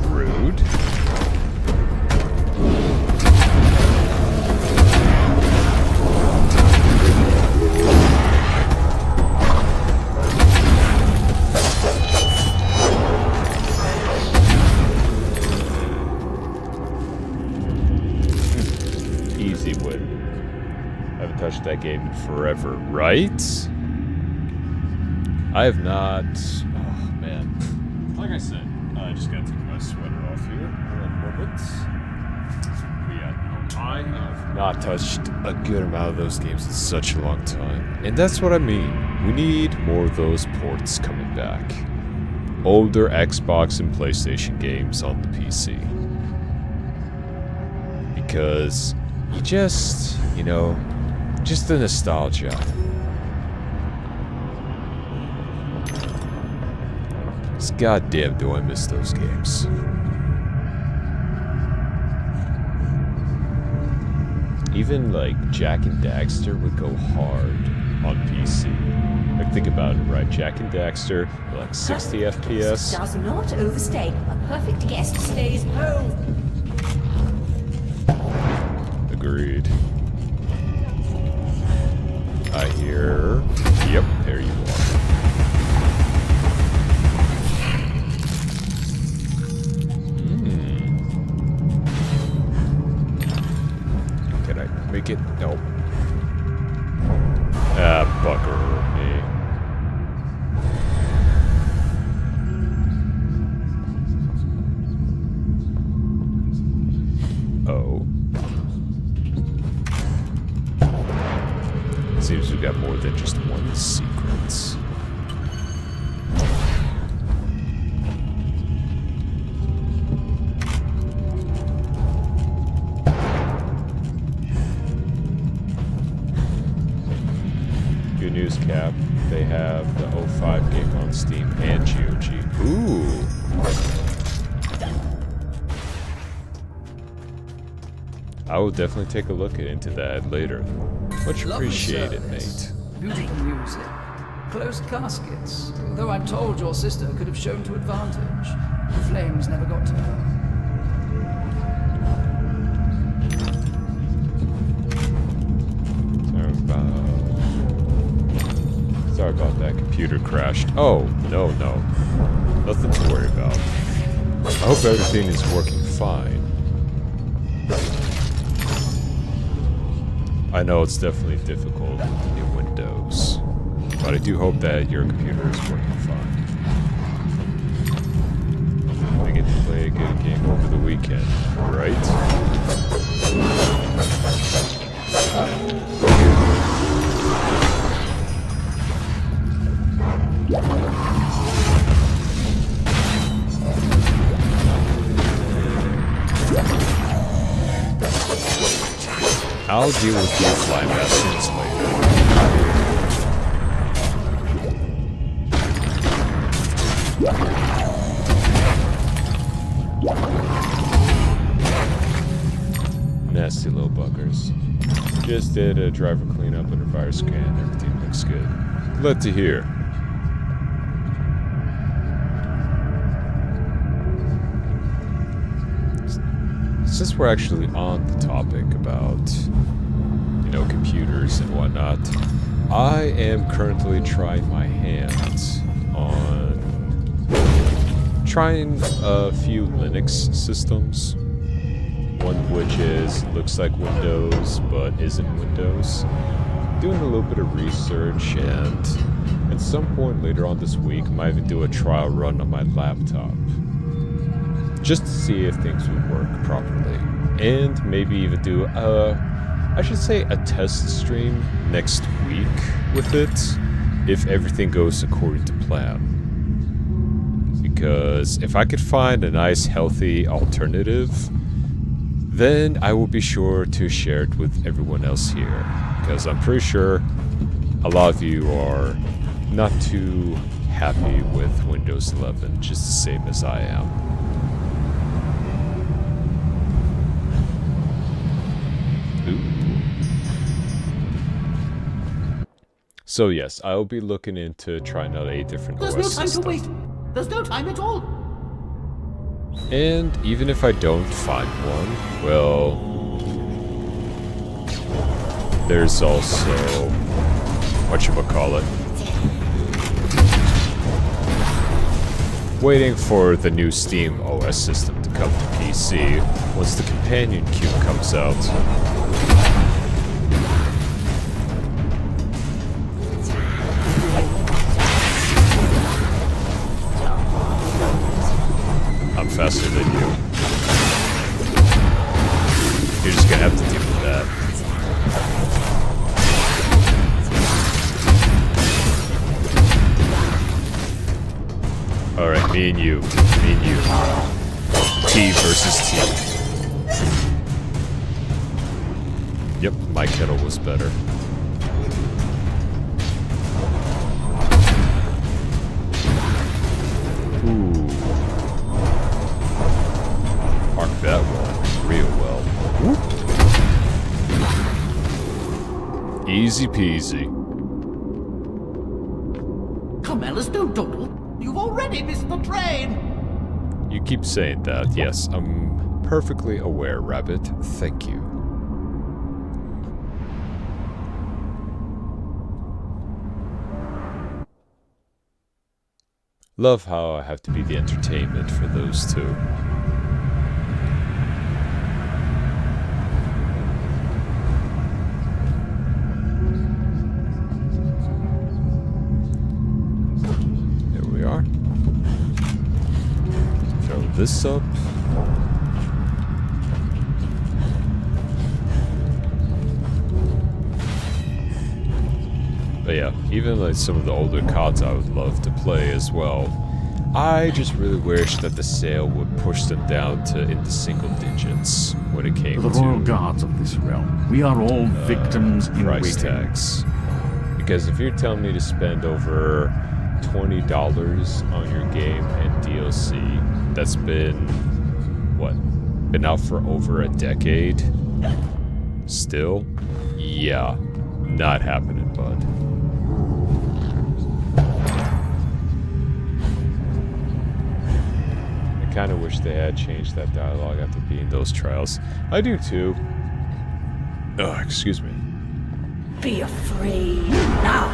Rude. touched that game in forever, right? I have not. Oh man. Like I said, I just gotta take my sweater off here for a moment. But yeah, no, I have not touched a good amount of those games in such a long time. And that's what I mean. We need more of those ports coming back. Older Xbox and PlayStation games on the PC. Because you just, you know, just the nostalgia. Just goddamn do I miss those games. Even like Jak and Daxter would go hard on PC. Like think about it, right? Jak and Daxter, like 60 FPS. Does not overstay. A perfect guest stays home. Agreed. I hear... Yep, there you are. Can I make it? Nope. Ah, bugger me. Oh. Seems we got more than just one secret. Good news, Cap. They have the 05 game on Steam and GOG. Ooh. I will definitely take a look into that later. Much Lovely appreciated, service. mate. Beautiful music. Closed caskets. Though I'm told your sister could have shown to advantage. The flames never got to her. Sorry about that. Computer crashed. Oh, no. Nothing to worry about. I hope everything is working fine. I know it's definitely difficult in Windows, but I do hope that your computer is working fine. I get to play a good game over the weekend, right? I'll deal with you flying bastards later. Nasty little buggers. Just did a driver cleanup and a virus scan. Everything looks good. Glad to hear. Since we're actually on the topic about, you know, computers and whatnot, I am currently trying my hands on trying a few Linux systems. One of which looks like Windows but isn't Windows. Doing a little bit of research, and at some point later on this week, I might even do a trial run on my laptop. Just to see if things would work properly. And maybe even do I should say a test stream next week with it, if everything goes according to plan. Because if I could find a nice healthy alternative, then I will be sure to share it with everyone else here. Because I'm pretty sure a lot of you are not too happy with Windows 11, just the same as I am. So yes, I'll be looking into trying out a different OS There's no time system. to wait. There's no time at all. And even if I don't find one, well, there's also whatchamacallit, waiting for the new Steam OS system to come to PC once the companion queue comes out. down faster than you. You're just gonna have to deal with that. Alright, me and you. Me and you. T versus T. Yep, my kettle was better. Ooh. Arc that one real well. Whoop. Easy peasy. Come, Alice, don't dawdle. You've already missed the train. You keep saying that. Yes, I'm perfectly aware, Rabbit. Thank you. Love how I have to be the entertainment for those two. There we are. Throw this up. But yeah, even like some of the older CODs I would love to play as well. I just really wish that the sale would push them down to into single digits when it came The to royal guards of this realm, we are all victims in price waiting. tags. Because if you're telling me to spend over $20 on your game and DLC that's been, what, been out for over a decade? Still? Yeah, not happening, bud. I kind of wish they had changed that dialogue after being those trials. I do too. Oh, excuse me. Be afraid now.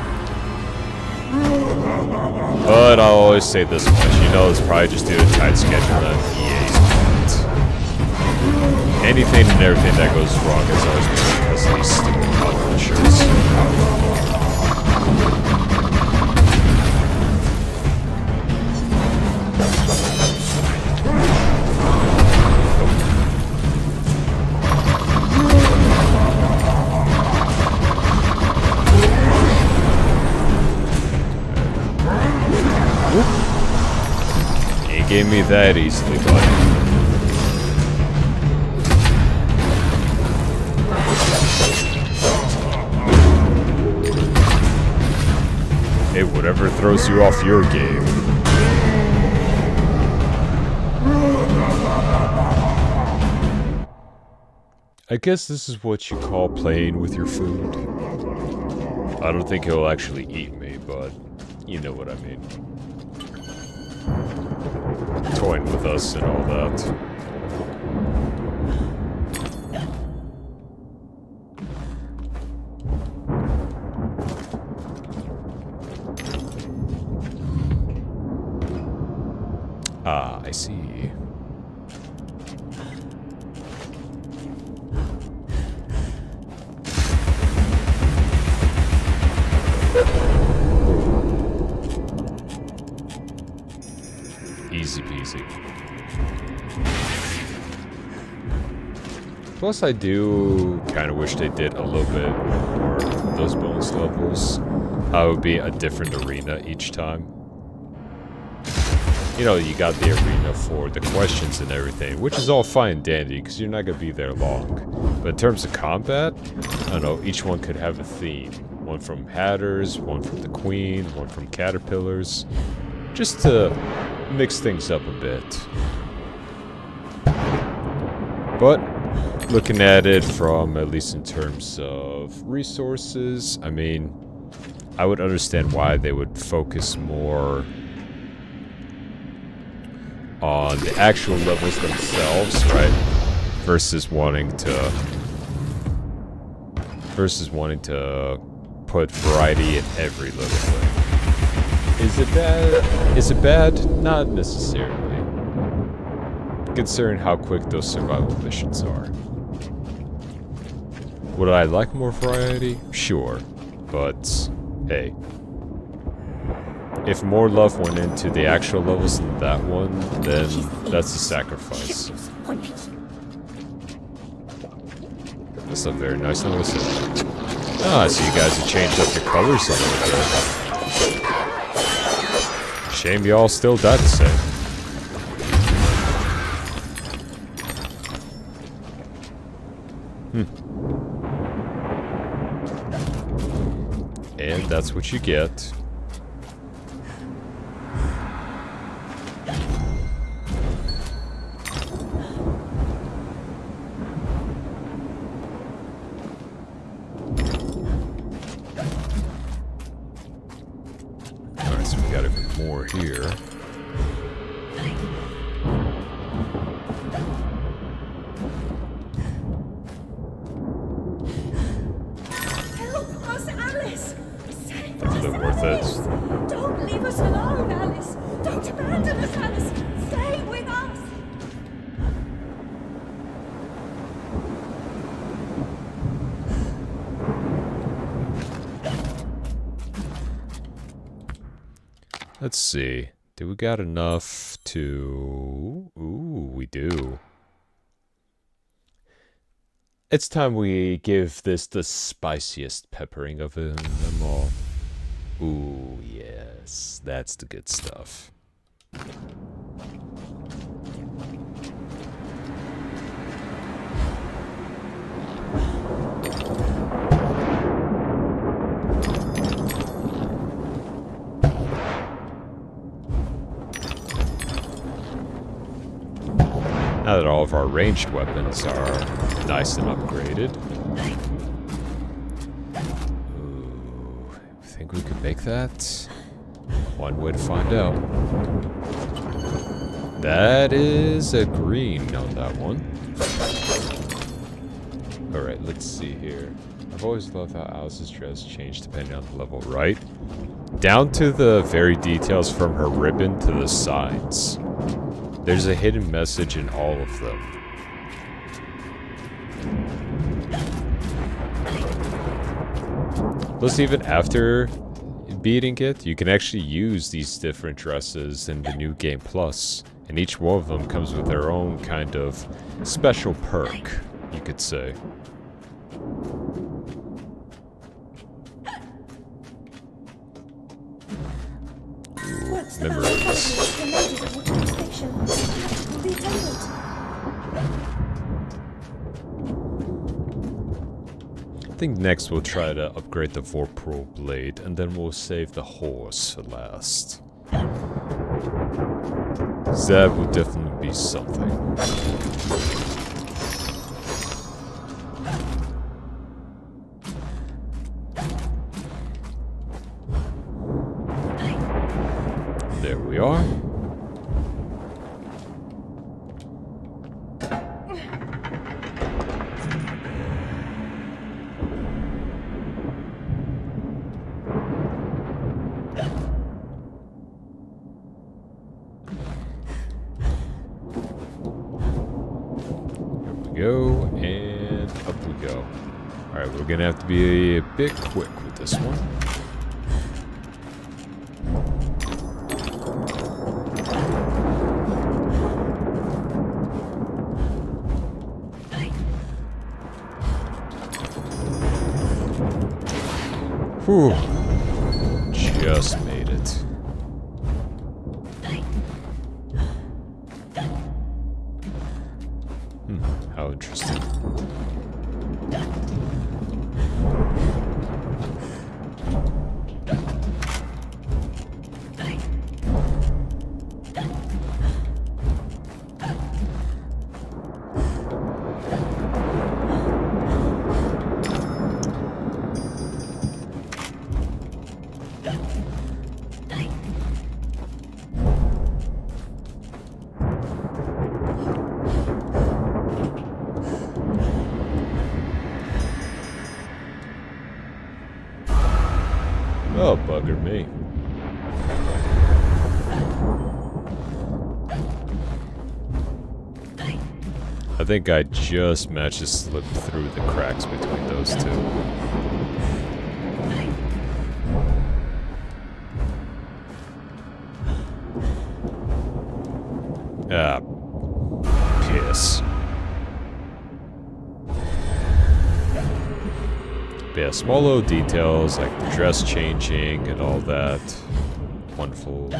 But I'll always say this much, you know, it's probably just due to tight schedule on EA's part. Anything and everything that goes wrong is always because of these stupid publishers. Gave me that easily, buddy. Hey, whatever throws you off your game. I guess this is what you call playing with your food. I don't think he'll actually eat me, but you know what I mean. Toying with us and all that. Ah, I see. Easy peasy. Plus, I do kind of wish they did a little bit more of those bonus levels. How it would be a different arena each time. You know, you got the arena for the questions and everything, which is all fine and dandy, because you're not going to be there long. But in terms of combat, I don't know, each one could have a theme. One from Hatters, one from the Queen, one from Caterpillars. Just to mix things up a bit. But looking at it from, at least in terms of resources, I mean, I would understand why they would focus more on the actual levels themselves, right? Versus wanting to put variety in every little thing. Is it bad? Is it bad? Not necessarily. Considering how quick those survival missions are. Would I like more variety? Sure. But, hey. if more love went into the actual levels than that one, then that's a sacrifice. That's not very nice, now is it? Ah, so you guys have changed up your colors a little bit. Shame y'all still died the same. And that's what you get. Alright, so we got a bit more here. Don't leave us alone, Alice! Don't abandon us, Alice! Stay with us! Let's see. Do we got enough to... Ooh, we do. It's time we give this the spiciest peppering of them all. Ooh, yes. That's the good stuff. Now that all of our ranged weapons are nice and upgraded. Think we could make that? One way to find out. That is a green on that one. Alright, let's see here. I've always loved how Alice's dress changed depending on the level, right? Down to the very details from her ribbon to the sides. There's a hidden message in all of them. Plus, even after beating it, you can actually use these different dresses in the new game plus, and each one of them comes with their own kind of special perk, you could say. Ooh, memories. I think next we'll try to upgrade the Vorpal blade, and then we'll save the horse for last. That will definitely be something. There we are. Go, and up we go. Alright, we're gonna have to be a bit quick with this one. Whew. Just made it. How interesting. Oh, bugger me. I think I just managed to slip through the cracks between those two. Ah, piss. But yeah, small little details like the dress changing and all that. Wonderful.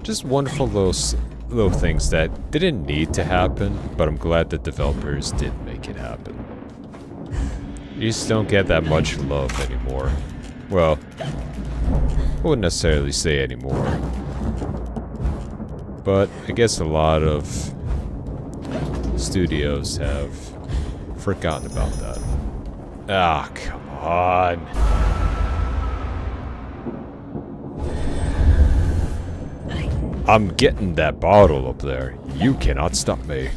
Just wonderful little things that didn't need to happen, but I'm glad the developers did make it happen. You just don't get that much love anymore. Well, I wouldn't necessarily say anymore. But I guess a lot of studios have forgotten about that. Ah, come on. I'm getting that bottle up there. You cannot stop me.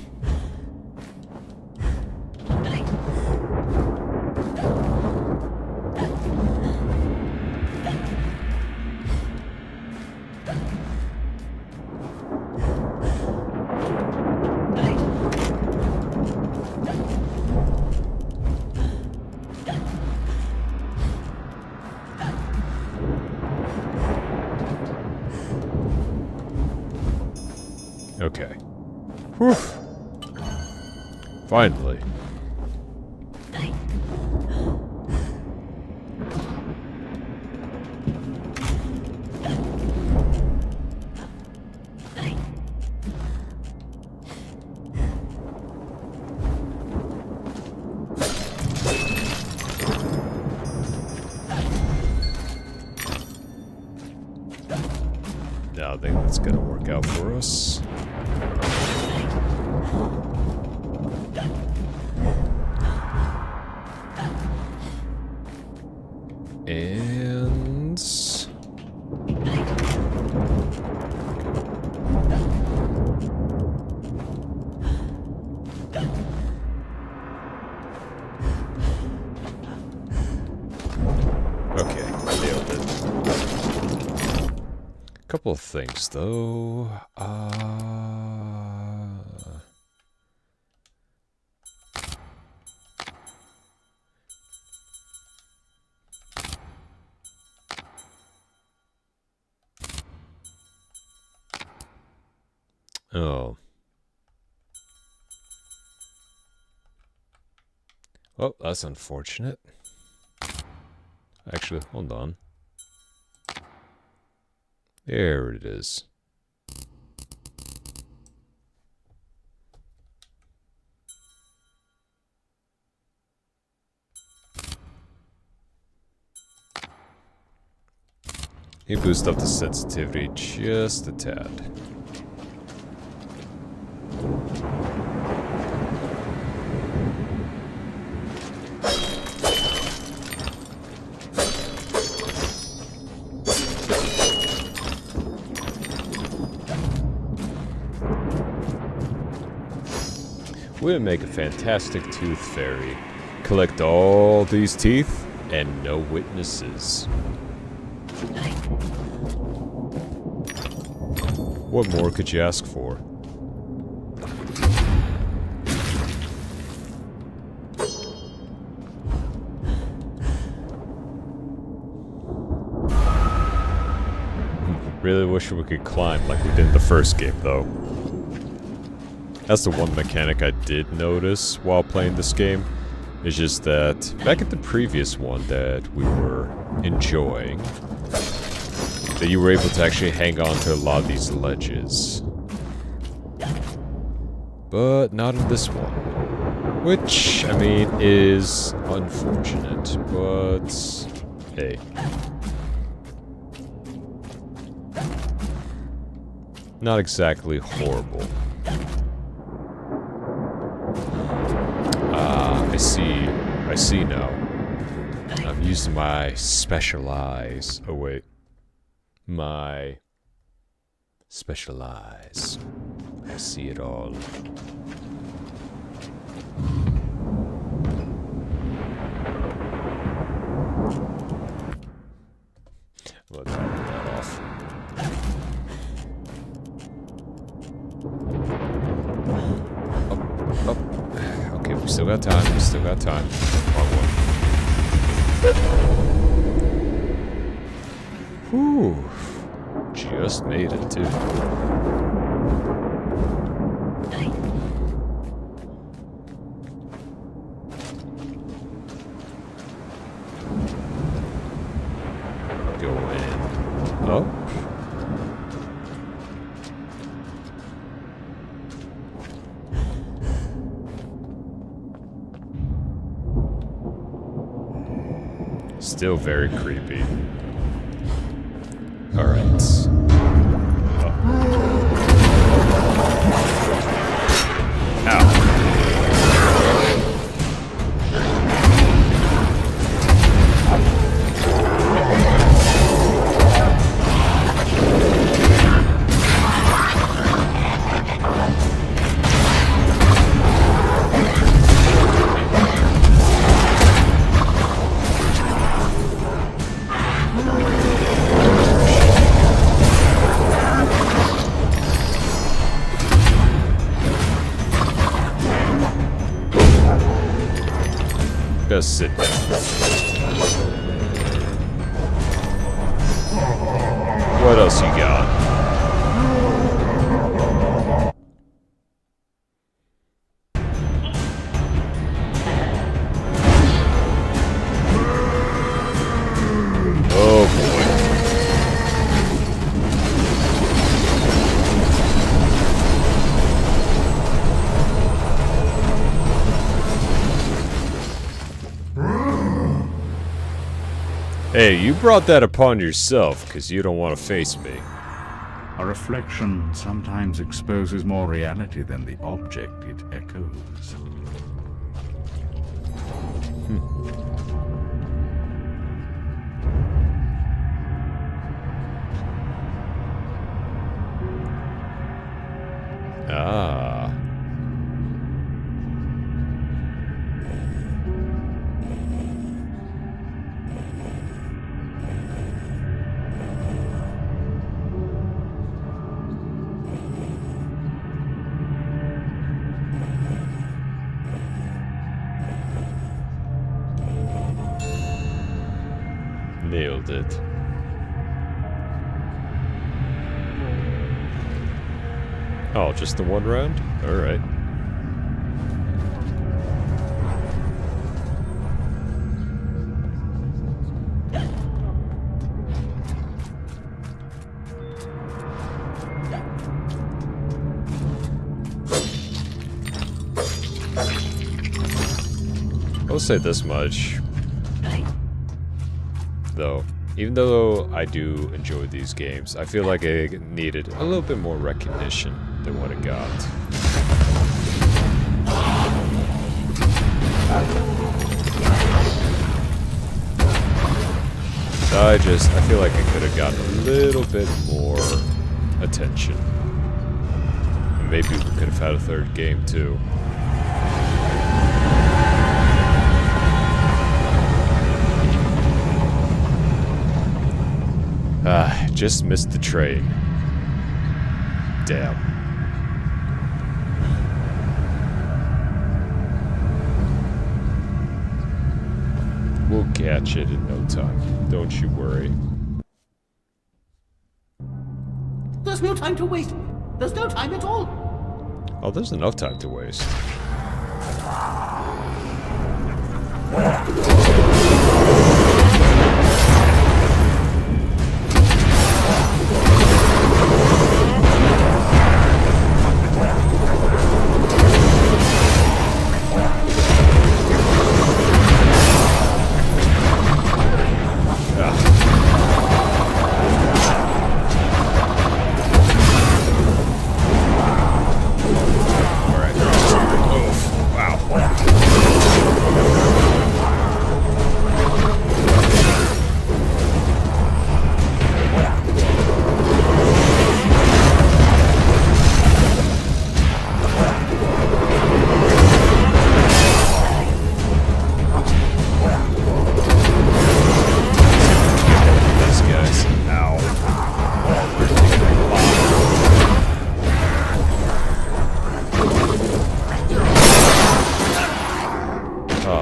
Okay. Whew. Finally. Now I think that's gonna work out for us. And okay, nailed it. Couple of things though. Oh. Well, that's unfortunate. Actually, hold on. There it is. You boost up the sensitivity just a tad. Would make a fantastic tooth fairy. Collect all these teeth and no witnesses. What more could you ask for? Really wish we could climb like we did in the first game, though. That's the one mechanic I did notice while playing this game. It's just that back at the previous one that we were enjoying, that you were able to actually hang on to a lot of these ledges. But not in this one. Which, I mean, is unfortunate, but hey. Not exactly horrible. I see now. I'm using my special eyes. Oh wait. My special eyes. I see it all. Let's turn that off. Up. Okay, we still got time. We still got time. Wrong one. Whew. Just made it, too. Go in. Oh? Still very creepy. Alright. Ow. Just sit down. What else you got? Oh boy. Hey, you brought that upon yourself, because you don't want to face me. A reflection sometimes exposes more reality than the object it echoes. Ah. Nailed it. Oh, just the one round? Alright. I'll say this much. Though, even though I do enjoy these games, I feel like it needed a little bit more recognition than what it got. I feel like it could have gotten a little bit more attention. And maybe we could have had a third game too. Just missed the train. Damn. We'll catch it in no time. Don't you worry. There's no time to waste. There's no time at all. Oh, there's enough time to waste.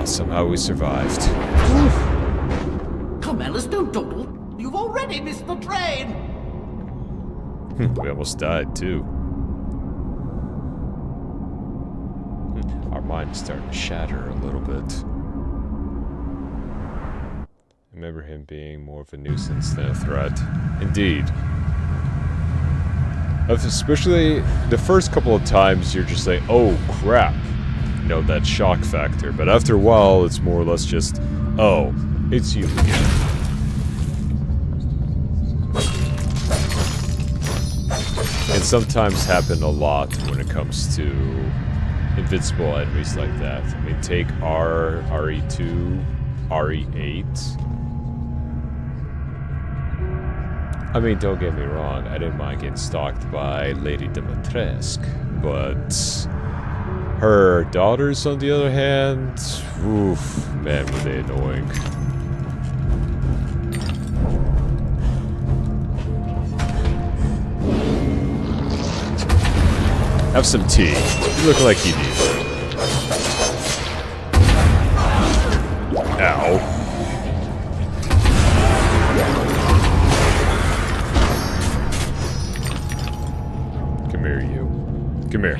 Somehow we survived. Come, Alice, don't dawdle. You've already missed the train. We almost died, too. our mind is starting to shatter a little bit. I remember him being more of a nuisance than a threat. Indeed. Especially the first couple of times you're just like, oh crap. You know, that shock factor. But after a while, it's more or less just, oh, it's you again. And sometimes happen a lot when it comes to invincible enemies like that. I mean, take RE2, RE8. I mean, don't get me wrong, I didn't mind getting stalked by Lady Dimitrescu, but her daughters, on the other hand, oof, man, were they annoying. Have some tea. You look like you need it. Ow. Come here, you. Come here.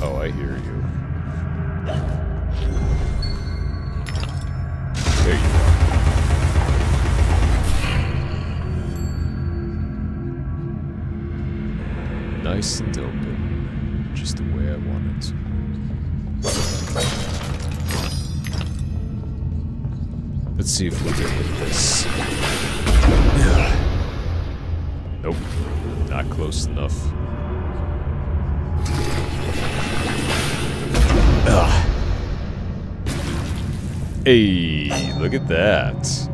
Oh, I hear you. There you go. Nice and open. Just the way I want it. Let's see if we can hit this. Nope. Not close enough. Ugh. Hey, look at that.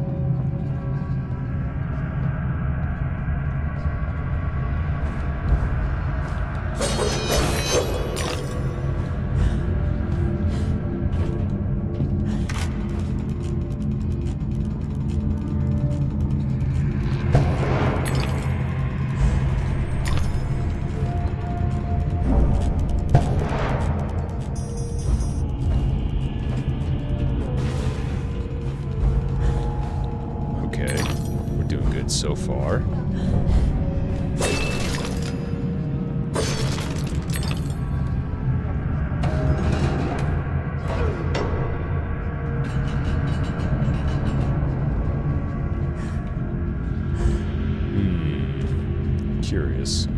So far. Curious.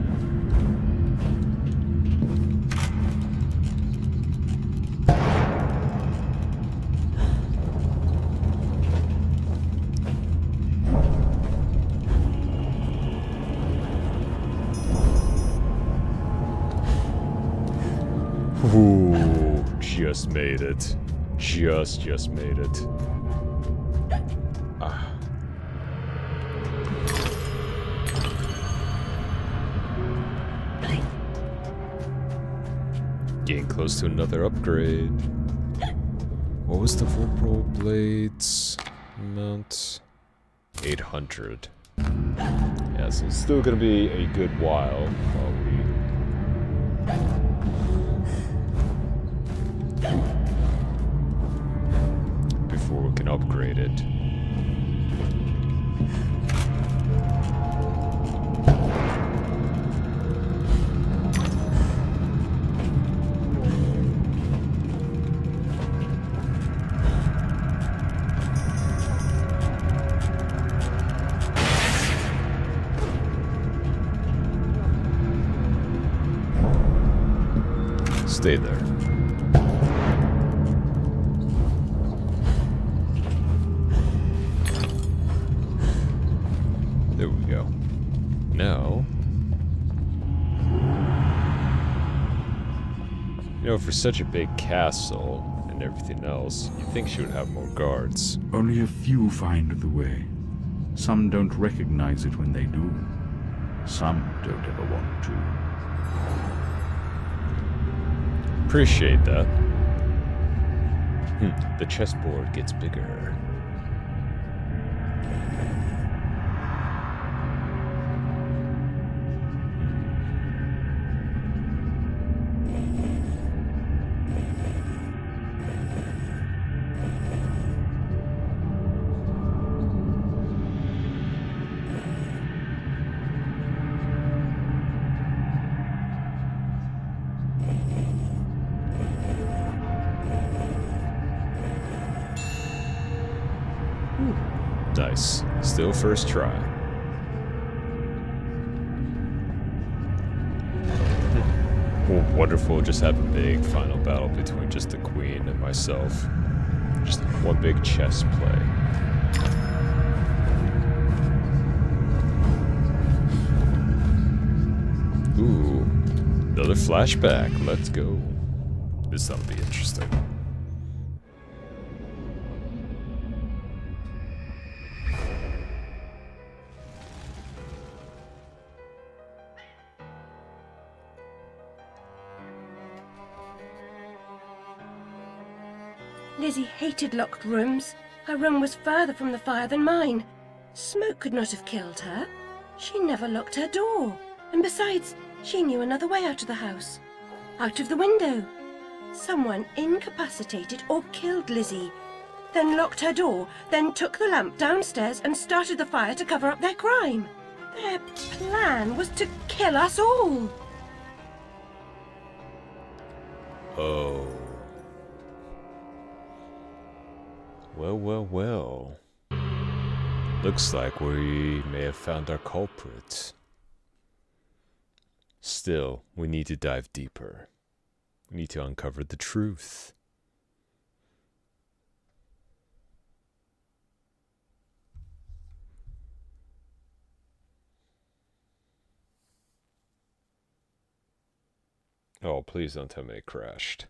Ooh, just made it. Just made it. Ah. Getting close to another upgrade. What was the Vorpal Blades amount? 800. Yeah, so it's still gonna be a good while we before we can upgrade it. Stay there. There we go. Now, you know, for such a big castle and everything else, you'd think she would have more guards. Only a few find the way. Some don't recognize it when they do. Some don't ever want to. Appreciate that. The chessboard gets bigger. still first try. Wonderful, just have a big final battle between just the queen and myself. Just one big chess play. Ooh, another flashback. Let's go. This'll be interesting. Lizzie hated locked rooms. Her room was further from the fire than mine. Smoke could not have killed her. She never locked her door. And besides, she knew another way out of the house. Out of the window. Someone incapacitated or killed Lizzie, then locked her door, then took the lamp downstairs and started the fire to cover up their crime. Their plan was to kill us all. Oh. Well, well, well. Looks like we may have found our culprit. Still, we need to dive deeper. We need to uncover the truth. Oh, please don't tell me it crashed.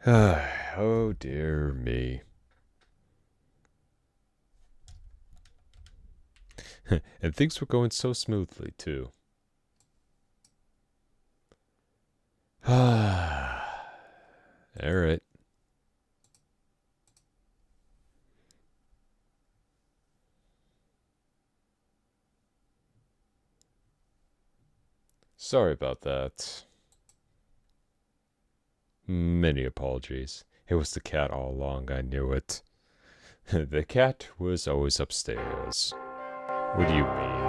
Oh dear me. And things were going so smoothly too. Alright. Sorry about that. Many apologies. It was the cat all along, I knew it. The cat was always upstairs. What do you mean?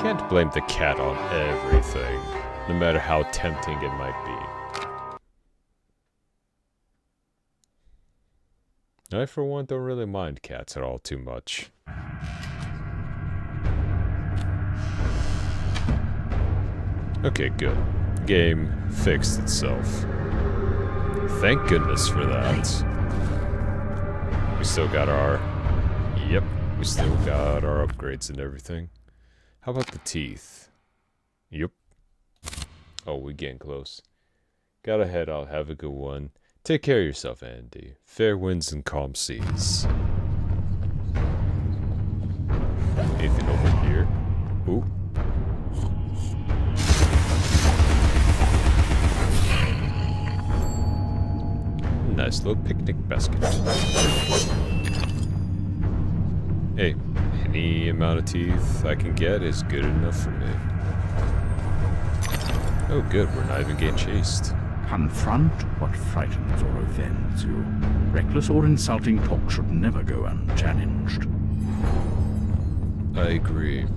Can't blame the cat on everything, no matter how tempting it might be. I, for one, don't really mind cats at all too much. Okay, good. Game fixed itself. Thank goodness for that. We still got our... Yep, we still got our upgrades and everything. How about the teeth? Yep. Oh, we're getting close. Gotta head out, have a good one. Take care of yourself, Andy. Fair winds and calm seas. Anything over here? Ooh. Nice little picnic basket. Hey, any amount of teeth I can get is good enough for me. Oh good, we're not even getting chased. Confront what frightens or offends you. Reckless or insulting talk should never go unchallenged. I agree.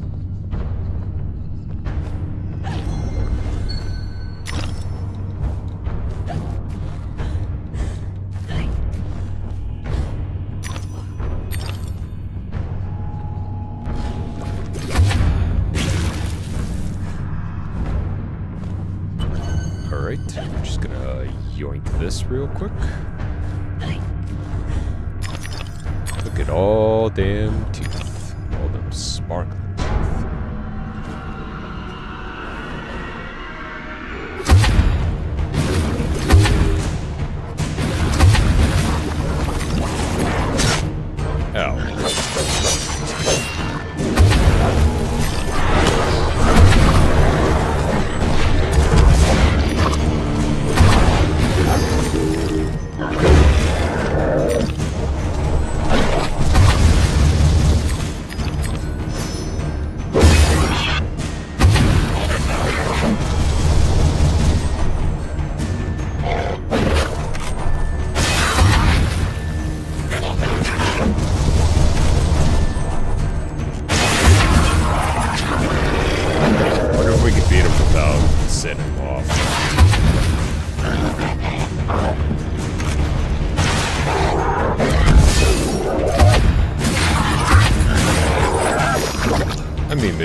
Alright, we're just gonna yoink this real quick. Look at all damn teeth. All them sparkling teeth. Ow.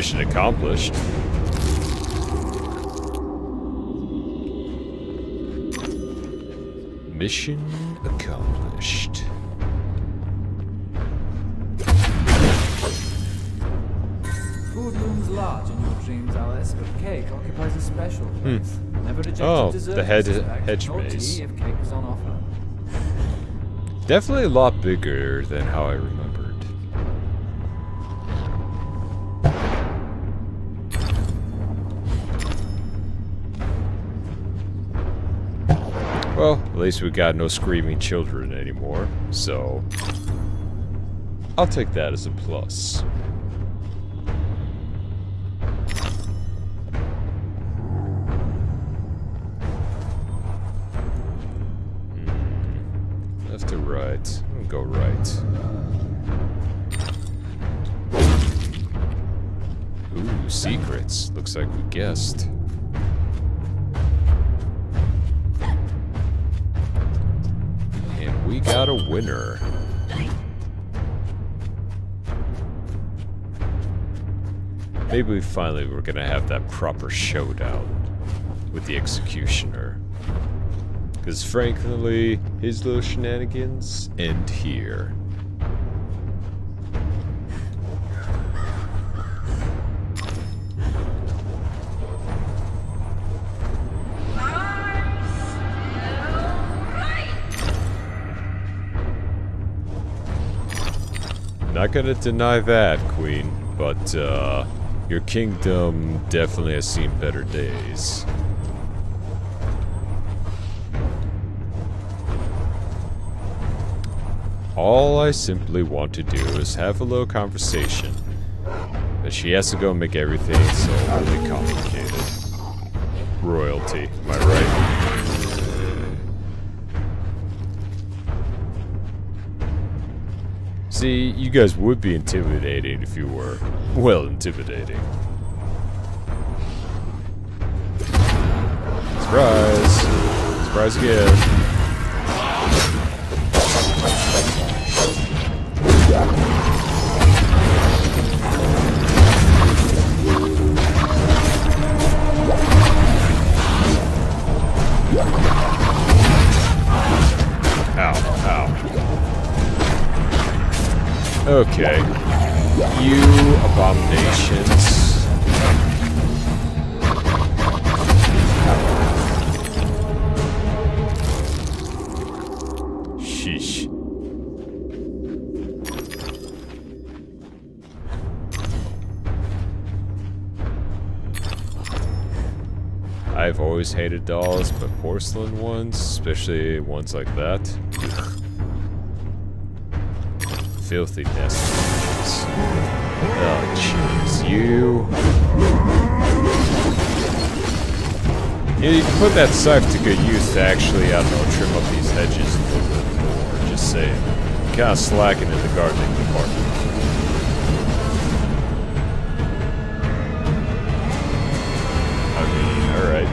Mission accomplished. Mission accomplished. Food looms large in your dreams, Alice, but cake occupies a special place. Never rejected Oh, dessert, the I suspect. hedge No maze. tea if cake was on offer. Definitely a lot bigger than how I remembered. Well, at least we got no screaming children anymore, so I'll take that as a plus. Left to right. I'll go right. Ooh, secrets. Looks like we guessed. And we got a winner. Maybe finally we're gonna have that proper showdown with the Executioner. Because frankly, his little shenanigans end here. Not gonna deny that, Queen, but your kingdom definitely has seen better days. All I simply want to do is have a little conversation. But she has to go make everything so really complicated. Royalty, am I right? See, you guys would be intimidating if you were, well, intimidating. Surprise! Surprise again. Okay. You abominations. Sheesh. I've always hated dolls, but porcelain ones, especially ones like that. Ugh. Filthy destinies. Oh, jeez. You can put that scythe to good use to actually, I don't know, trim up these hedges a little bit more. Just saying. Kind of slacking in the gardening department. I mean, alright.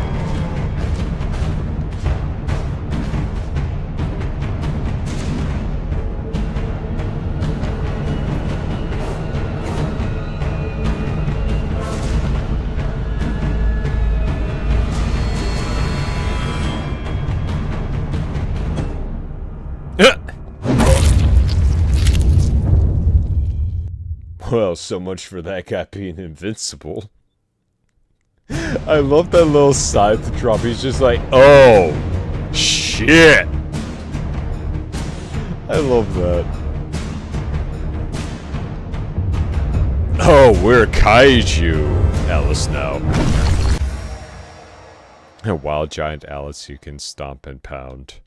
Well, so much for that guy being invincible. I love that little scythe drop. He's just like, oh, shit. I love that. Oh, we're kaiju, Alice now. A wild giant Alice you can stomp and pound.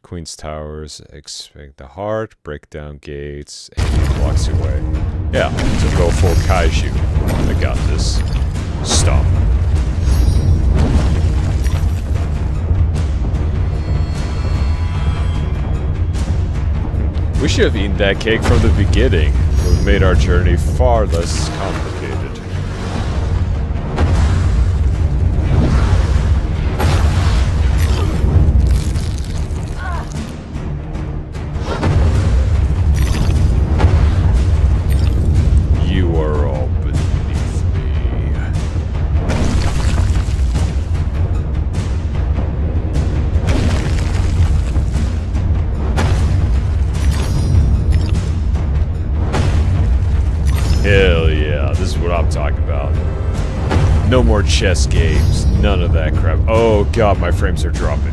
Queen's Towers, expect the heart, break down gates, and blocks your way. Yeah, so go full kaiju. I got this. Stomp. We should have eaten that cake from the beginning. It would have made our journey far less complicated. You are all beneath. I'm talking about. No more chess games. None of that crap. Oh god, my frames are dropping.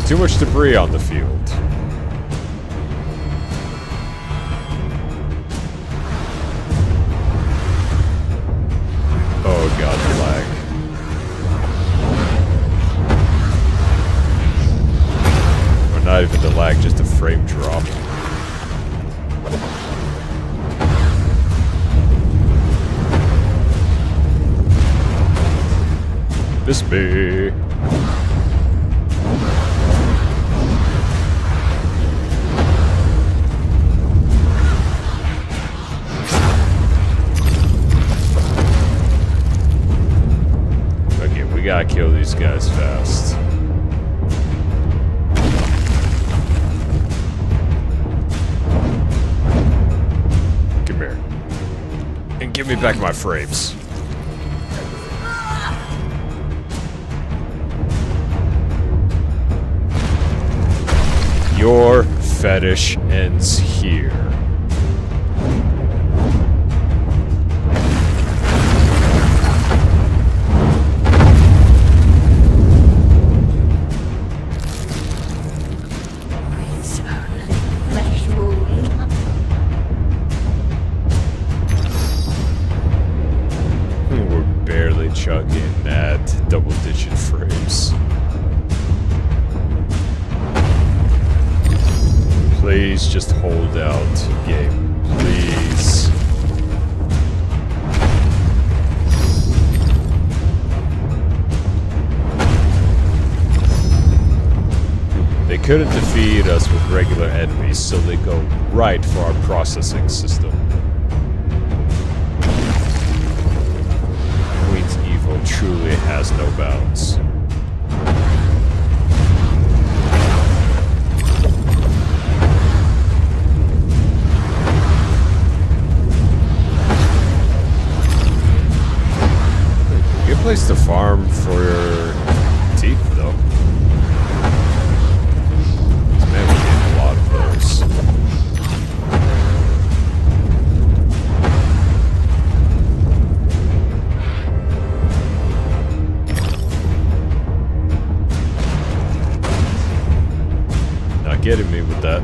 Too much debris on the field. Oh god, the lag. Or not even the lag, just a frame drop. This be. Okay, we gotta kill these guys fast. Come here. And give me back my frames. Your fetish ends here. It's only flesh wound. We're barely chugging at double-digit frames. Please just hold out, game. Please. They couldn't defeat us with regular enemies, so they go right for our processing system. Queen's evil truly has no bounds. Good place to farm for teeth, though. Man, we get a lot of those. Not getting me with that.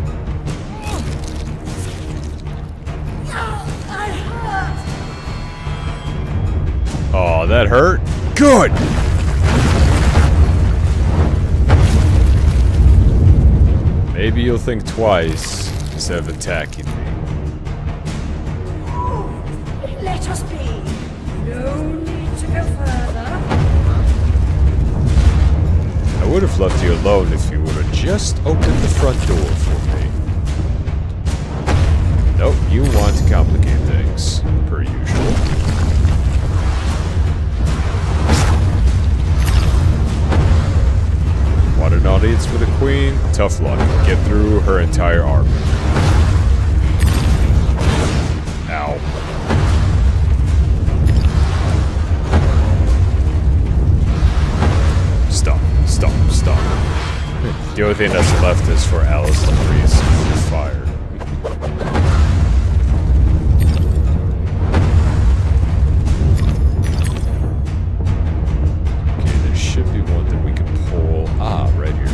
Oh, that hurt? Good! Maybe you'll think twice instead of attacking me. Let us be. No need to go further. I would have left you alone if you would have just opened the front door for me. Nope, you want to complicate things, per usual. Want an audience with a queen? Tough luck. Get through her entire army. Ow. Stop. Stop. Stop. The only thing that's left is for Alice to freeze with fire. Okay, there should be one that we can pull. Ah, right here.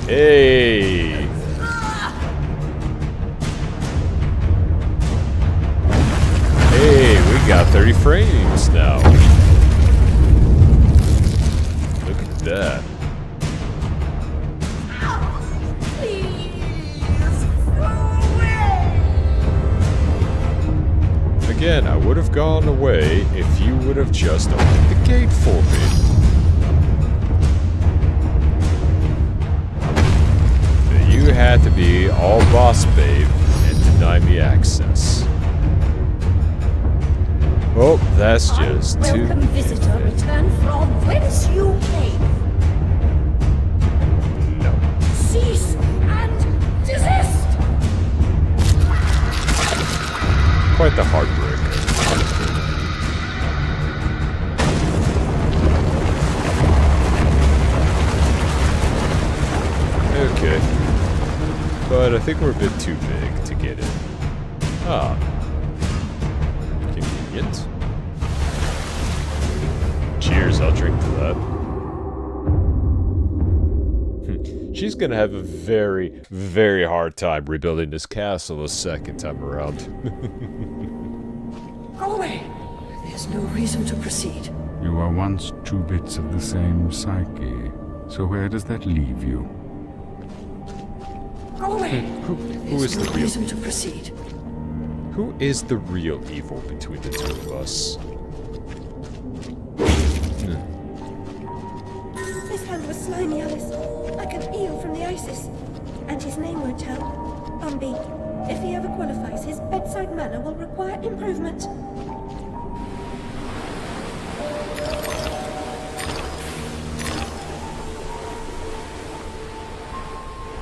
Hey! Hey, we got 30 frames now. Look at that. Again, I would have gone away if you would have just opened the gate for me. But you had to be all boss babe and deny me access. Oh, that's just too... Welcome visitor, return from whence you came. No. Cease and desist. Quite the heartbreaker. Okay. But but I think we're a bit too big to get in. Ah. Convenient. Cheers, I'll drink to that. She's gonna have a very, very hard time rebuilding this castle a second time around. Go away. There's no reason to proceed. You were once two bits of the same psyche. So where does that leave you? Go away. Who is There's the no real? reason to proceed. Who is the real evil between the two of us? His hand was slimy, Alice, like an eel from the Isis. And his name won't tell. Bumby. If he ever qualifies, his bedside manner will require improvement.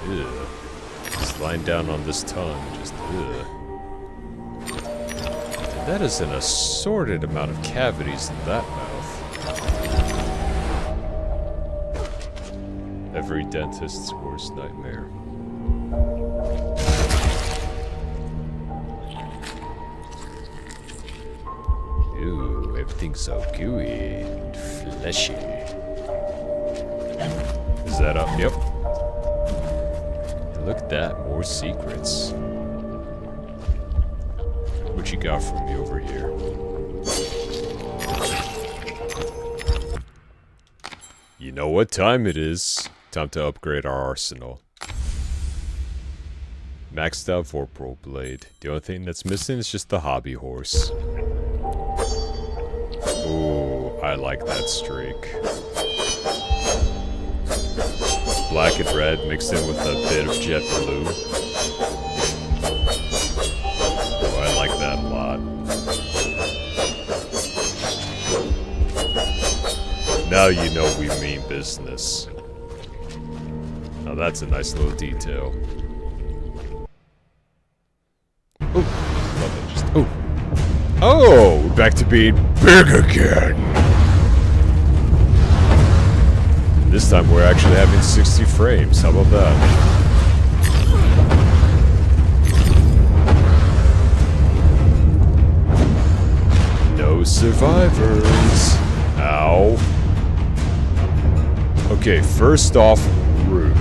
Ugh. Just lying down on this tongue, just ugh. And that is an assorted amount of cavities in that mouth. Every dentist's worst nightmare. Ooh, everything's so gooey and fleshy. Is that up? Yep. Look at that, more secrets. What you got for me over here? You know what time it is. Time to upgrade our arsenal. Maxed out Vorpal Blade. The only thing that's missing is just the hobby horse. Ooh, I like that streak. Black and red mixed in with a bit of jet blue. Oh, I like that a lot. Now you know we mean business. Now that's a nice little detail. Oh, love it. Just oh, we're back to being big again. This time we're actually having 60 frames. How about that? No survivors. Ow. Okay, first off, rude.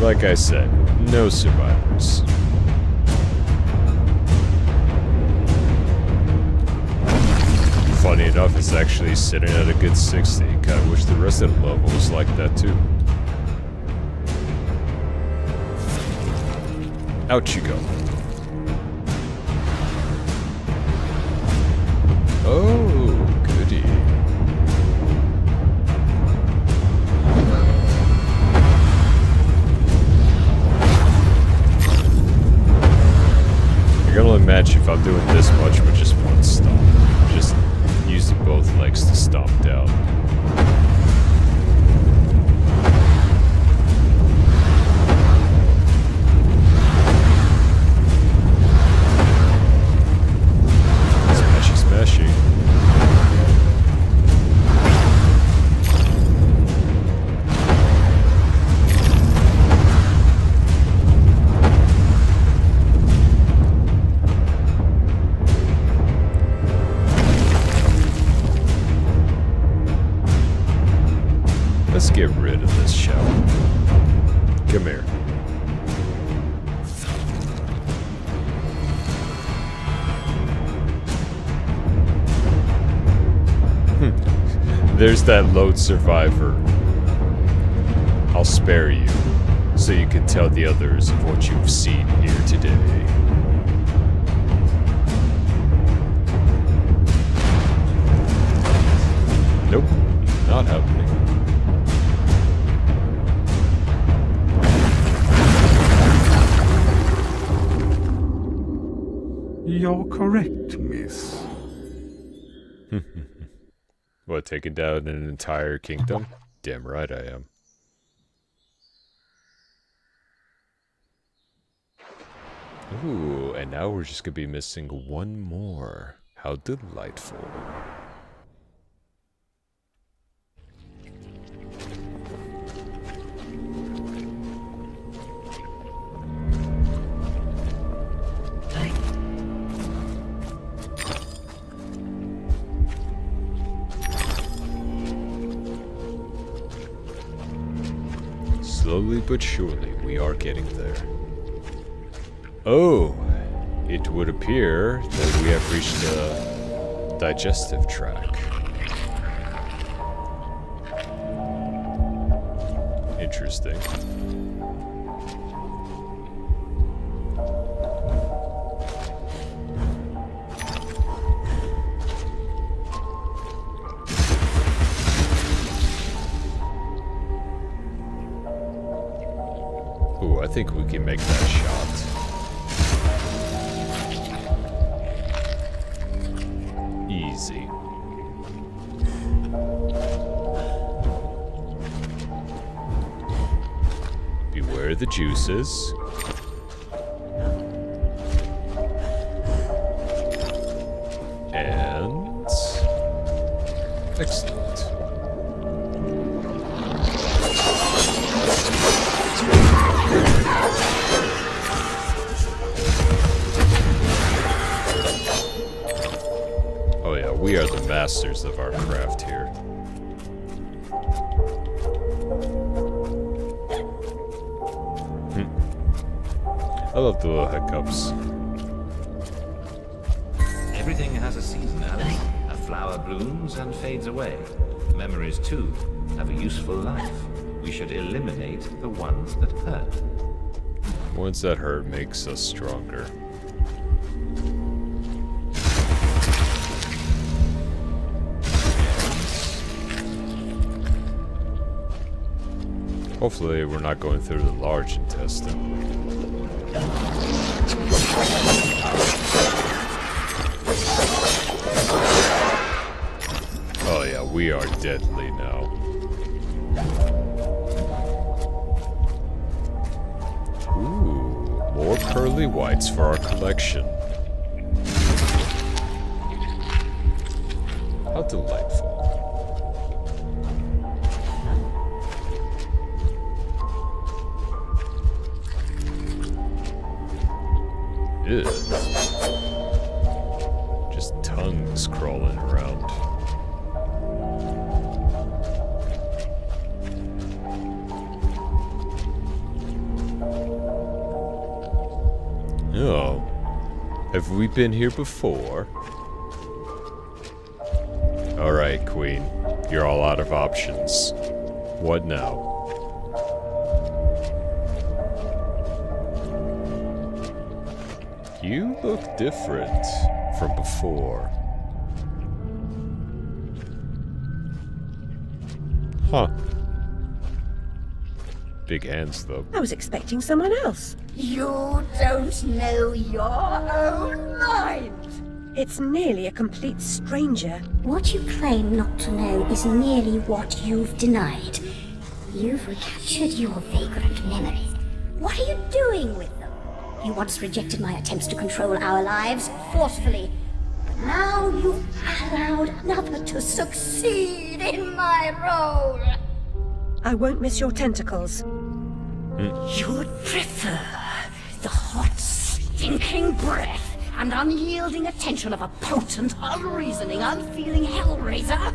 Like I said, no survivors. Funny enough, it's actually sitting at a good 60. Kinda wish the rest of the level was like that too. Out you go. Oh, goody. I can only imagine if I'm doing this much with just one stomp. Just using both legs to stomp down. Smashy, smashy. Let's get rid of this, shall we? Come here. There's that lone survivor. I'll spare you, so you can tell the others of what you've seen here today. Nope, not happening. You're correct, miss. What, taking down an entire kingdom? Damn right I am. Ooh, and now we're just gonna be missing one more. How delightful. Slowly but surely, we are getting there. Oh, it would appear that we have reached the digestive tract. Interesting. Ooh, I think we can make that shot. Easy. Beware the juices. And... excellent. Oh yeah, we are the masters of our craft here. I love the little hiccups. Everything has a season, Alice. A flower blooms and fades away. Memories, too, have a useful life. We should eliminate the ones that hurt. Ones that hurt makes us stronger. Hopefully we're not going through the large intestine. Oh yeah, we are deadly now. Ooh, more pearly whites for our collection. How delightful. Ew. Just tongues crawling around. Oh. Have we been here before? Alright, Queen. You're all out of options. What now? You look different from before. Huh. Big hands, though. I was expecting someone else. You don't know your own mind. It's nearly a complete stranger. What you claim not to know is merely what you've denied. You've recaptured your vagrant memories. What are you doing with them? You once rejected my attempts to control our lives forcefully. But now you've allowed another to succeed in my role. I won't miss your tentacles. You'd prefer the hot, stinking breath and unyielding attention of a potent, unreasoning, unfeeling hellraiser?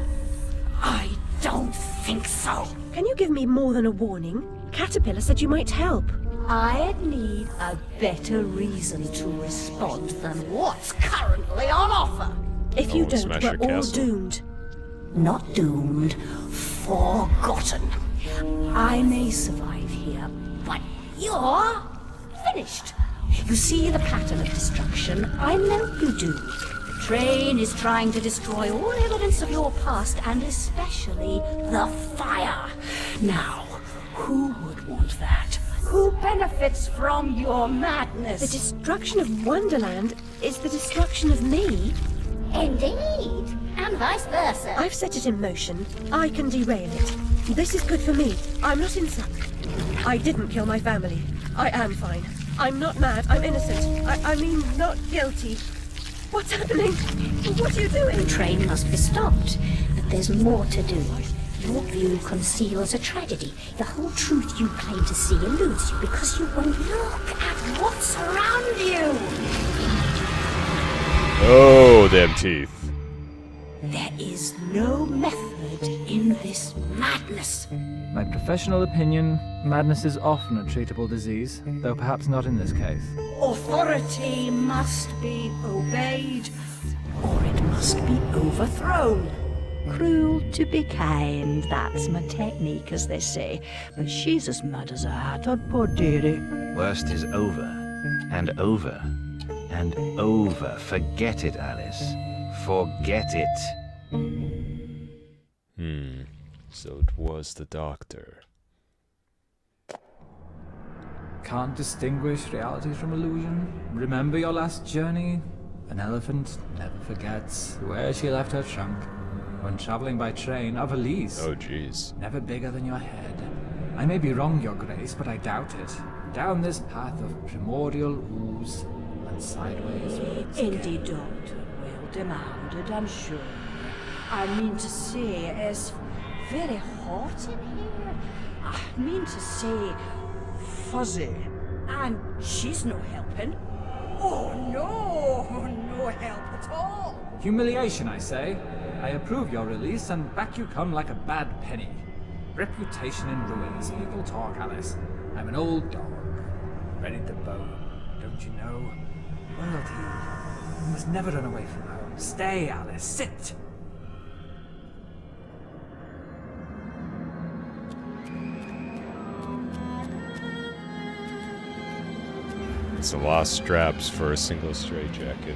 I don't think so. Can you give me more than a warning? Caterpillar said you might help. I'd need a better reason to respond than what's currently on offer. If you don't, smash we're your all castle. doomed. Not doomed, forgotten. I may survive here, but you're finished. You see the pattern of destruction. I know you do. The train is trying to destroy all evidence of your past, and especially the fire. Now, who would want that? Who benefits from your madness? The destruction of Wonderland is the destruction of me. Indeed. And vice versa. I've set it in motion. I can derail it. This is good for me. I'm not insane. I didn't kill my family. I am fine. I'm not mad. I'm innocent. I mean, not guilty. What's happening? What are you doing? The train must be stopped, but there's more to do. Your view conceals a tragedy. The whole truth you claim to see eludes you because you won't look at what's around you. Oh, damn teeth. There is no method in this madness. My professional opinion, madness is often a treatable disease, though perhaps not in this case. Authority must be obeyed, or it must be overthrown. Cruel to be kind, that's my technique, as they say. But she's as mad as a hatter, poor dearie. Worst is over, and over, and over. Forget it, Alice. Forget it. So it was the doctor. Can't distinguish reality from illusion? Remember your last journey? An elephant never forgets where she left her trunk. When traveling by train, a valise. Oh, jeez. Never bigger than your head. I may be wrong, Your Grace, but I doubt it. Down this path of primordial ooze and sideways. Indeed, Doctor, well demanded, I'm sure. I mean to say, it's very hot in here. I mean to say, fuzzy. And she's no helping. Oh no, no help at all. Humiliation, I say. I approve your release, and back you come like a bad penny. Reputation in ruins. People talk, Alice. I'm an old dog, ready to bone. Don't you know? Loyalty. You must never run away from home. Stay, Alice. Sit. It's a lot of straps for a single straitjacket.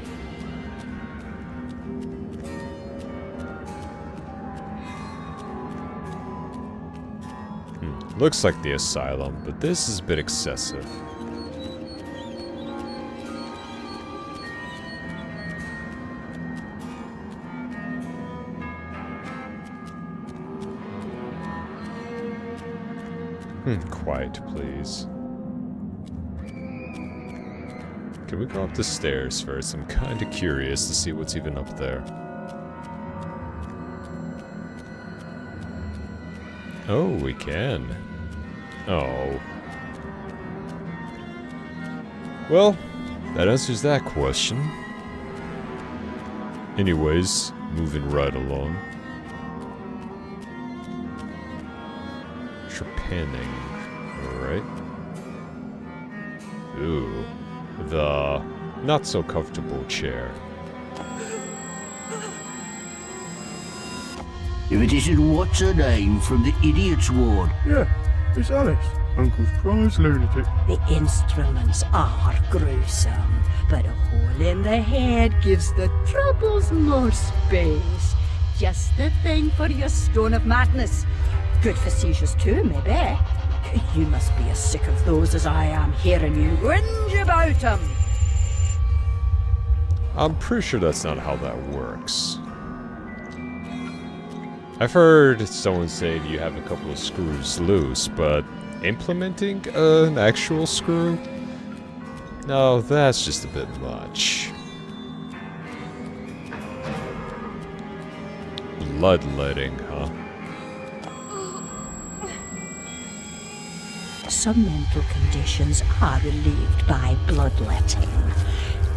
Looks like the asylum, but this is a bit excessive. Quiet, please. Can we go up the stairs first? I'm kinda curious to see what's even up there. Oh, we can. Oh. Well, that answers that question. Anyways, moving right along. Trepanning. Alright. Ooh. The not so comfortable chair. If it isn't what's her name from the idiot's ward. Yeah, it's Alice, Uncle's prize lunatic. The instruments are gruesome, but a hole in the head gives the troubles more space. Just the thing for your stone of madness. Good for seizures too, maybe. You must be as sick of those as I am hearing you whinge about them. I'm pretty sure that's not how that works. I've heard someone say you have a couple of screws loose, but implementing an actual screw? No, that's just a bit much. Bloodletting, huh? Some mental conditions are relieved by bloodletting.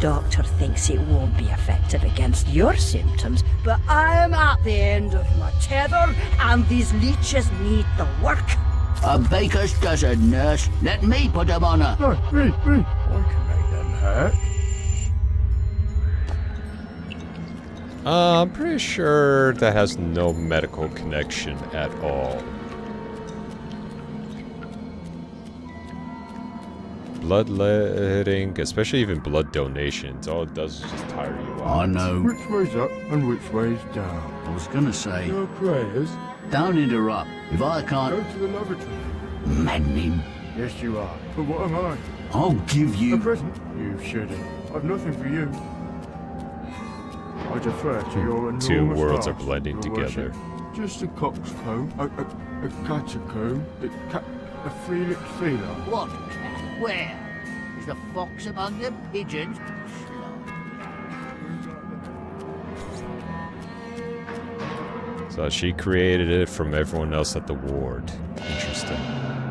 Doctor thinks it won't be effective against your symptoms, but I'm at the end of my tether, and these leeches need the work. A baker's dozen, nurse. Let me put them on her. No, me. I can make them hurt. I'm pretty sure that has no medical connection at all. Bloodletting, especially even blood donations, all it does is just tire you out. I know. Which way's up and which way's down? I was gonna say, Your prayers. don't interrupt. If I Go can't... to the lavatory. Maddening. Yes, you are. But what am I? I'll give A you... present? You shouldn't. I've nothing for you. I as a threat to your enormous Two worlds are task, blending Your together. Worship. Just a coxcomb, a catacomb, a Felix feeler. What cat? Where? Is the fox among the pigeons? So she created it from everyone else at the ward. Interesting.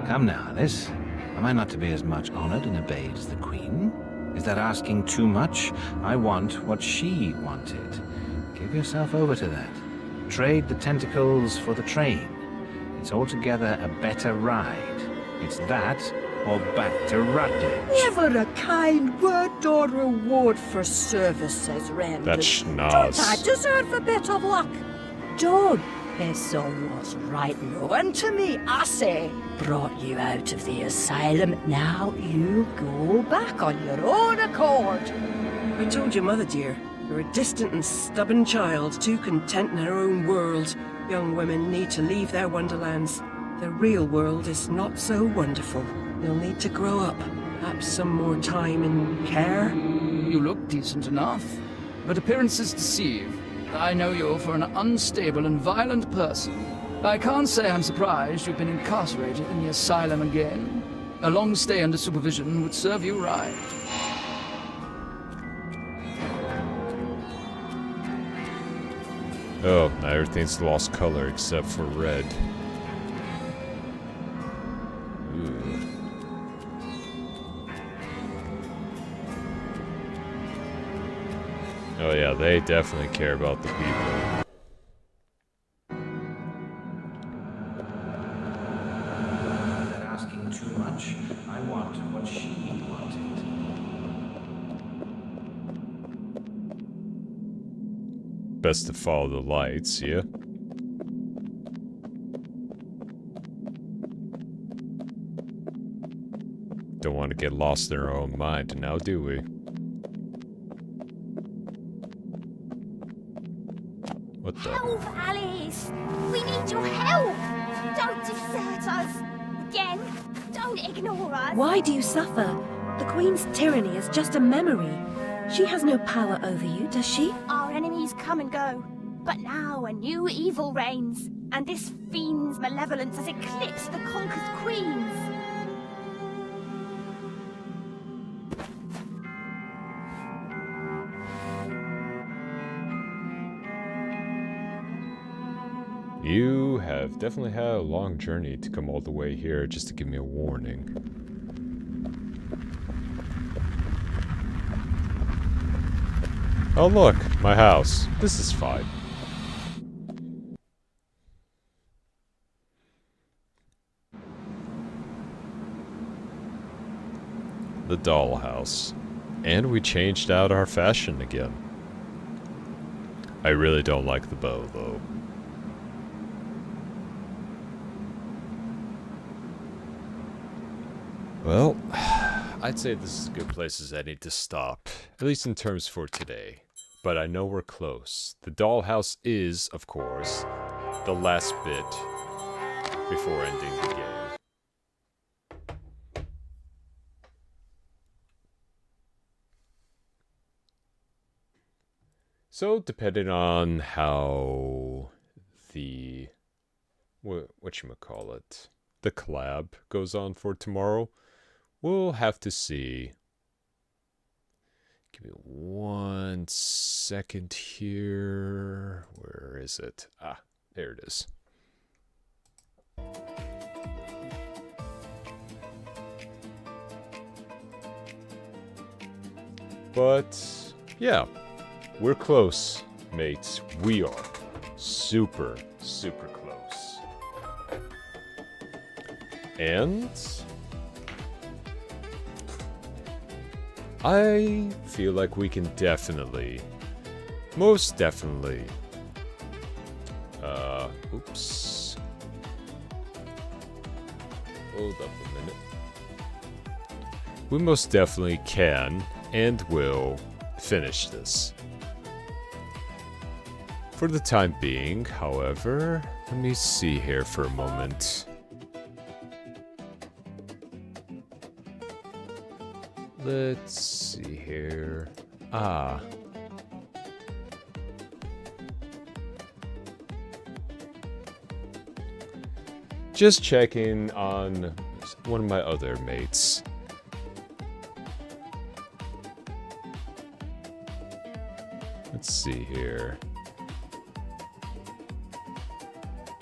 Come now, Alice. Am I not to be as much honored and obeyed as the Queen? Is that asking too much? I want what she wanted. Give yourself over to that. Trade the tentacles for the train. It's altogether a better ride. It's that or back to Rutledge. Never a kind word or reward for services rendered. That's Don't schnoz. I deserve a bit of luck? Don't piss on what's right known to me, I say. Brought you out of the asylum, now you go back on your own accord. I told your mother, dear, you're a distant and stubborn child, too content in her own world. Young women need to leave their wonderlands. The real world is not so wonderful. You'll need to grow up. Perhaps some more time and care. You look decent enough, but appearances deceive. I know you for an unstable and violent person. I can't say I'm surprised you've been incarcerated in the asylum again. A long stay under supervision would serve you right. Oh, now everything's lost color except for red. Ooh. Oh yeah, they definitely care about the people. Is that asking too much? I want what she wanted. Best to follow the lights, yeah? Don't want to get lost in our own mind now, do we? What the? Help, Alice! We need your help! Don't desert us! Again, don't ignore us! Why do you suffer? The Queen's tyranny is just a memory. She has no power over you, does she? Our enemies come and go, but now a new evil reigns, and this fiend's malevolence has eclipsed the conquered queens. You have definitely had a long journey to come all the way here just to give me a warning. Oh look, my house. This is fine. The dollhouse. And we changed out our fashion again. I really don't like the bow though. Well, I'd say this is as good place as any to stop, at least in terms for today. But I know we're close. The dollhouse is, of course, the last bit before ending the game. So, depending on how the whatchamacallit, the collab goes on for tomorrow, we'll have to see. Give me 1 second here. Where is it? Ah, there it is. But, yeah. We're close, mates. We are super, super close. And I feel like we can definitely, most definitely, oops. Hold up a minute. We most definitely can and will finish this. For the time being, however, let me see here for a moment. Let's see here. Ah. Just checking on one of my other mates. Let's see here.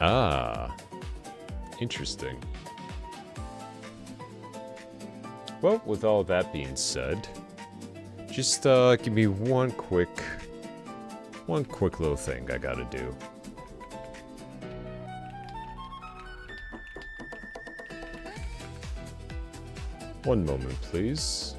Ah, interesting. Well, with all that being said, just give me one quick little thing I gotta do. One moment, please.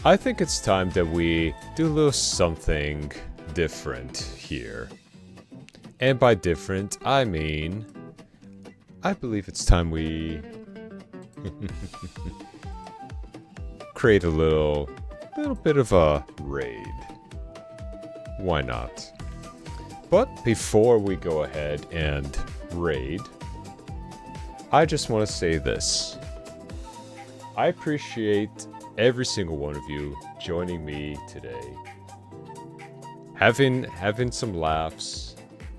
I think it's time that we do a little something different here. And by different, I mean, I believe it's time we create a little bit of a raid. Why not? But before we go ahead and raid, I just want to say this. I appreciate every single one of you joining me today. Having some laughs,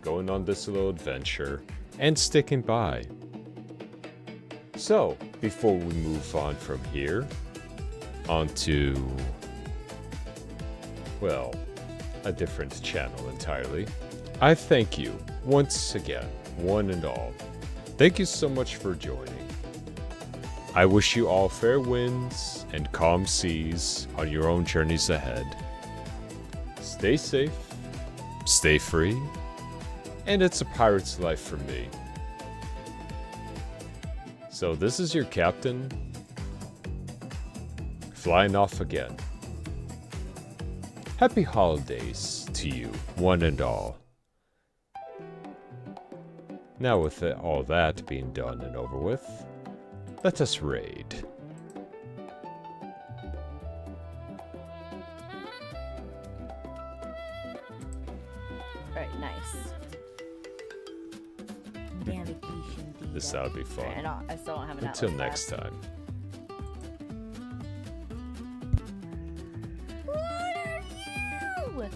going on this little adventure, and sticking by. So, before we move on from here, onto, well, a different channel entirely, I thank you once again, one and all. Thank you so much for joining. I wish you all fair winds and calm seas on your own journeys ahead. Stay safe, stay free, and it's a pirate's life for me. So this is your captain, flying off again. Happy holidays to you, one and all. Now with all that being done and over with, let us raid. Alright, nice. This ought to be fun. I still don't have an Until Atlas next tab. time. What are you?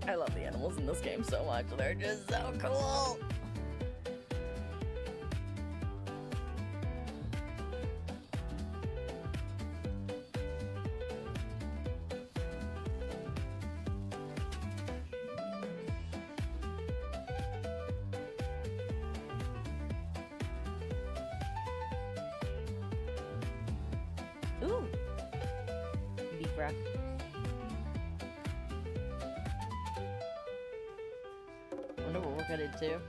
I love the animals in this game so much. They're just so cool. Ooh. Beef rack. Wonder what we're gonna do.